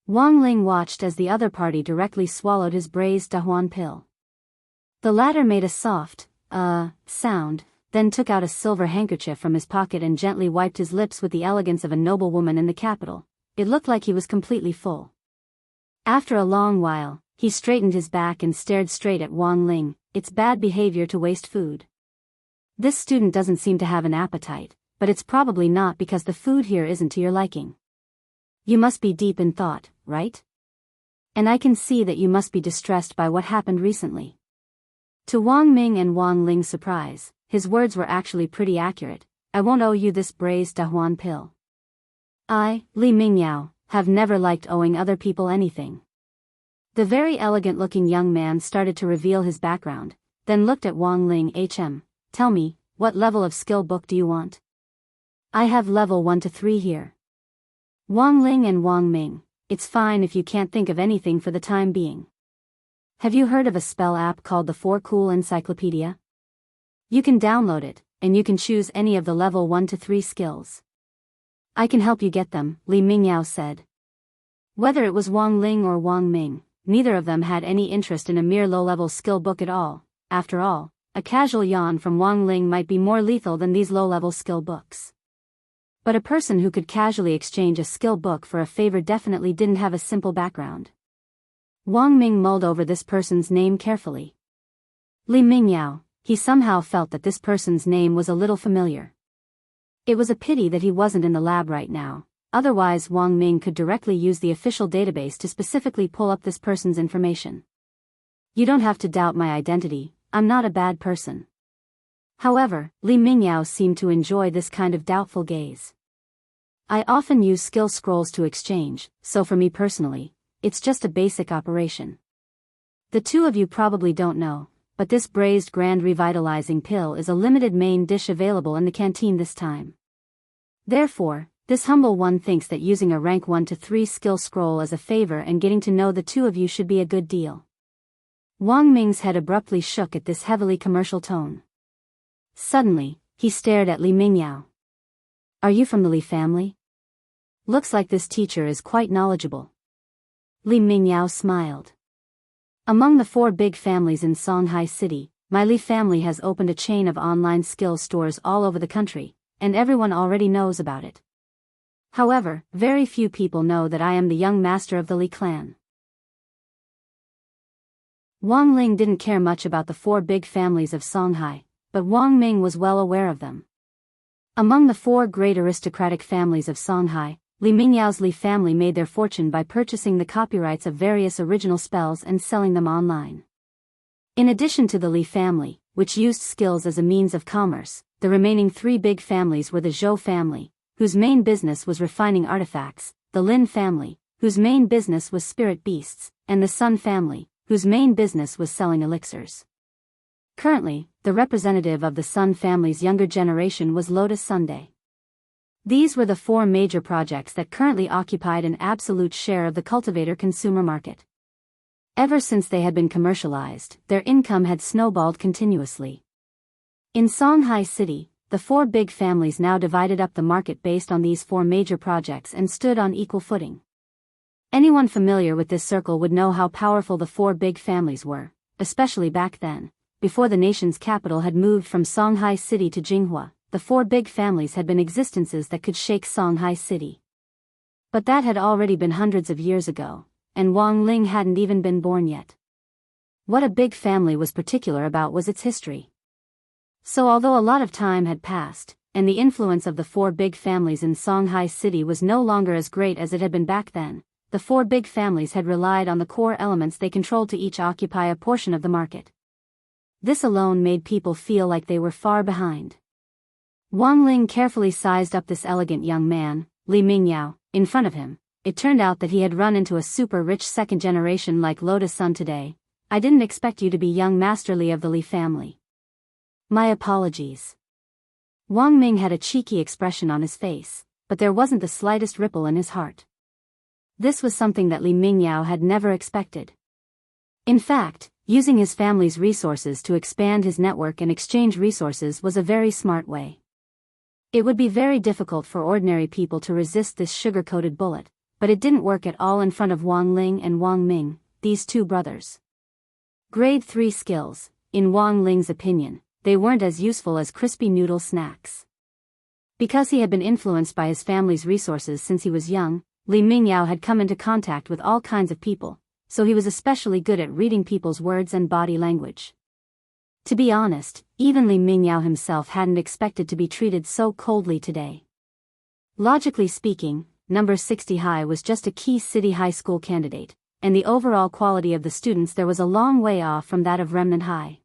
Wang Ling watched as the other party directly swallowed his braised dahuan pill. The latter made a soft, sound, then took out a silver handkerchief from his pocket and gently wiped his lips with the elegance of a noblewoman in the capital. It looked like he was completely full. After a long while, he straightened his back and stared straight at Wang Ling. "It's bad behavior to waste food. This student doesn't seem to have an appetite, but it's probably not because the food here isn't to your liking. You must be deep in thought, right? And I can see that you must be distressed by what happened recently." To Wang Ming and Wang Ling's surprise, his words were actually pretty accurate. "I won't owe you this braised dahuan pill. I, Li Mingyao, have never liked owing other people anything." The very elegant-looking young man started to reveal his background, then looked at Wang Ling. "Tell me, what level of skill book do you want?" "I have level 1 to 3 here." Wang Ling and Wang Ming, "It's fine if you can't think of anything for the time being. Have you heard of a spell app called the 4 Cool Encyclopedia? You can download it, and you can choose any of the level 1 to 3 skills." "I can help you get them," Li Mingyao said. Whether it was Wang Ling or Wang Ming, neither of them had any interest in a mere low-level skill book at all. After all, a casual yawn from Wang Ling might be more lethal than these low-level skill books. But a person who could casually exchange a skill book for a favor definitely didn't have a simple background. Wang Ming mulled over this person's name carefully. Li Mingyao. He somehow felt that this person's name was a little familiar. It was a pity that he wasn't in the lab right now, otherwise Wang Ming could directly use the official database to specifically pull up this person's information. You don't have to doubt my identity, I'm not a bad person. However, Li Mingyao seemed to enjoy this kind of doubtful gaze. I often use skill scrolls to exchange, so for me personally, it's just a basic operation. The two of you probably don't know, but this braised grand revitalizing pill is a limited main dish available in the canteen this time. Therefore, this humble one thinks that using a rank 1 to 3 skill scroll as a favor and getting to know the two of you should be a good deal. Wang Ming's head abruptly shook at this heavily commercial tone. Suddenly, he stared at Li Mingyao. Are you from the Li family? Looks like this teacher is quite knowledgeable. Li Mingyao smiled. Among the 4 big families in Songhai City, my Li family has opened a chain of online skills stores all over the country, and everyone already knows about it. However, very few people know that I am the young master of the Li clan. Wang Ling didn't care much about the 4 big families of Songhai, but Wang Ming was well aware of them. Among the 4 great aristocratic families of Songhai, Li Mingyao's Li family made their fortune by purchasing the copyrights of various original spells and selling them online. In addition to the Li family, which used skills as a means of commerce, the remaining 3 big families were the Zhou family, whose main business was refining artifacts, the Lin family, whose main business was spirit beasts, and the Sun family, whose main business was selling elixirs. Currently, the representative of the Sun family's younger generation was Lotus Sunday. These were the 4 major projects that currently occupied an absolute share of the cultivator consumer market. Ever since they had been commercialized, their income had snowballed continuously. In Songhai City, the 4 big families now divided up the market based on these 4 major projects and stood on equal footing. Anyone familiar with this circle would know how powerful the 4 big families were, especially back then. Before the nation's capital had moved from Songhai City to Jinghua, the 4 big families had been existences that could shake Songhai City. But that had already been hundreds of years ago, and Wang Ling hadn't even been born yet. What a big family was particular about was its history. So although a lot of time had passed, and the influence of the 4 big families in Songhai City was no longer as great as it had been back then, the 4 big families had relied on the core elements they controlled to each occupy a portion of the market. This alone made people feel like they were far behind. Wang Ling carefully sized up this elegant young man, Li Mingyao, in front of him. It turned out that he had run into a super rich second generation like Lotus Sun today. I didn't expect you to be young Master Li of the Li family. My apologies. Wang Ming had a cheeky expression on his face, but there wasn't the slightest ripple in his heart. This was something that Li Mingyao had never expected. In fact, using his family's resources to expand his network and exchange resources was a very smart way. It would be very difficult for ordinary people to resist this sugar-coated bullet, but it didn't work at all in front of Wang Ling and Wang Ming, these 2 brothers. Grade 3 skills, in Wang Ling's opinion, they weren't as useful as crispy noodle snacks. Because he had been influenced by his family's resources since he was young, Li Mingyao had come into contact with all kinds of people, so he was especially good at reading people's words and body language. To be honest, even Li Mingyao himself hadn't expected to be treated so coldly today. Logically speaking, number 60 High was just a key city high school candidate, and the overall quality of the students there was a long way off from that of Remnant High.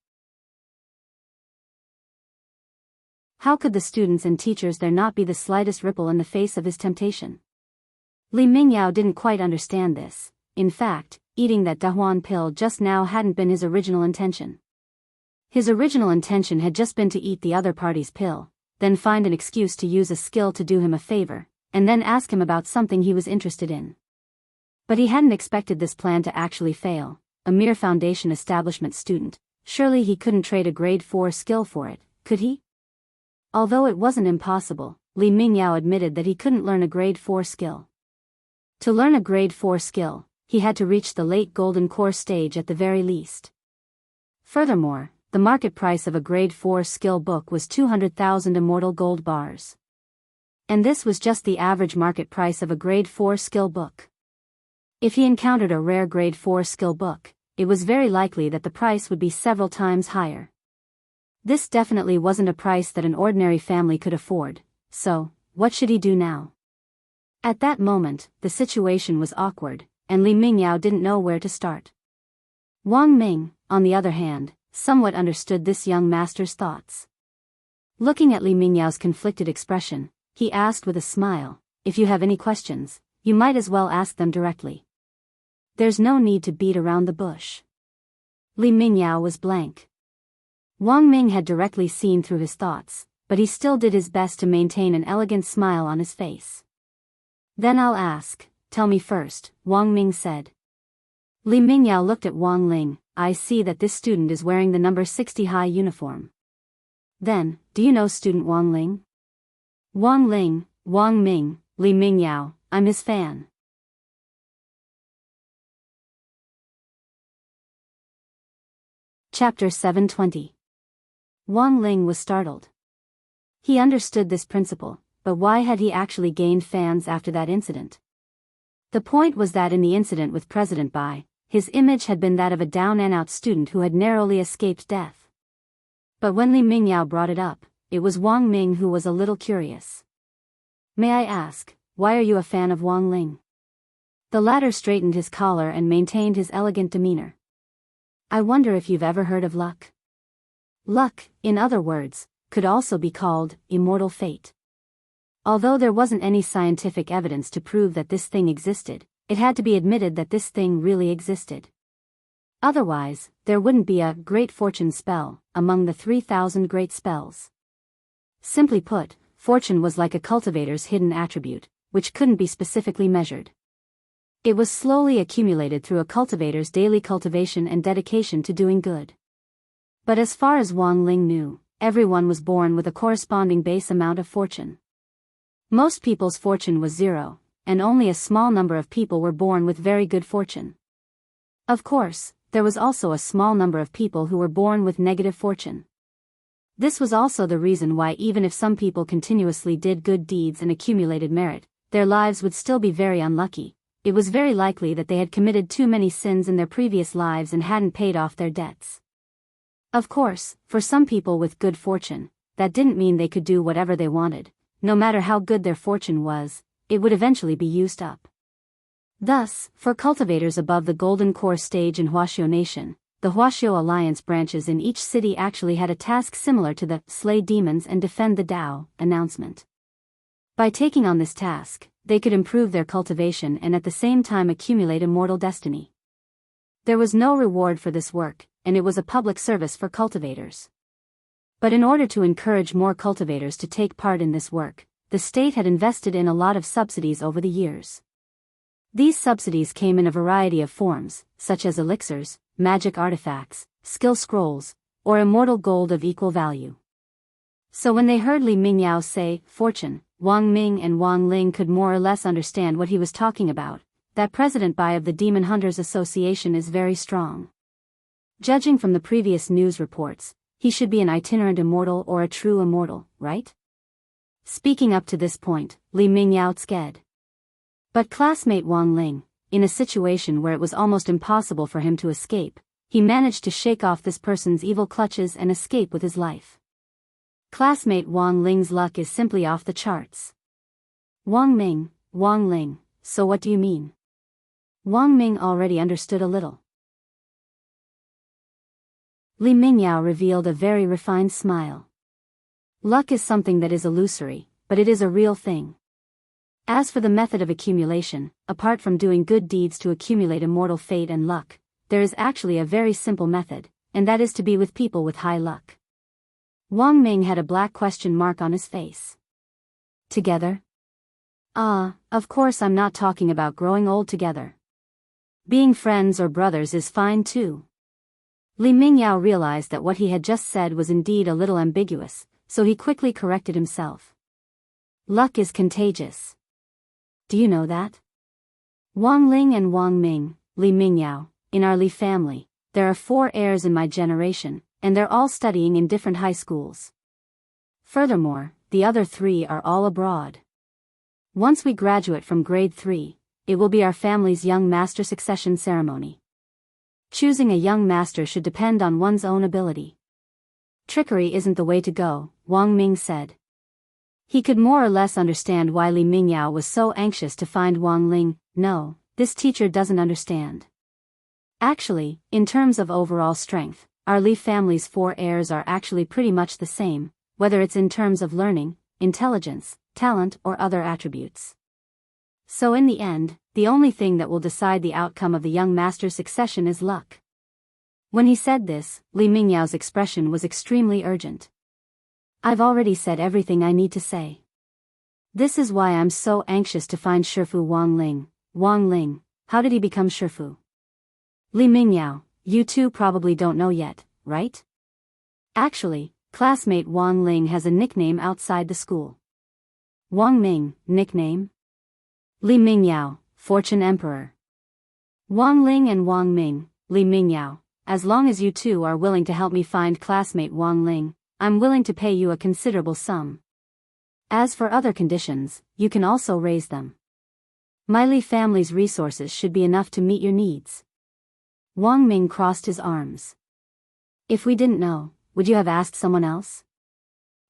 How could the students and teachers there not be the slightest ripple in the face of his temptation? Li Mingyao didn't quite understand this. In fact, eating that Dahuan pill just now hadn't been his original intention. His original intention had just been to eat the other party's pill, then find an excuse to use a skill to do him a favor, and then ask him about something he was interested in. But he hadn't expected this plan to actually fail. A mere foundation establishment student, surely he couldn't trade a grade 4 skill for it, could he? Although it wasn't impossible, Li Mingyao admitted that he couldn't learn a grade 4 skill. To learn a grade 4 skill, he had to reach the late golden core stage at the very least. Furthermore, the market price of a grade 4 skill book was 200,000 Immortal gold bars. And this was just the average market price of a grade 4 skill book. If he encountered a rare grade 4 skill book, it was very likely that the price would be several times higher. This definitely wasn't a price that an ordinary family could afford, so, what should he do now? At that moment, the situation was awkward, and Li Mingyao didn't know where to start. Wang Ming, on the other hand, somewhat understood this young master's thoughts. Looking at Li Mingyao's conflicted expression, he asked with a smile, "If you have any questions, you might as well ask them directly. There's no need to beat around the bush." Li Mingyao was blank. Wang Ming had directly seen through his thoughts, but he still did his best to maintain an elegant smile on his face. "Then I'll ask, tell me first," Wang Ming said. Li Mingyao looked at Wang Ling. "I see that this student is wearing the number 60 high uniform. Then, do you know student Wang Ling?" "Wang Ling, Wang Ming, Li Mingyao, I'm his fan." Chapter 720. Wang Ling was startled. He understood this principle, but why had he actually gained fans after that incident? The point was that in the incident with President Bai, his image had been that of a down-and-out student who had narrowly escaped death. But when Li Mingyao brought it up, it was Wang Ming who was a little curious. "May I ask, why are you a fan of Wang Ling?" The latter straightened his collar and maintained his elegant demeanor. "I wonder if you've ever heard of luck?" Luck, in other words, could also be called immortal fate. Although there wasn't any scientific evidence to prove that this thing existed, it had to be admitted that this thing really existed. Otherwise, there wouldn't be a great fortune spell among the 3,000 great spells. Simply put, fortune was like a cultivator's hidden attribute, which couldn't be specifically measured. It was slowly accumulated through a cultivator's daily cultivation and dedication to doing good. But as far as Wang Ling knew, everyone was born with a corresponding base amount of fortune. Most people's fortune was 0, and only a small number of people were born with very good fortune. Of course, there was also a small number of people who were born with negative fortune. This was also the reason why even if some people continuously did good deeds and accumulated merit, their lives would still be very unlucky. It was very likely that they had committed too many sins in their previous lives and hadn't paid off their debts. Of course, for some people with good fortune, that didn't mean they could do whatever they wanted. No matter how good their fortune was, it would eventually be used up. Thus, for cultivators above the Golden Core stage in Huaxiao Nation, the Huaxiao Alliance branches in each city actually had a task similar to the "Slay Demons and Defend the Tao" announcement. By taking on this task, they could improve their cultivation and at the same time accumulate immortal destiny. There was no reward for this work, and it was a public service for cultivators. But in order to encourage more cultivators to take part in this work, the state had invested in a lot of subsidies over the years. These subsidies came in a variety of forms, such as elixirs, magic artifacts, skill scrolls, or immortal gold of equal value. So when they heard Li Mingyao say fortune, Wang Ming and Wang Ling could more or less understand what he was talking about. That President Bai of the Demon Hunters Association is very strong. Judging from the previous news reports, he should be an itinerant immortal or a true immortal, right? Speaking up to this point, Li Mingyao sked. But classmate Wang Ling, in a situation where it was almost impossible for him to escape, he managed to shake off this person's evil clutches and escape with his life. Classmate Wang Ling's luck is simply off the charts. Wang Ming, Wang Ling, so what do you mean? Wang Ming already understood a little. Li Mingyao revealed a very refined smile. Luck is something that is illusory, but it is a real thing. As for the method of accumulation, apart from doing good deeds to accumulate immortal fate and luck, there is actually a very simple method, and that is to be with people with high luck. Wang Ming had a black question mark on his face. Together? Of course I'm not talking about growing old together. Being friends or brothers is fine too. Li Mingyao realized that what he had just said was indeed a little ambiguous, so he quickly corrected himself. Luck is contagious. Do you know that? Wang Ling and Wang Ming, Li Mingyao, in our Li family, there are 4 heirs in my generation, and they're all studying in different high schools. Furthermore, the other 3 are all abroad. Once we graduate from grade 3, it will be our family's young master succession ceremony. Choosing a young master should depend on one's own ability. Trickery isn't the way to go, Wang Ming said. He could more or less understand why Li Mingyao was so anxious to find Wang Ling. No, this teacher doesn't understand. Actually, in terms of overall strength, our Li family's 4 heirs are actually pretty much the same, whether it's in terms of learning, intelligence, talent, or other attributes. So in the end, the only thing that will decide the outcome of the young master's succession is luck. When he said this, Li Mingyao's expression was extremely urgent. I've already said everything I need to say. This is why I'm so anxious to find Shifu Wang Ling. Wang Ling, how did he become Shifu? Li Mingyao, you two probably don't know yet, right? Actually, classmate Wang Ling has a nickname outside the school. Wang Ming, nickname? Li Mingyao, Fortune Emperor. Wang Ling and Wang Ming, Li Mingyao, as long as you two are willing to help me find classmate Wang Ling, I'm willing to pay you a considerable sum. As for other conditions, you can also raise them. My Li family's resources should be enough to meet your needs. Wang Ming crossed his arms. If we didn't know, would you have asked someone else?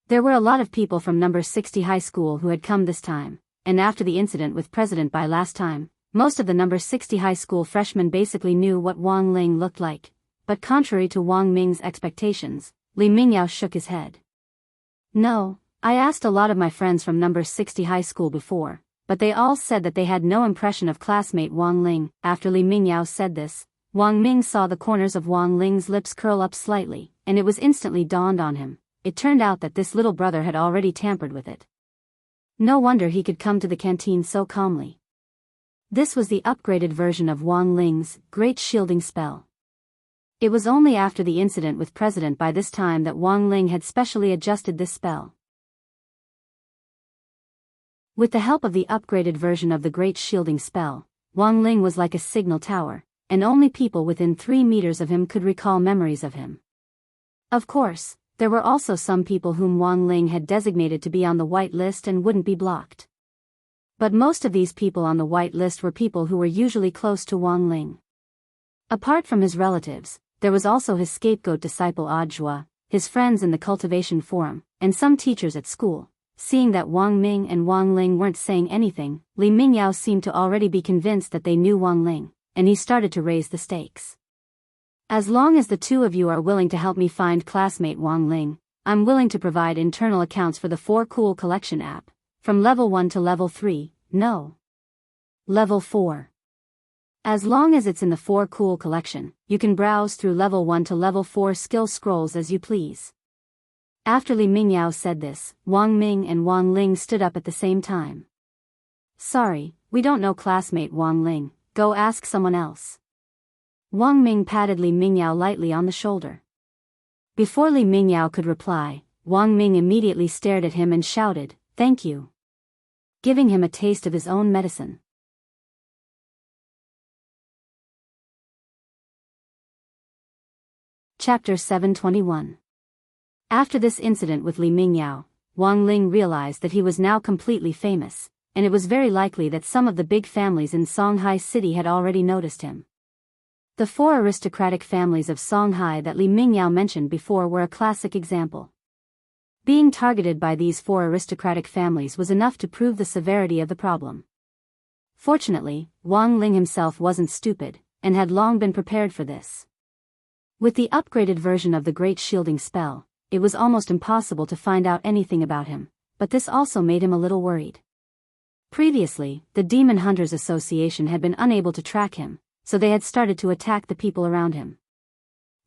There were a lot of people from number 60 high school who had come this time, and after the incident with President Bai last time, most of the number 60 high school freshmen basically knew what Wang Ling looked like, but contrary to Wang Ming's expectations, Li Mingyao shook his head. No, I asked a lot of my friends from number 60 high school before, but they all said that they had no impression of classmate Wang Ling. After Li Mingyao said this, Wang Ming saw the corners of Wang Ling's lips curl up slightly, and it was instantly dawned on him. It turned out that this little brother had already tampered with it. No wonder he could come to the canteen so calmly. This was the upgraded version of Wang Ling's great shielding spell. It was only after the incident with President by this time that Wang Ling had specially adjusted this spell. With the help of the upgraded version of the great shielding spell, Wang Ling was like a signal tower, and only people within 3 meters of him could recall memories of him. Of course, there were also some people whom Wang Ling had designated to be on the white list and wouldn't be blocked. But most of these people on the white list were people who were usually close to Wang Ling. Apart from his relatives, there was also his scapegoat disciple Adjua, his friends in the cultivation forum, and some teachers at school. Seeing that Wang Ming and Wang Ling weren't saying anything, Li Mingyao seemed to already be convinced that they knew Wang Ling, and he started to raise the stakes. As long as the 2 of you are willing to help me find classmate Wang Ling, I'm willing to provide internal accounts for the 4 Cool Collection app, from level 1 to level 3, no. Level 4. As long as it's in the 4 Cool Collection, you can browse through level 1 to level 4 skill scrolls as you please. After Li Mingyao said this, Wang Ming and Wang Ling stood up at the same time. Sorry, we don't know classmate Wang Ling, go ask someone else. Wang Ming patted Li Mingyao lightly on the shoulder. Before Li Mingyao could reply, Wang Ming immediately stared at him and shouted, "Thank you," giving him a taste of his own medicine. Chapter 721. After this incident with Li Mingyao, Wang Ling realized that he was now completely famous, and it was very likely that some of the big families in Songhai City had already noticed him. The 4 aristocratic families of Songhai that Li Mingyao mentioned before were a classic example. Being targeted by these 4 aristocratic families was enough to prove the severity of the problem. Fortunately, Wang Ling himself wasn't stupid, and had long been prepared for this. With the upgraded version of the Great Shielding Spell, it was almost impossible to find out anything about him, but this also made him a little worried. Previously, the Demon Hunters Association had been unable to track him, so they had started to attack the people around him.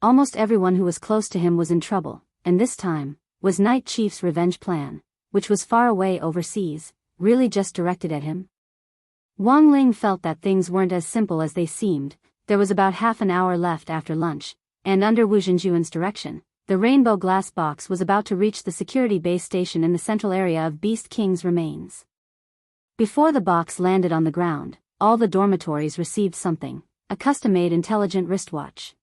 Almost everyone who was close to him was in trouble, and this time, was Night Chief's revenge plan, which was far away overseas, really just directed at him? Wang Ling felt that things weren't as simple as they seemed. There was about half an hour left after lunch, and under Wu Zhenjuan's direction, the rainbow glass box was about to reach the security base station in the central area of Beast King's remains. Before the box landed on the ground, all the dormitories received something, a custom-made intelligent wristwatch.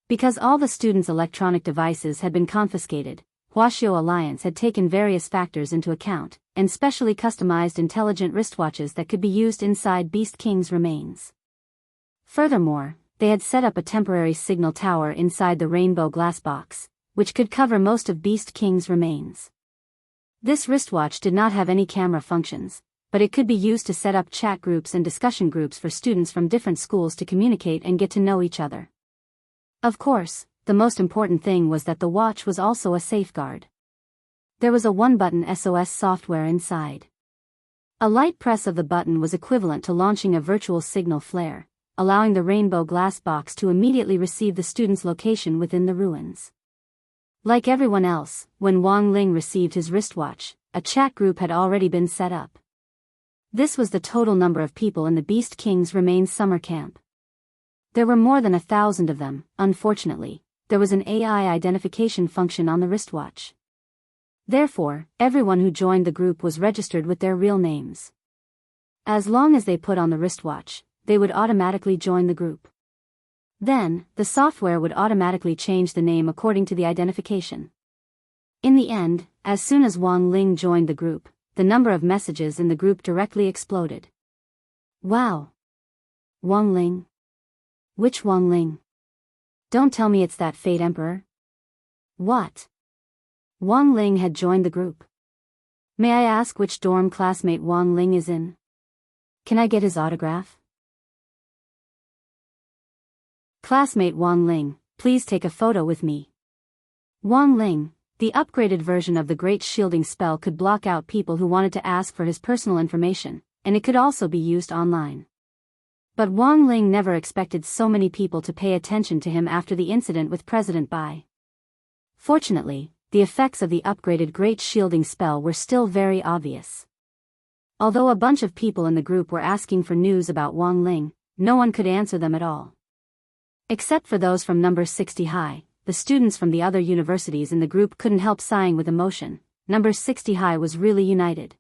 Because all the students' electronic devices had been confiscated, Huaxiao Alliance had taken various factors into account, and specially customized intelligent wristwatches that could be used inside Beast King's remains. Furthermore, they had set up a temporary signal tower inside the rainbow glass box, which could cover most of Beast King's remains. This wristwatch did not have any camera functions, but it could be used to set up chat groups and discussion groups for students from different schools to communicate and get to know each other. Of course, the most important thing was that the watch was also a safeguard. There was a one-button SOS software inside. A light press of the button was equivalent to launching a virtual signal flare, allowing the rainbow glass box to immediately receive the student's location within the ruins. Like everyone else, when Wang Ling received his wristwatch, a chat group had already been set up. This was the total number of people in the Beast King's remains summer camp. There were more than 1,000 of them. Unfortunately, there was an AI identification function on the wristwatch. Therefore, everyone who joined the group was registered with their real names. As long as they put on the wristwatch, they would automatically join the group. Then, the software would automatically change the name according to the identification. In the end, as soon as Wang Ling joined the group, the number of messages in the group directly exploded. Wow! Wang Ling? Which Wang Ling? Don't tell me it's that Fate Emperor. What? Wang Ling had joined the group. May I ask which dorm classmate Wang Ling is in? Can I get his autograph? Classmate Wang Ling, please take a photo with me. Wang Ling, the upgraded version of the Great Shielding spell, could block out people who wanted to ask for his personal information, and it could also be used online. But Wang Ling never expected so many people to pay attention to him after the incident with President Bai. Fortunately, the effects of the upgraded Great Shielding spell were still very obvious. Although a bunch of people in the group were asking for news about Wang Ling, no one could answer them at all. Except for those from number 60 high, the students from the other universities in the group couldn't help sighing with emotion. Number 60 high was really united.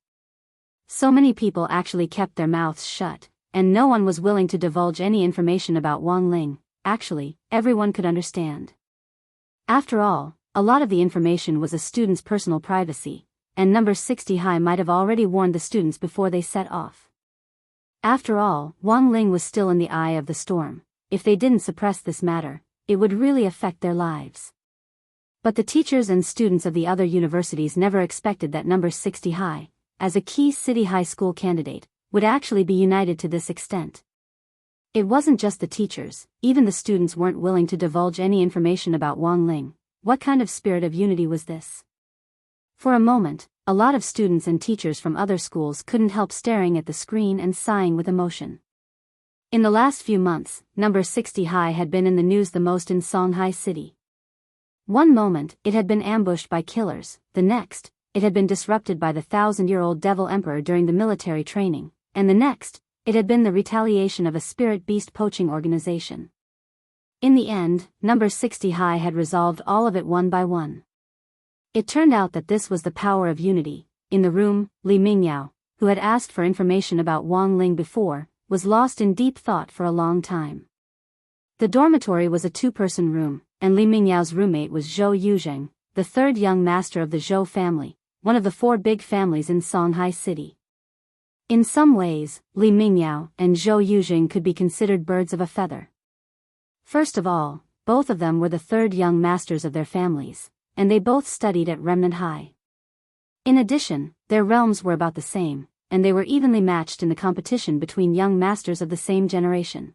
So many people actually kept their mouths shut, and no one was willing to divulge any information about Wang Ling. Actually, everyone could understand. After all, a lot of the information was a student's personal privacy, and number 60 high might have already warned the students before they set off. After all, Wang Ling was still in the eye of the storm. If they didn't suppress this matter, it would really affect their lives. But the teachers and students of the other universities never expected that number 60 high, as a key city high school candidate, would actually be united to this extent. It wasn't just the teachers, even the students weren't willing to divulge any information about Wang Ling. What kind of spirit of unity was this? For a moment, a lot of students and teachers from other schools couldn't help staring at the screen and sighing with emotion. In the last few months, number 60 high had been in the news the most in Shanghai City. One moment, it had been ambushed by killers, the next, it had been disrupted by the 1,000-year-old Devil Emperor during the military training, and the next, it had been the retaliation of a spirit beast poaching organization. In the end, number 60 high had resolved all of it one by one. It turned out that this was the power of unity. In the room, Li Mingyao, who had asked for information about Wang Ling before, was lost in deep thought for a long time. The dormitory was a two-person room, and Li Mingyao's roommate was Zhou Yuzheng, the third young master of the Zhou family, one of the 4 big families in Shanghai City. In some ways, Li Mingyao and Zhou Yuzheng could be considered birds of a feather. First of all, both of them were the third young masters of their families, and they both studied at Remnant High. In addition, their realms were about the same, and they were evenly matched in the competition between young masters of the same generation.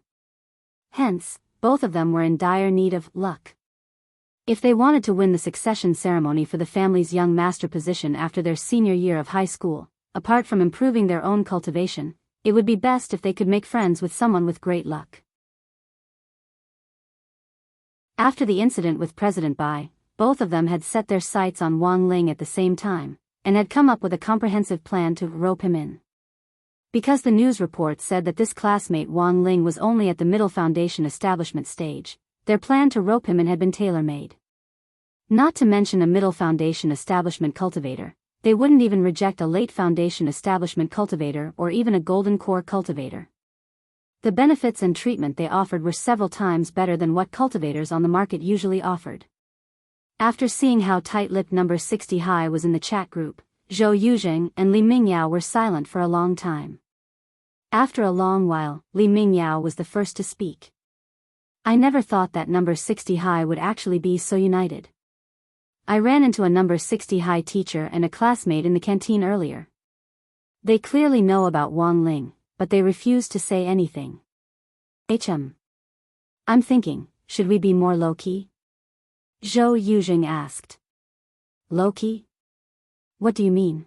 Hence, both of them were in dire need of luck. If they wanted to win the succession ceremony for the family's young master position after their senior year of high school, apart from improving their own cultivation, it would be best if they could make friends with someone with great luck. After the incident with President Bai, both of them had set their sights on Wang Ling at the same time, and had come up with a comprehensive plan to rope him in. Because the news report said that this classmate Wang Ling was only at the middle foundation establishment stage, their plan to rope him in had been tailor-made. Not to mention a middle foundation establishment cultivator, they wouldn't even reject a late foundation establishment cultivator or even a golden core cultivator. The benefits and treatment they offered were several times better than what cultivators on the market usually offered. After seeing how tight-lipped number 60 High was in the chat group, Zhou Yuzheng and Li Mingyao were silent for a long time. After a long while, Li Mingyao was the first to speak. I never thought that number 60 High would actually be so united. I ran into a number 60 High teacher and a classmate in the canteen earlier. They clearly know about Wang Ling, but they refuse to say anything. I'm thinking, should we be more low-key? Zhou Yuzheng asked. Low-key? What do you mean?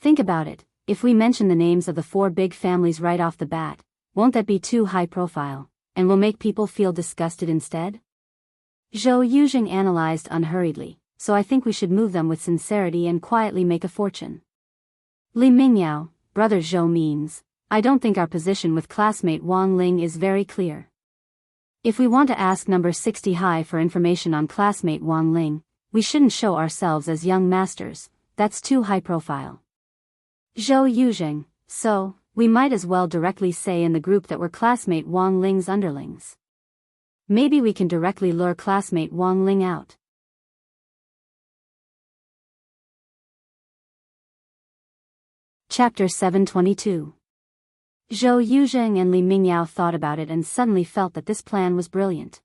Think about it, if we mention the names of the 4 big families right off the bat, won't that be too high profile, and will make people feel disgusted instead? Zhou Yuzheng analyzed unhurriedly, so I think we should move them with sincerity and quietly make a fortune. Li Mingyao, brother Zhou means, I don't think our position with classmate Wang Ling is very clear. If we want to ask number 60 High for information on classmate Wang Ling, we shouldn't show ourselves as young masters, that's too high profile. Zhou Yuzheng, so, we might as well directly say in the group that we're classmate Wang Ling's underlings. Maybe we can directly lure classmate Wang Ling out. Chapter 722. Zhou Yuzheng and Li Mingyao thought about it and suddenly felt that this plan was brilliant.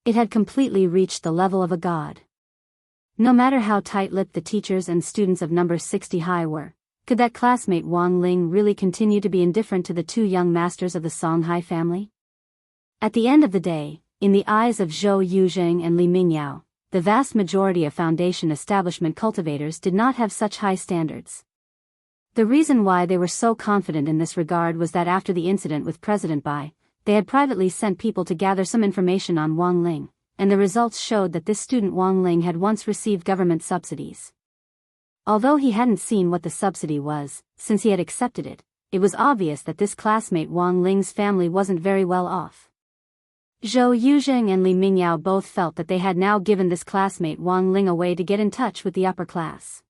It had completely reached the level of a god. No matter how tight-lipped the teachers and students of number 60 High were, could that classmate Wang Ling really continue to be indifferent to the 2 young masters of the Songhai family? At the end of the day, in the eyes of Zhou Yuzheng and Li Mingyao, the vast majority of foundation establishment cultivators did not have such high standards. The reason why they were so confident in this regard was that after the incident with President Bai, they had privately sent people to gather some information on Wang Ling, and the results showed that this student Wang Ling had once received government subsidies. Although he hadn't seen what the subsidy was, since he had accepted it, it was obvious that this classmate Wang Ling's family wasn't very well off. Zhou Yuzheng and Li Mingyao both felt that they had now given this classmate Wang Ling a way to get in touch with the upper class.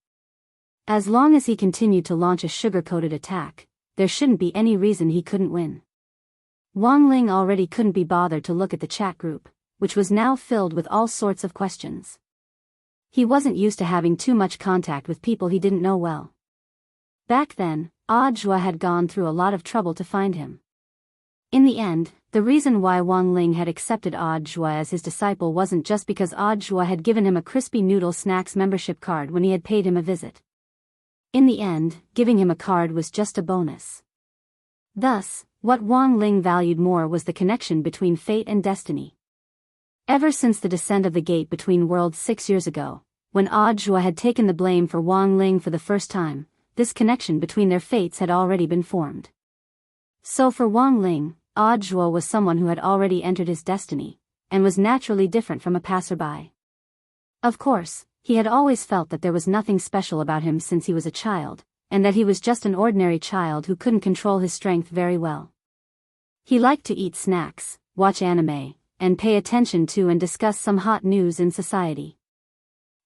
As long as he continued to launch a sugar-coated attack, there shouldn't be any reason he couldn't win. Wang Ling already couldn't be bothered to look at the chat group, which was now filled with all sorts of questions. He wasn't used to having too much contact with people he didn't know well. Back then, Audiobook had gone through a lot of trouble to find him. In the end, the reason why Wang Ling had accepted Audiobook as his disciple wasn't just because Audiobook had given him a Crispy Noodle Snacks membership card when he had paid him a visit. In the end, giving him a card was just a bonus. Thus, what Wang Ling valued more was the connection between fate and destiny. Ever since the descent of the gate between worlds 6 years ago, when Audiobook had taken the blame for Wang Ling for the first time, this connection between their fates had already been formed. So for Wang Ling, Audiobook was someone who had already entered his destiny, and was naturally different from a passerby. Of course, he had always felt that there was nothing special about him since he was a child, and that he was just an ordinary child who couldn't control his strength very well. He liked to eat snacks, watch anime, and pay attention to and discuss some hot news in society.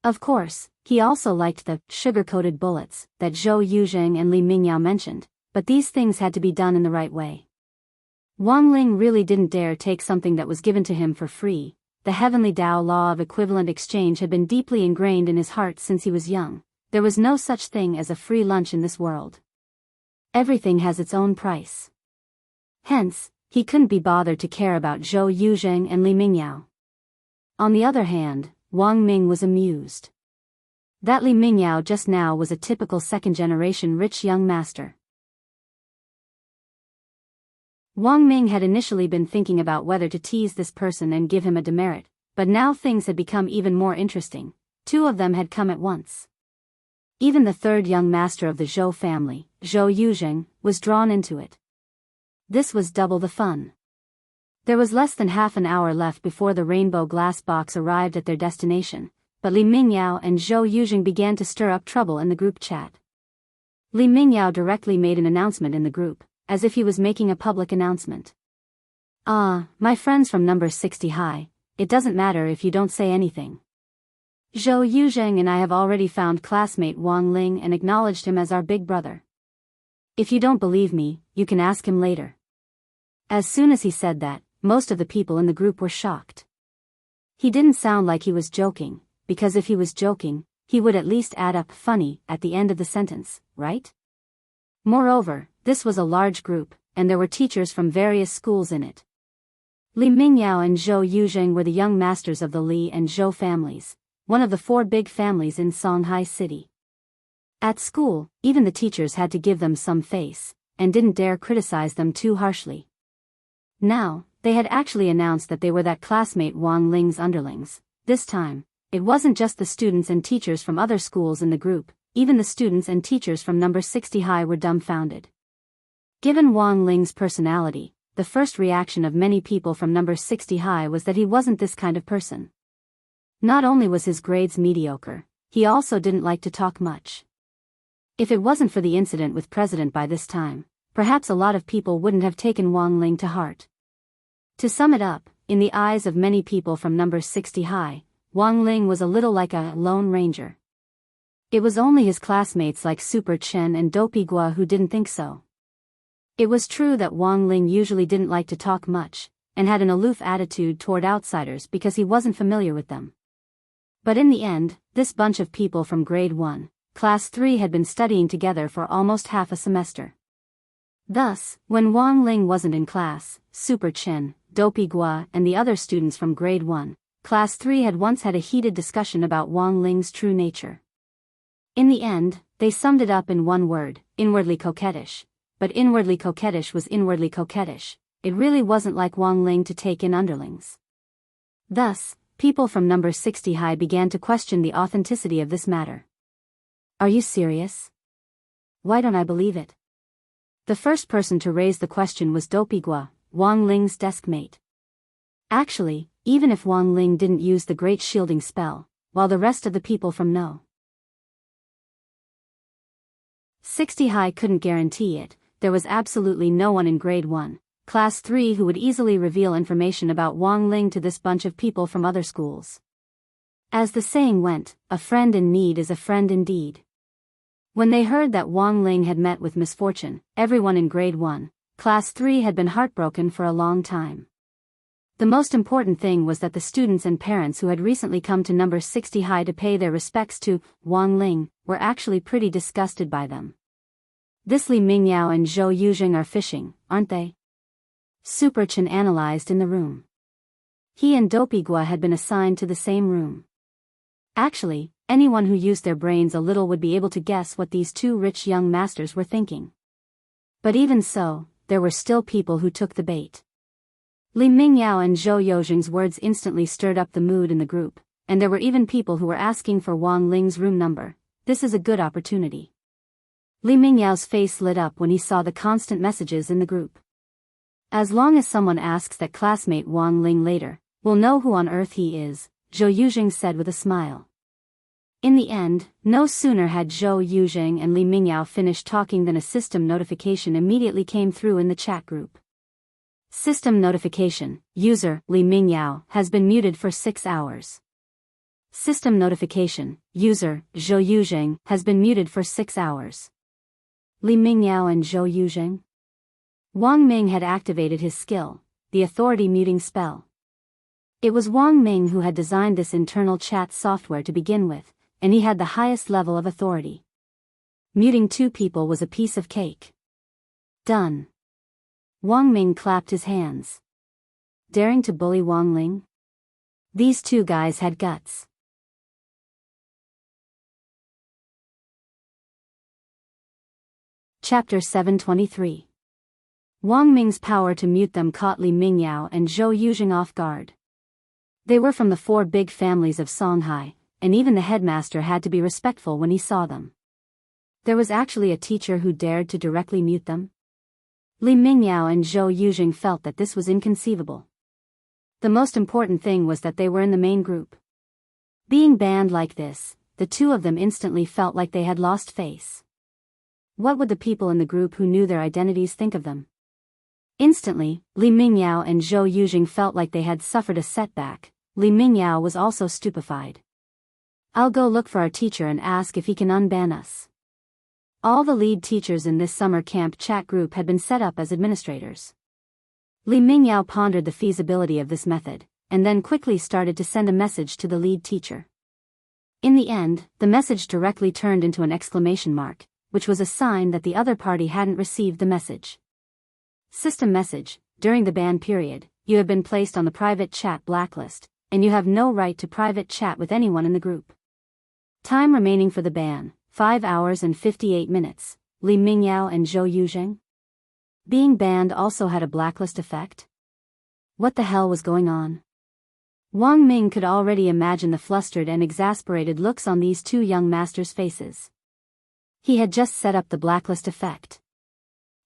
Of course, he also liked the sugar-coated bullets that Zhou Yuzheng and Li Mingyao mentioned, but these things had to be done in the right way. Wang Ling really didn't dare take something that was given to him for free. The heavenly Tao law of equivalent exchange had been deeply ingrained in his heart since he was young. There was no such thing as a free lunch in this world. Everything has its own price. Hence, he couldn't be bothered to care about Zhou Yuzheng and Li Mingyao. On the other hand, Wang Ming was amused. That Li Mingyao just now was a typical second-generation rich young master. Wang Ming had initially been thinking about whether to tease this person and give him a demerit, but now things had become even more interesting. 2 of them had come at once. Even the 3rd young master of the Zhou family, Zhou Yuzheng, was drawn into it. This was double the fun. There was less than half an hour left before the rainbow glass box arrived at their destination, but Li Mingyao and Zhou Yuzheng began to stir up trouble in the group chat. Li Mingyao directly made an announcement in the group, as if he was making a public announcement. My friends from number 60 High, it doesn't matter if you don't say anything. Zhou Yuzheng and I have already found classmate Wang Ling and acknowledged him as our big brother. If you don't believe me, you can ask him later. As soon as he said that, most of the people in the group were shocked. He didn't sound like he was joking, because if he was joking, he would at least add up funny at the end of the sentence, right? Moreover, this was a large group, and there were teachers from various schools in it. Li Mingyao and Zhou Yuzheng were the young masters of the Li and Zhou families, one of the 4 big families in Shanghai City. At school, even the teachers had to give them some face, and didn't dare criticize them too harshly. Now, they had actually announced that they were that classmate Wang Ling's underlings. This time, it wasn't just the students and teachers from other schools in the group, even the students and teachers from number 60 high were dumbfounded. Given Wang Ling's personality, the first reaction of many people from number 60 high was that he wasn't this kind of person. Not only was his grades mediocre, he also didn't like to talk much. If it wasn't for the incident with President by this time, perhaps a lot of people wouldn't have taken Wang Ling to heart. To sum it up, in the eyes of many people from number 60 high, Wang Ling was a little like a lone ranger. It was only his classmates like Super Chen and Dopey Gua who didn't think so. It was true that Wang Ling usually didn't like to talk much, and had an aloof attitude toward outsiders because he wasn't familiar with them. But in the end, this bunch of people from grade 1, class 3 had been studying together for almost half a semester. Thus, when Wang Ling wasn't in class, Super Chen, Dopey Gua and the other students from grade 1, class 3 had once had a heated discussion about Wang Ling's true nature. In the end, they summed it up in one word: inwardly coquettish. But inwardly coquettish was inwardly coquettish. It really wasn't like Wang Ling to take in underlings. Thus, people from number 60 high began to question the authenticity of this matter. Are you serious? Why don't I believe it? The first person to raise the question was Dopey Gua, Wang Ling's desk mate. Actually, even if Wang Ling didn't use the great shielding spell, while the rest of the people from no 60 high couldn't guarantee it, there was absolutely no one in grade 1, class 3 who would easily reveal information about Wang Ling to this bunch of people from other schools. As the saying went, a friend in need is a friend indeed. When they heard that Wang Ling had met with misfortune, everyone in grade 1, class 3 had been heartbroken for a long time. The most important thing was that the students and parents who had recently come to number 60 high to pay their respects to Wang Ling were actually pretty disgusted by them. This Li Mingyao and Zhou Yuzheng are fishing, aren't they? Super Chen analyzed in the room. He and Dopey Gua had been assigned to the same room. Actually, anyone who used their brains a little would be able to guess what these 2 rich young masters were thinking. But even so, there were still people who took the bait. Li Mingyao and Zhou Yuzheng's words instantly stirred up the mood in the group, and there were even people who were asking for Wang Ling's room number. This is a good opportunity. Li Mingyao's face lit up when he saw the constant messages in the group. As long as someone asks that classmate Wang Ling later, we'll know who on earth he is, Zhou Yuzheng said with a smile. In the end, no sooner had Zhou Yuzheng and Li Mingyao finished talking than a system notification immediately came through in the chat group. System notification: user, Li Mingyao, has been muted for 6 hours. System notification: user, Zhou Yuzheng, has been muted for 6 hours. Li Mingyao and Zhou Yuzheng? Wang Ming had activated his skill, the authority muting spell. It was Wang Ming who had designed this internal chat software to begin with, and he had the highest level of authority. Muting 2 people was a piece of cake. Done. Wang Ming clapped his hands. Daring to bully Wang Ling? These 2 guys had guts. Chapter 723. Wang Ming's power to mute them caught Li Mingyao and Zhou Yuzheng off guard. They were from the 4 big families of Shanghai, and even the headmaster had to be respectful when he saw them. There was actually a teacher who dared to directly mute them. Li Mingyao and Zhou Yuzheng felt that this was inconceivable. The most important thing was that they were in the main group. Being banned like this, the 2 of them instantly felt like they had lost face. What would the people in the group who knew their identities think of them? Instantly, Li Mingyao and Zhou Yuzheng felt like they had suffered a setback. Li Mingyao was also stupefied. I'll go look for our teacher and ask if he can unban us. All the lead teachers in this summer camp chat group had been set up as administrators. Li Mingyao pondered the feasibility of this method, and then quickly started to send a message to the lead teacher. In the end, the message directly turned into an exclamation mark, which was a sign that the other party hadn't received the message. System message: during the ban period, you have been placed on the private chat blacklist, and you have no right to private chat with anyone in the group. Time remaining for the ban, 5 hours and 58 minutes. Li Mingyao and Zhou Yuzheng? Being banned also had a blacklist effect? What the hell was going on? Wang Ming could already imagine the flustered and exasperated looks on these two young masters' faces. He had just set up the blacklist effect.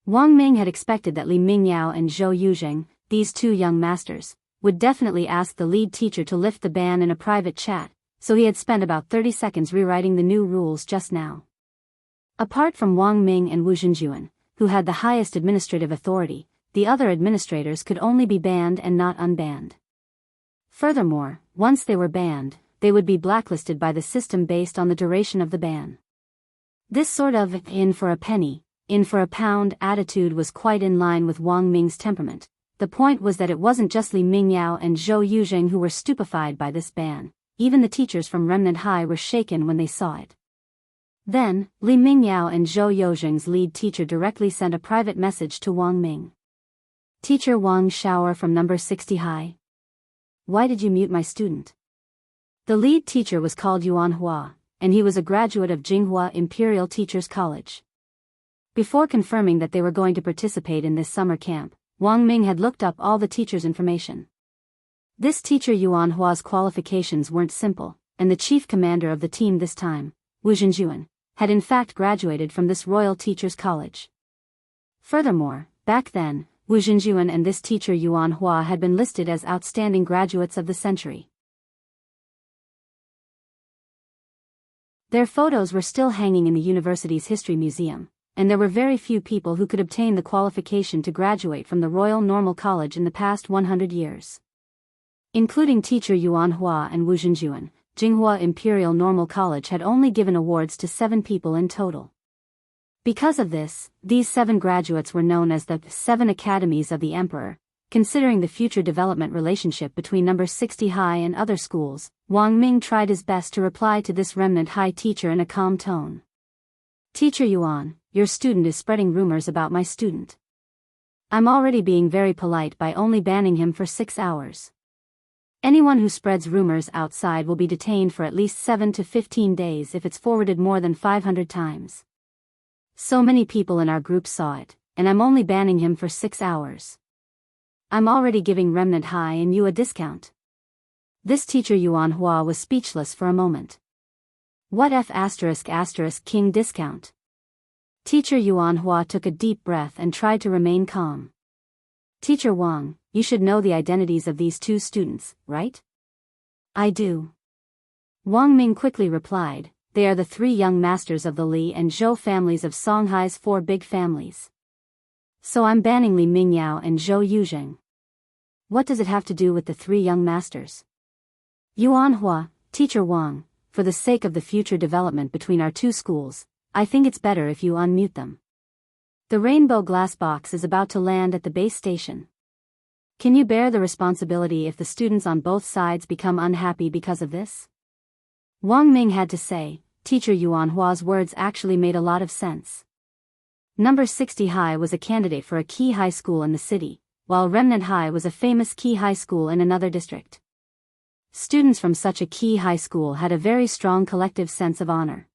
Wang Ming had expected that Li Mingyao and Zhou Yuzheng, these two young masters, would definitely ask the lead teacher to lift the ban in a private chat, so he had spent about 30 seconds rewriting the new rules just now. Apart from Wang Ming and Wu Zhenjuan, who had the highest administrative authority, the other administrators could only be banned and not unbanned. Furthermore, once they were banned, they would be blacklisted by the system based on the duration of the ban. This sort of in for a penny, in for a pound attitude was quite in line with Wang Ming's temperament. The point was that it wasn't just Li Mingyao and Zhou Yuzheng who were stupefied by this ban. Even the teachers from Remnant High were shaken when they saw it. Then, Li Mingyao and Zhou Yuzheng's lead teacher directly sent a private message to Wang Ming. Teacher Wang Shower from number 60 High. Why did you mute my student? The lead teacher was called Yuan Hua, and he was a graduate of Jinghua Imperial Teachers College. Before confirming that they were going to participate in this summer camp, Wang Ming had looked up all the teachers' information. This teacher Yuan Hua's qualifications weren't simple, and the chief commander of the team this time, Wu Zhenjuan, had in fact graduated from this Royal Teachers College. Furthermore, back then, Wu Zhenjuan and this teacher Yuan Hua had been listed as outstanding graduates of the century. Their photos were still hanging in the university's history museum, and there were very few people who could obtain the qualification to graduate from the Royal Normal College in the past 100 years. Including teacher Yuan Hua and Wu Zhenjuan, Jinghua Imperial Normal College had only given awards to 7 people in total. Because of this, these 7 graduates were known as the 7 Academies of the Emperor. Considering the future development relationship between number 60 High and other schools, Wang Ming tried his best to reply to this Remnant High teacher in a calm tone. Teacher Yuan, your student is spreading rumors about my student. I'm already being very polite by only banning him for 6 hours. Anyone who spreads rumors outside will be detained for at least 7 to 15 days if it's forwarded more than 500 times. So many people in our group saw it, and I'm only banning him for 6 hours. I'm already giving Remnant High and you a discount. This teacher Yuan Hua was speechless for a moment. What F*** king discount? Teacher Yuan Hua took a deep breath and tried to remain calm. Teacher Wang, you should know the identities of these 2 students, right? I do. Wang Ming quickly replied, they are the 3 young masters of the Li and Zhou families of Songhai's 4 big families. So I'm banning Li Mingyao and Zhou Yuzheng. What does it have to do with the 3 young masters? Yuan Hua, teacher Wang, for the sake of the future development between our 2 schools, I think it's better if you unmute them. The rainbow glass box is about to land at the base station. Can you bear the responsibility if the students on both sides become unhappy because of this? Wang Ming had to say. Teacher Yuan Hua's words actually made a lot of sense. Number 60 High was a candidate for a key high school in the city, while Remnant High was a famous key high school in another district. Students from such a key high school had a very strong collective sense of honor.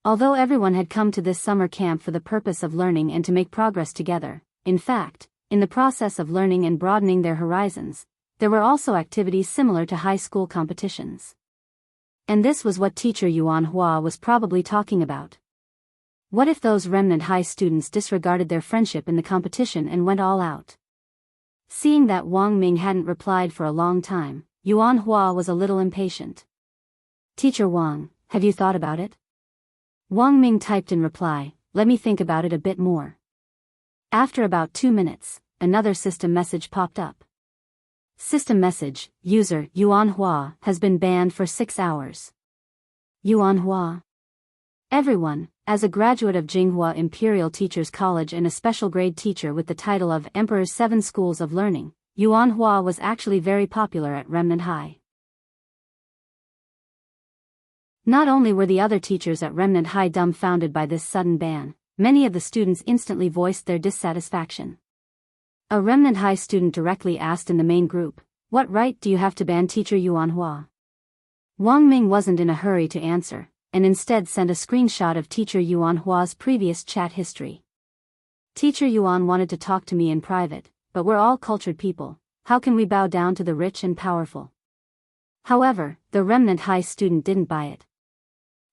Although everyone had come to this summer camp for the purpose of learning and to make progress together, in fact, in the process of learning and broadening their horizons, there were also activities similar to high school competitions. And this was what teacher Yuan Hua was probably talking about. What if those Remnant High students disregarded their friendship in the competition and went all out? Seeing that Wang Ming hadn't replied for a long time, Yuan Hua was a little impatient. Teacher Wang, have you thought about it? Wang Ming typed in reply, let me think about it a bit more. After about 2 minutes, another system message popped up. System message, user Yuan Hua has been banned for 6 hours. Yuan Hua? Everyone, as a graduate of Jinghua Imperial Teachers College and a special grade teacher with the title of Emperor's 7 Schools of Learning, Yuan Hua was actually very popular at Remnant High. Not only were the other teachers at Remnant High dumbfounded by this sudden ban, many of the students instantly voiced their dissatisfaction. A Remnant High student directly asked in the main group, "What right do you have to ban teacher Yuan Hua?" Wang Ming wasn't in a hurry to answer, and instead sent a screenshot of teacher Yuan Hua's previous chat history. "Teacher Yuan wanted to talk to me in private, but we're all cultured people, how can we bow down to the rich and powerful?" However, the Remnant High student didn't buy it.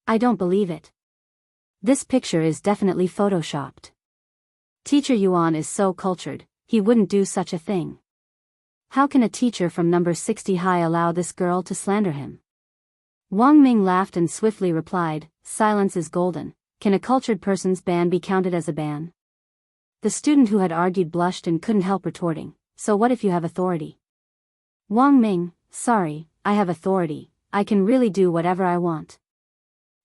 "I don't believe it. This picture is definitely photoshopped. Teacher Yuan is so cultured, he wouldn't do such a thing. How can a teacher from number 60 high allow this girl to slander him?" Wang Ming laughed and swiftly replied, "Silence is golden. Can a cultured person's ban be counted as a ban?" The student who had argued blushed and couldn't help retorting, "So what if you have authority?" Wang Ming, "Sorry, I have authority, I can really do whatever I want."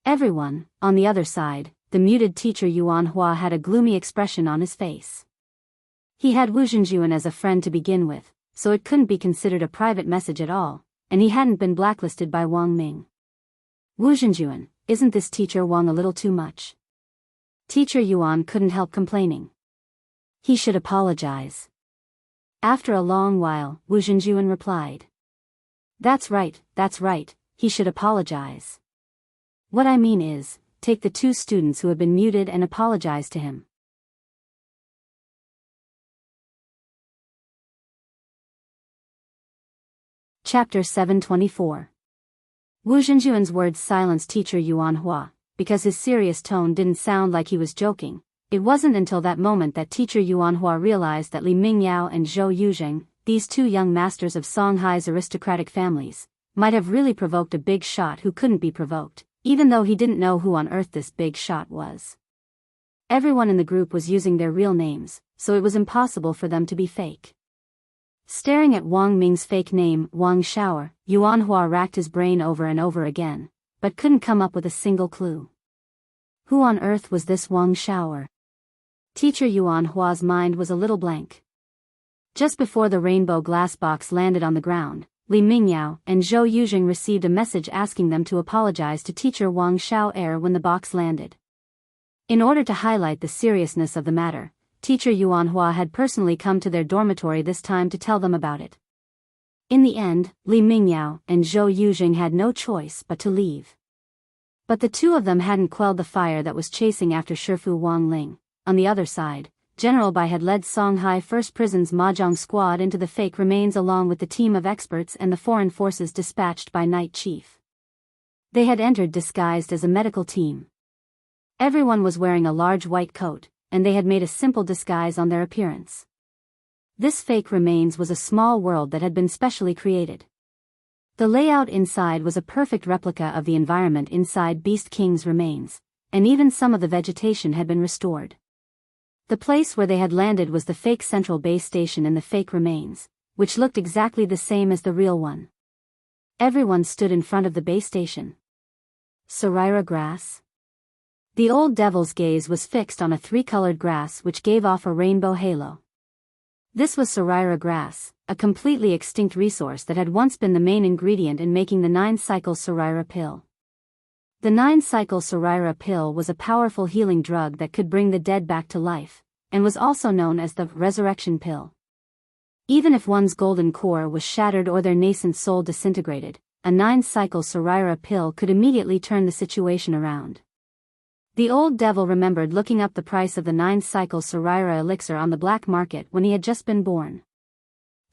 Everyone, on the other side, the muted teacher Yuan Hua had a gloomy expression on his face. He had Wu Zhenjuan as a friend to begin with, so it couldn't be considered a private message at all, and he hadn't been blacklisted by Wang Ming. "Wu Zhenjuan, isn't this teacher Wang a little too much?" Teacher Yuan couldn't help complaining. "He should apologize." After a long while, Wu Zhenjuan replied, that's right, he should apologize. What I mean is, take the 2 students who have been muted and apologize to him." Chapter 724. Wu Zhenjuan's words silenced teacher Yuan Hua, because his serious tone didn't sound like he was joking. It wasn't until that moment that teacher Yuan Hua realized that Li Mingyao and Zhou Yuzheng, these 2 young masters of Songhai's aristocratic families, might have really provoked a big shot who couldn't be provoked, even though he didn't know who on earth this big shot was. Everyone in the group was using their real names, so it was impossible for them to be fake. Staring at Wang Ming's fake name, Wang Shower, Yuan Hua racked his brain over and over again, but couldn't come up with a single clue. Who on earth was this Wang Shower? Teacher Yuan Hua's mind was a little blank. Just before the rainbow glass box landed on the ground, Li Mingyao and Zhou Yuzheng received a message asking them to apologize to teacher Wang Xiao'er when the box landed. In order to highlight the seriousness of the matter, teacher Yuan Hua had personally come to their dormitory this time to tell them about it. In the end, Li Mingyao and Zhou Yuzheng had no choice but to leave. But the 2 of them hadn't quelled the fire that was chasing after Shifu Wang Ling. On the other side, General Bai had led Songhai First Prison's Mahjong squad into the fake remains along with the team of experts and the foreign forces dispatched by Night Chief. They had entered disguised as a medical team. Everyone was wearing a large white coat, and they had made a simple disguise on their appearance. This fake remains was a small world that had been specially created. The layout inside was a perfect replica of the environment inside Beast King's remains, and even some of the vegetation had been restored. The place where they had landed was the fake central base station in the fake remains, which looked exactly the same as the real one. Everyone stood in front of the base station. Sorira grass? The old devil's gaze was fixed on a 3-colored grass which gave off a rainbow halo. This was Sorira grass, a completely extinct resource that had once been the main ingredient in making the 9-cycle Sorira pill. The 9-cycle Sorira pill was a powerful healing drug that could bring the dead back to life, and was also known as the resurrection pill. Even if one's golden core was shattered or their nascent soul disintegrated, a 9-cycle Sorira pill could immediately turn the situation around. The old devil remembered looking up the price of the 9-cycle Sorira elixir on the black market when he had just been born.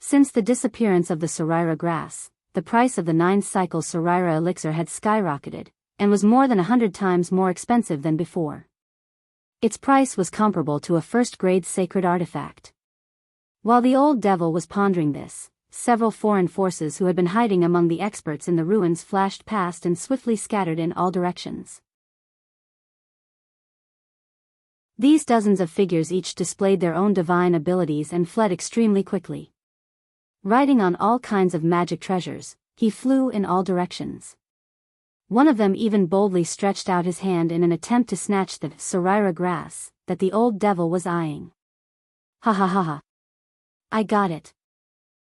Since the disappearance of the Sorira grass, the price of the 9-cycle Sorira elixir had skyrocketed, and was more than 100 times more expensive than before. Its price was comparable to a first-grade sacred artifact. While the old devil was pondering this, several foreign forces who had been hiding among the experts in the ruins flashed past and swiftly scattered in all directions. These dozens of figures each displayed their own divine abilities and fled extremely quickly. Riding on all kinds of magic treasures, he flew in all directions. One of them even boldly stretched out his hand in an attempt to snatch the sorira grass that the old devil was eyeing. Ha ha ha ha. I got it.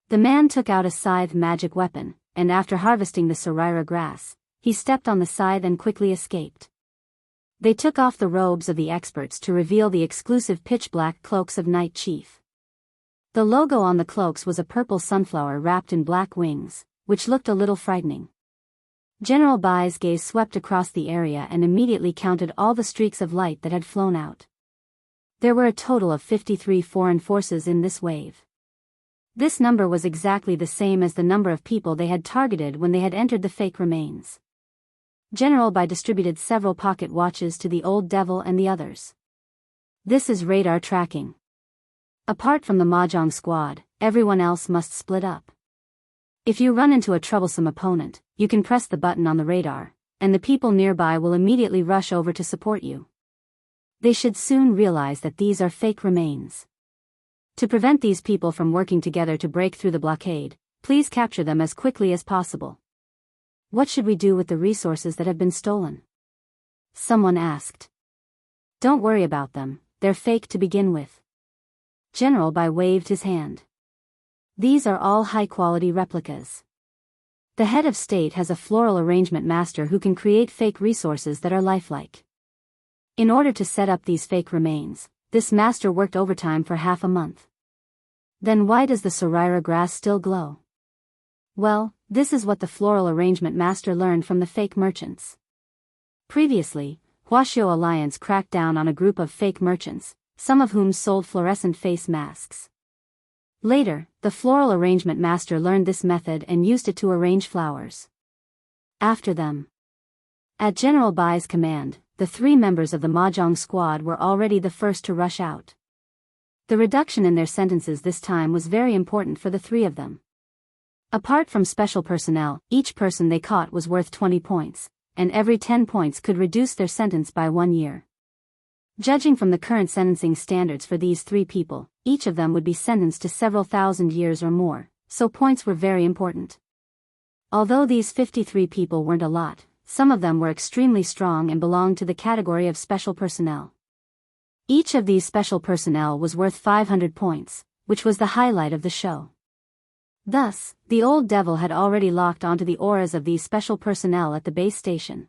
The man took out a scythe magic weapon, and after harvesting the sorira grass, he stepped on the scythe and quickly escaped. They took off the robes of the experts to reveal the exclusive pitch-black cloaks of Night Chief. The logo on the cloaks was a purple sunflower wrapped in black wings, which looked a little frightening. General Bai's gaze swept across the area and immediately counted all the streaks of light that had flown out. There were a total of 53 foreign forces in this wave. This number was exactly the same as the number of people they had targeted when they had entered the fake remains. General Bai distributed several pocket watches to the old devil and the others. This is radar tracking. Apart from the Mahjong squad, everyone else must split up. If you run into a troublesome opponent, you can press the button on the radar, and the people nearby will immediately rush over to support you. They should soon realize that these are fake remains. To prevent these people from working together to break through the blockade, please capture them as quickly as possible. What should we do with the resources that have been stolen? Someone asked. Don't worry about them, they're fake to begin with. General Bai waved his hand. These are all high-quality replicas. The head of state has a floral arrangement master who can create fake resources that are lifelike. In order to set up these fake remains, this master worked overtime for half a month. Then why does the sorira grass still glow? Well, this is what the floral arrangement master learned from the fake merchants. Previously, Huaxiao Alliance cracked down on a group of fake merchants, some of whom sold fluorescent face masks. Later, the floral arrangement master learned this method and used it to arrange flowers. After them. At General Bai's command, the 3 members of the Mahjong squad were already the first to rush out. The reduction in their sentences this time was very important for the 3 of them. Apart from special personnel, each person they caught was worth 20 points, and every 10 points could reduce their sentence by 1 year. Judging from the current sentencing standards for these 3 people, each of them would be sentenced to several thousand years or more, so points were very important. Although these 53 people weren't a lot, some of them were extremely strong and belonged to the category of special personnel. Each of these special personnel was worth 500 points, which was the highlight of the show. Thus, the old devil had already locked onto the auras of these special personnel at the base station.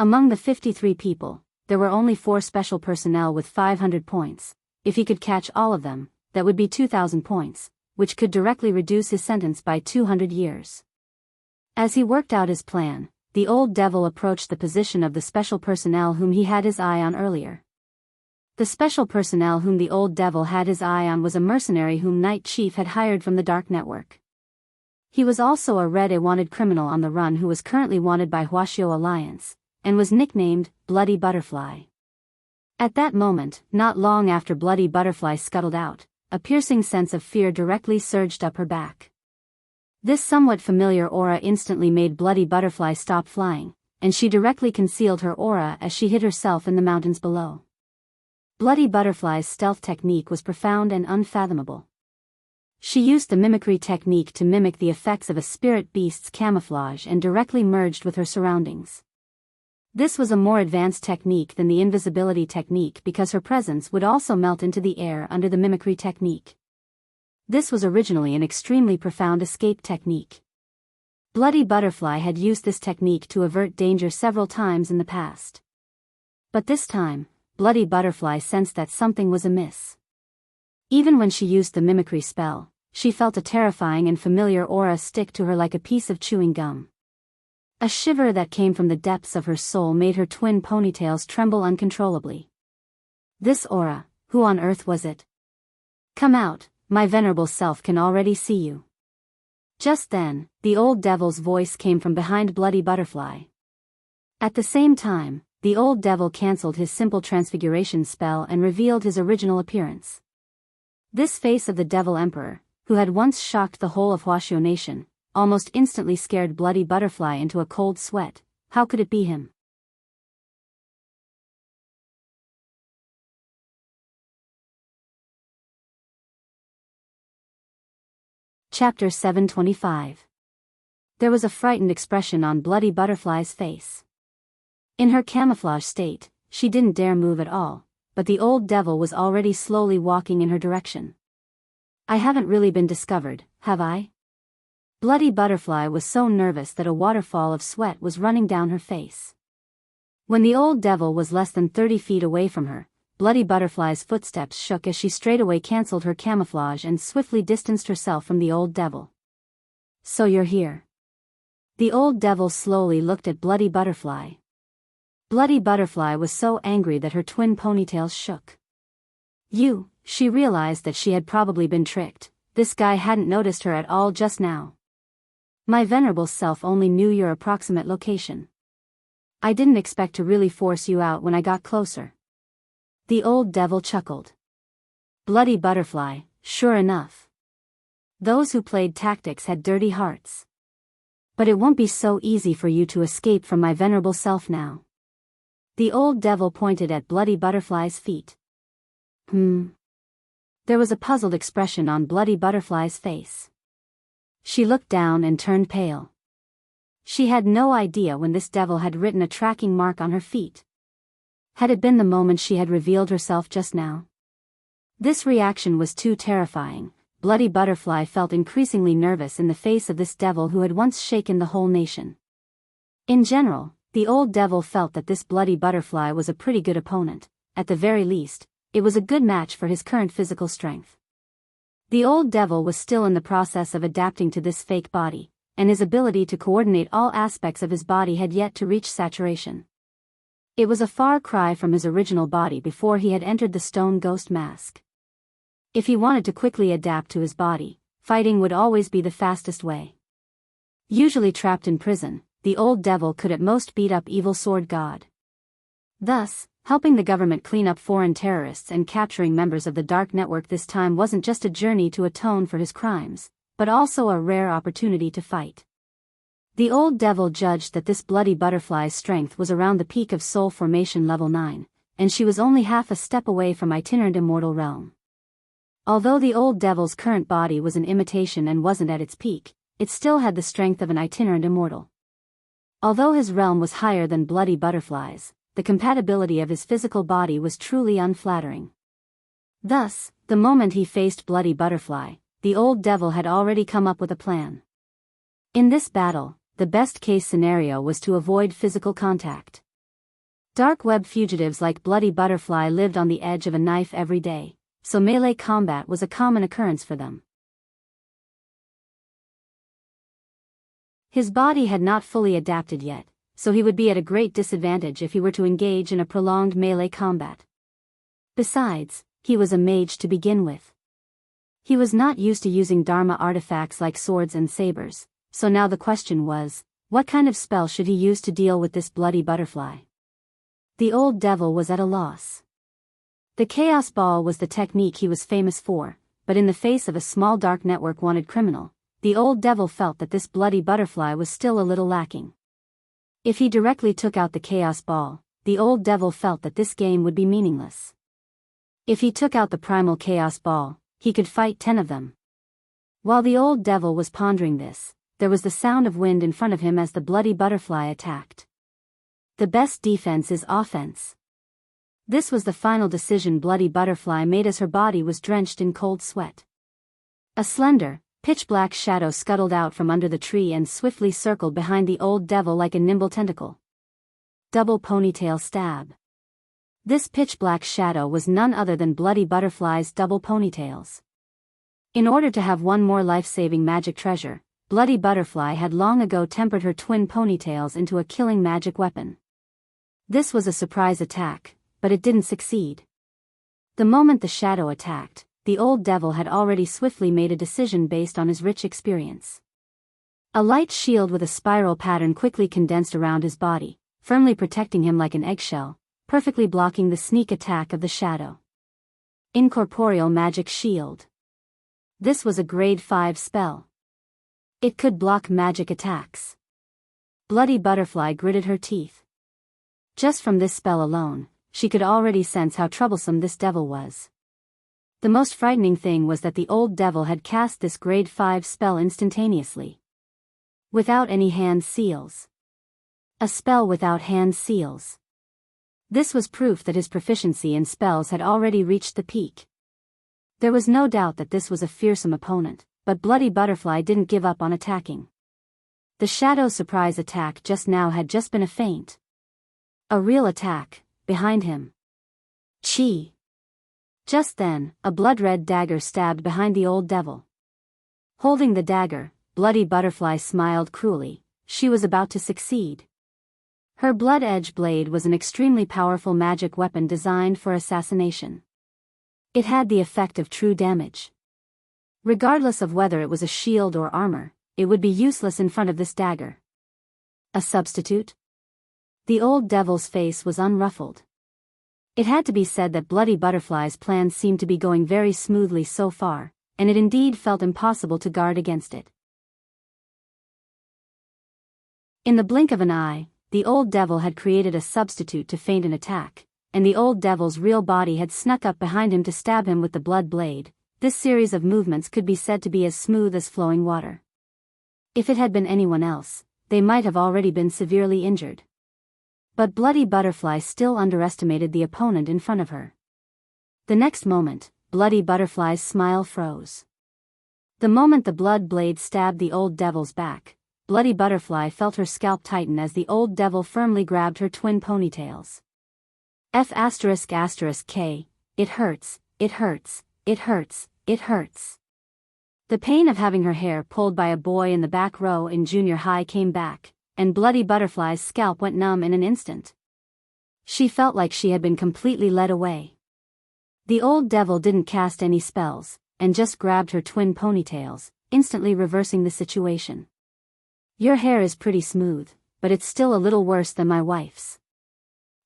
Among the 53 people, there were only 4 special personnel with 500 points. If he could catch all of them, that would be 2,000 points, which could directly reduce his sentence by 200 years. As he worked out his plan, the old devil approached the position of the special personnel whom he had his eye on earlier. The special personnel whom the old devil had his eye on was a mercenary whom Night Chief had hired from the dark network. He was also a wanted criminal on the run who was currently wanted by Huaxiao Alliance, and was nicknamed Bloody Butterfly. At that moment, not long after Bloody Butterfly scuttled out, a piercing sense of fear directly surged up her back. This somewhat familiar aura instantly made Bloody Butterfly stop flying, and she directly concealed her aura as she hid herself in the mountains below. Bloody Butterfly's stealth technique was profound and unfathomable. She used the mimicry technique to mimic the effects of a spirit beast's camouflage and directly merged with her surroundings. This was a more advanced technique than the invisibility technique because her presence would also melt into the air under the mimicry technique. This was originally an extremely profound escape technique. Bloody Butterfly had used this technique to avert danger several times in the past. But this time, Bloody Butterfly sensed that something was amiss. Even when she used the mimicry spell, she felt a terrifying and familiar aura stick to her like a piece of chewing gum. A shiver that came from the depths of her soul made her twin ponytails tremble uncontrollably. This aura, who on earth was it? Come out, my venerable self can already see you. Just then, the old devil's voice came from behind Bloody Butterfly. At the same time, the old devil cancelled his simple transfiguration spell and revealed his original appearance. This face of the Devil Emperor, who had once shocked the whole of Huaxiao Nation, almost instantly scared Bloody Butterfly into a cold sweat. How could it be him? Chapter 725. There was a frightened expression on Bloody Butterfly's face. In her camouflage state, she didn't dare move at all, but the old devil was already slowly walking in her direction. I haven't really been discovered, have I? Bloody Butterfly was so nervous that a waterfall of sweat was running down her face. When the old devil was less than 30 feet away from her, Bloody Butterfly's footsteps shook as she straightaway cancelled her camouflage and swiftly distanced herself from the old devil. So you're here. The old devil slowly looked at Bloody Butterfly. Bloody Butterfly was so angry that her twin ponytails shook. She realized that she had probably been tricked. This guy hadn't noticed her at all just now. My venerable self only knew your approximate location. I didn't expect to really force you out when I got closer. The old devil chuckled. Bloody Butterfly, sure enough. Those who played tactics had dirty hearts. But it won't be so easy for you to escape from my venerable self now. The old devil pointed at Bloody Butterfly's feet. There was a puzzled expression on Bloody Butterfly's face. She looked down and turned pale. She had no idea when this devil had written a tracking mark on her feet. Had it been the moment she had revealed herself just now? This reaction was too terrifying. Bloody Butterfly felt increasingly nervous in the face of this devil who had once shaken the whole nation. In general, the old devil felt that this Bloody Butterfly was a pretty good opponent. At the very least, it was a good match for his current physical strength. The old devil was still in the process of adapting to this fake body, and his ability to coordinate all aspects of his body had yet to reach saturation. It was a far cry from his original body before he had entered the stone ghost mask. If he wanted to quickly adapt to his body, fighting would always be the fastest way. Usually trapped in prison, the old devil could at most beat up evil sword god. Thus, helping the government clean up foreign terrorists and capturing members of the dark network this time wasn't just a journey to atone for his crimes, but also a rare opportunity to fight. The old devil judged that this Bloody Butterfly's strength was around the peak of soul formation level 9, and she was only half a step away from itinerant immortal realm. Although the old devil's current body was an imitation and wasn't at its peak, it still had the strength of an itinerant immortal. Although his realm was higher than Bloody Butterfly's, the compatibility of his physical body was truly unflattering. Thus, the moment he faced Bloody Butterfly, the old devil had already come up with a plan. In this battle, the best-case scenario was to avoid physical contact. Dark web fugitives like Bloody Butterfly lived on the edge of a knife every day, so melee combat was a common occurrence for them. His body had not fully adapted yet, so he would be at a great disadvantage if he were to engage in a prolonged melee combat. Besides, he was a mage to begin with. He was not used to using Dharma artifacts like swords and sabers, so now the question was, what kind of spell should he use to deal with this Bloody Butterfly? The old devil was at a loss. The Chaos Ball was the technique he was famous for, but in the face of a small dark network wanted criminal, the old devil felt that this Bloody Butterfly was still a little lacking. If he directly took out the Chaos Ball, the old devil felt that this game would be meaningless. If he took out the primal Chaos Ball, he could fight 10 of them. While the old devil was pondering this, there was the sound of wind in front of him as the Bloody Butterfly attacked. The best defense is offense. This was the final decision Bloody Butterfly made as her body was drenched in cold sweat. A slender, pitch-black shadow scuttled out from under the tree and swiftly circled behind the old devil like a nimble tentacle. Double ponytail stab. This pitch-black shadow was none other than Bloody Butterfly's double ponytails. In order to have one more life-saving magic treasure, Bloody Butterfly had long ago tempered her twin ponytails into a killing magic weapon. This was a surprise attack, but it didn't succeed. The moment the shadow attacked, the old devil had already swiftly made a decision based on his rich experience. A light shield with a spiral pattern quickly condensed around his body, firmly protecting him like an eggshell, perfectly blocking the sneak attack of the shadow. Incorporeal Magic Shield. This was a grade 5 spell. It could block magic attacks. Bloody Butterfly gritted her teeth. Just from this spell alone, she could already sense how troublesome this devil was. The most frightening thing was that the old devil had cast this grade 5 spell instantaneously. Without any hand seals. A spell without hand seals. This was proof that his proficiency in spells had already reached the peak. There was no doubt that this was a fearsome opponent, but Bloody Butterfly didn't give up on attacking. The Shadow's surprise attack just now had just been a feint. A real attack, behind him. Chi! Just then, a blood-red dagger stabbed behind the old devil. Holding the dagger, Bloody Butterfly smiled cruelly. She was about to succeed. Her blood-edge blade was an extremely powerful magic weapon designed for assassination. It had the effect of true damage. Regardless of whether it was a shield or armor, it would be useless in front of this dagger. A substitute? The old devil's face was unruffled. It had to be said that Bloody Butterfly's plans seemed to be going very smoothly so far, and it indeed felt impossible to guard against it. In the blink of an eye, the old devil had created a substitute to feint an attack, and the old devil's real body had snuck up behind him to stab him with the blood blade. This series of movements could be said to be as smooth as flowing water. If it had been anyone else, they might have already been severely injured. But Bloody Butterfly still underestimated the opponent in front of her. The next moment, Bloody Butterfly's smile froze. The moment the blood blade stabbed the old devil's back, Bloody Butterfly felt her scalp tighten as the old devil firmly grabbed her twin ponytails. F***K, it hurts, it hurts, it hurts, it hurts. The pain of having her hair pulled by a boy in the back row in junior high came back, and Bloody Butterfly's scalp went numb in an instant. She felt like she had been completely led away. The old devil didn't cast any spells, and just grabbed her twin ponytails, instantly reversing the situation. Your hair is pretty smooth, but it's still a little worse than my wife's.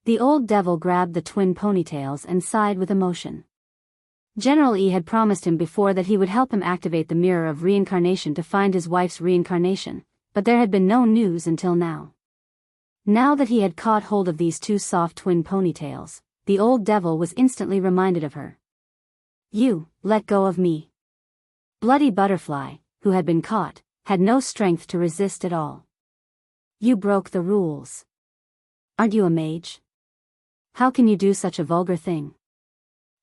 The old devil grabbed the twin ponytails and sighed with emotion. General E had promised him before that he would help him activate the mirror of reincarnation to find his wife's reincarnation, but there had been no news until now. Now that he had caught hold of these two soft twin ponytails, the old devil was instantly reminded of her. You, let go of me. Bloody Butterfly, who had been caught, had no strength to resist at all. You broke the rules. Aren't you a mage? How can you do such a vulgar thing?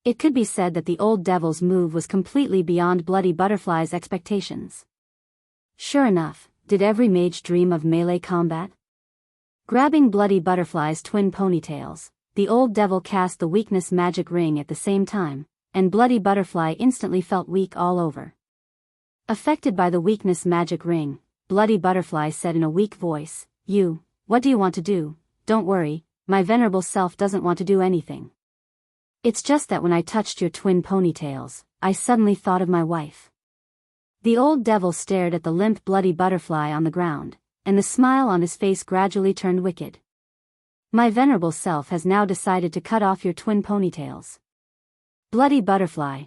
It could be said that the old devil's move was completely beyond Bloody Butterfly's expectations. Sure enough, did every mage dream of melee combat? Grabbing Bloody Butterfly's twin ponytails, the old devil cast the weakness magic ring at the same time, and Bloody Butterfly instantly felt weak all over. Affected by the weakness magic ring, Bloody Butterfly said in a weak voice, what do you want to do? Don't worry, my venerable self doesn't want to do anything. It's just that when I touched your twin ponytails, I suddenly thought of my wife. The old devil stared at the limp Bloody Butterfly on the ground, and the smile on his face gradually turned wicked. My venerable self has now decided to cut off your twin ponytails. Bloody Butterfly,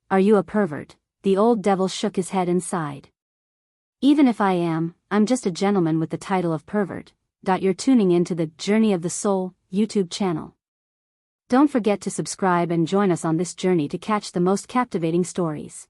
are you a pervert? The old devil shook his head and sighed. Even if I am, I'm just a gentleman with the title of pervert. You're tuning into the Journey of the Soul YouTube channel. Don't forget to subscribe and join us on this journey to catch the most captivating stories.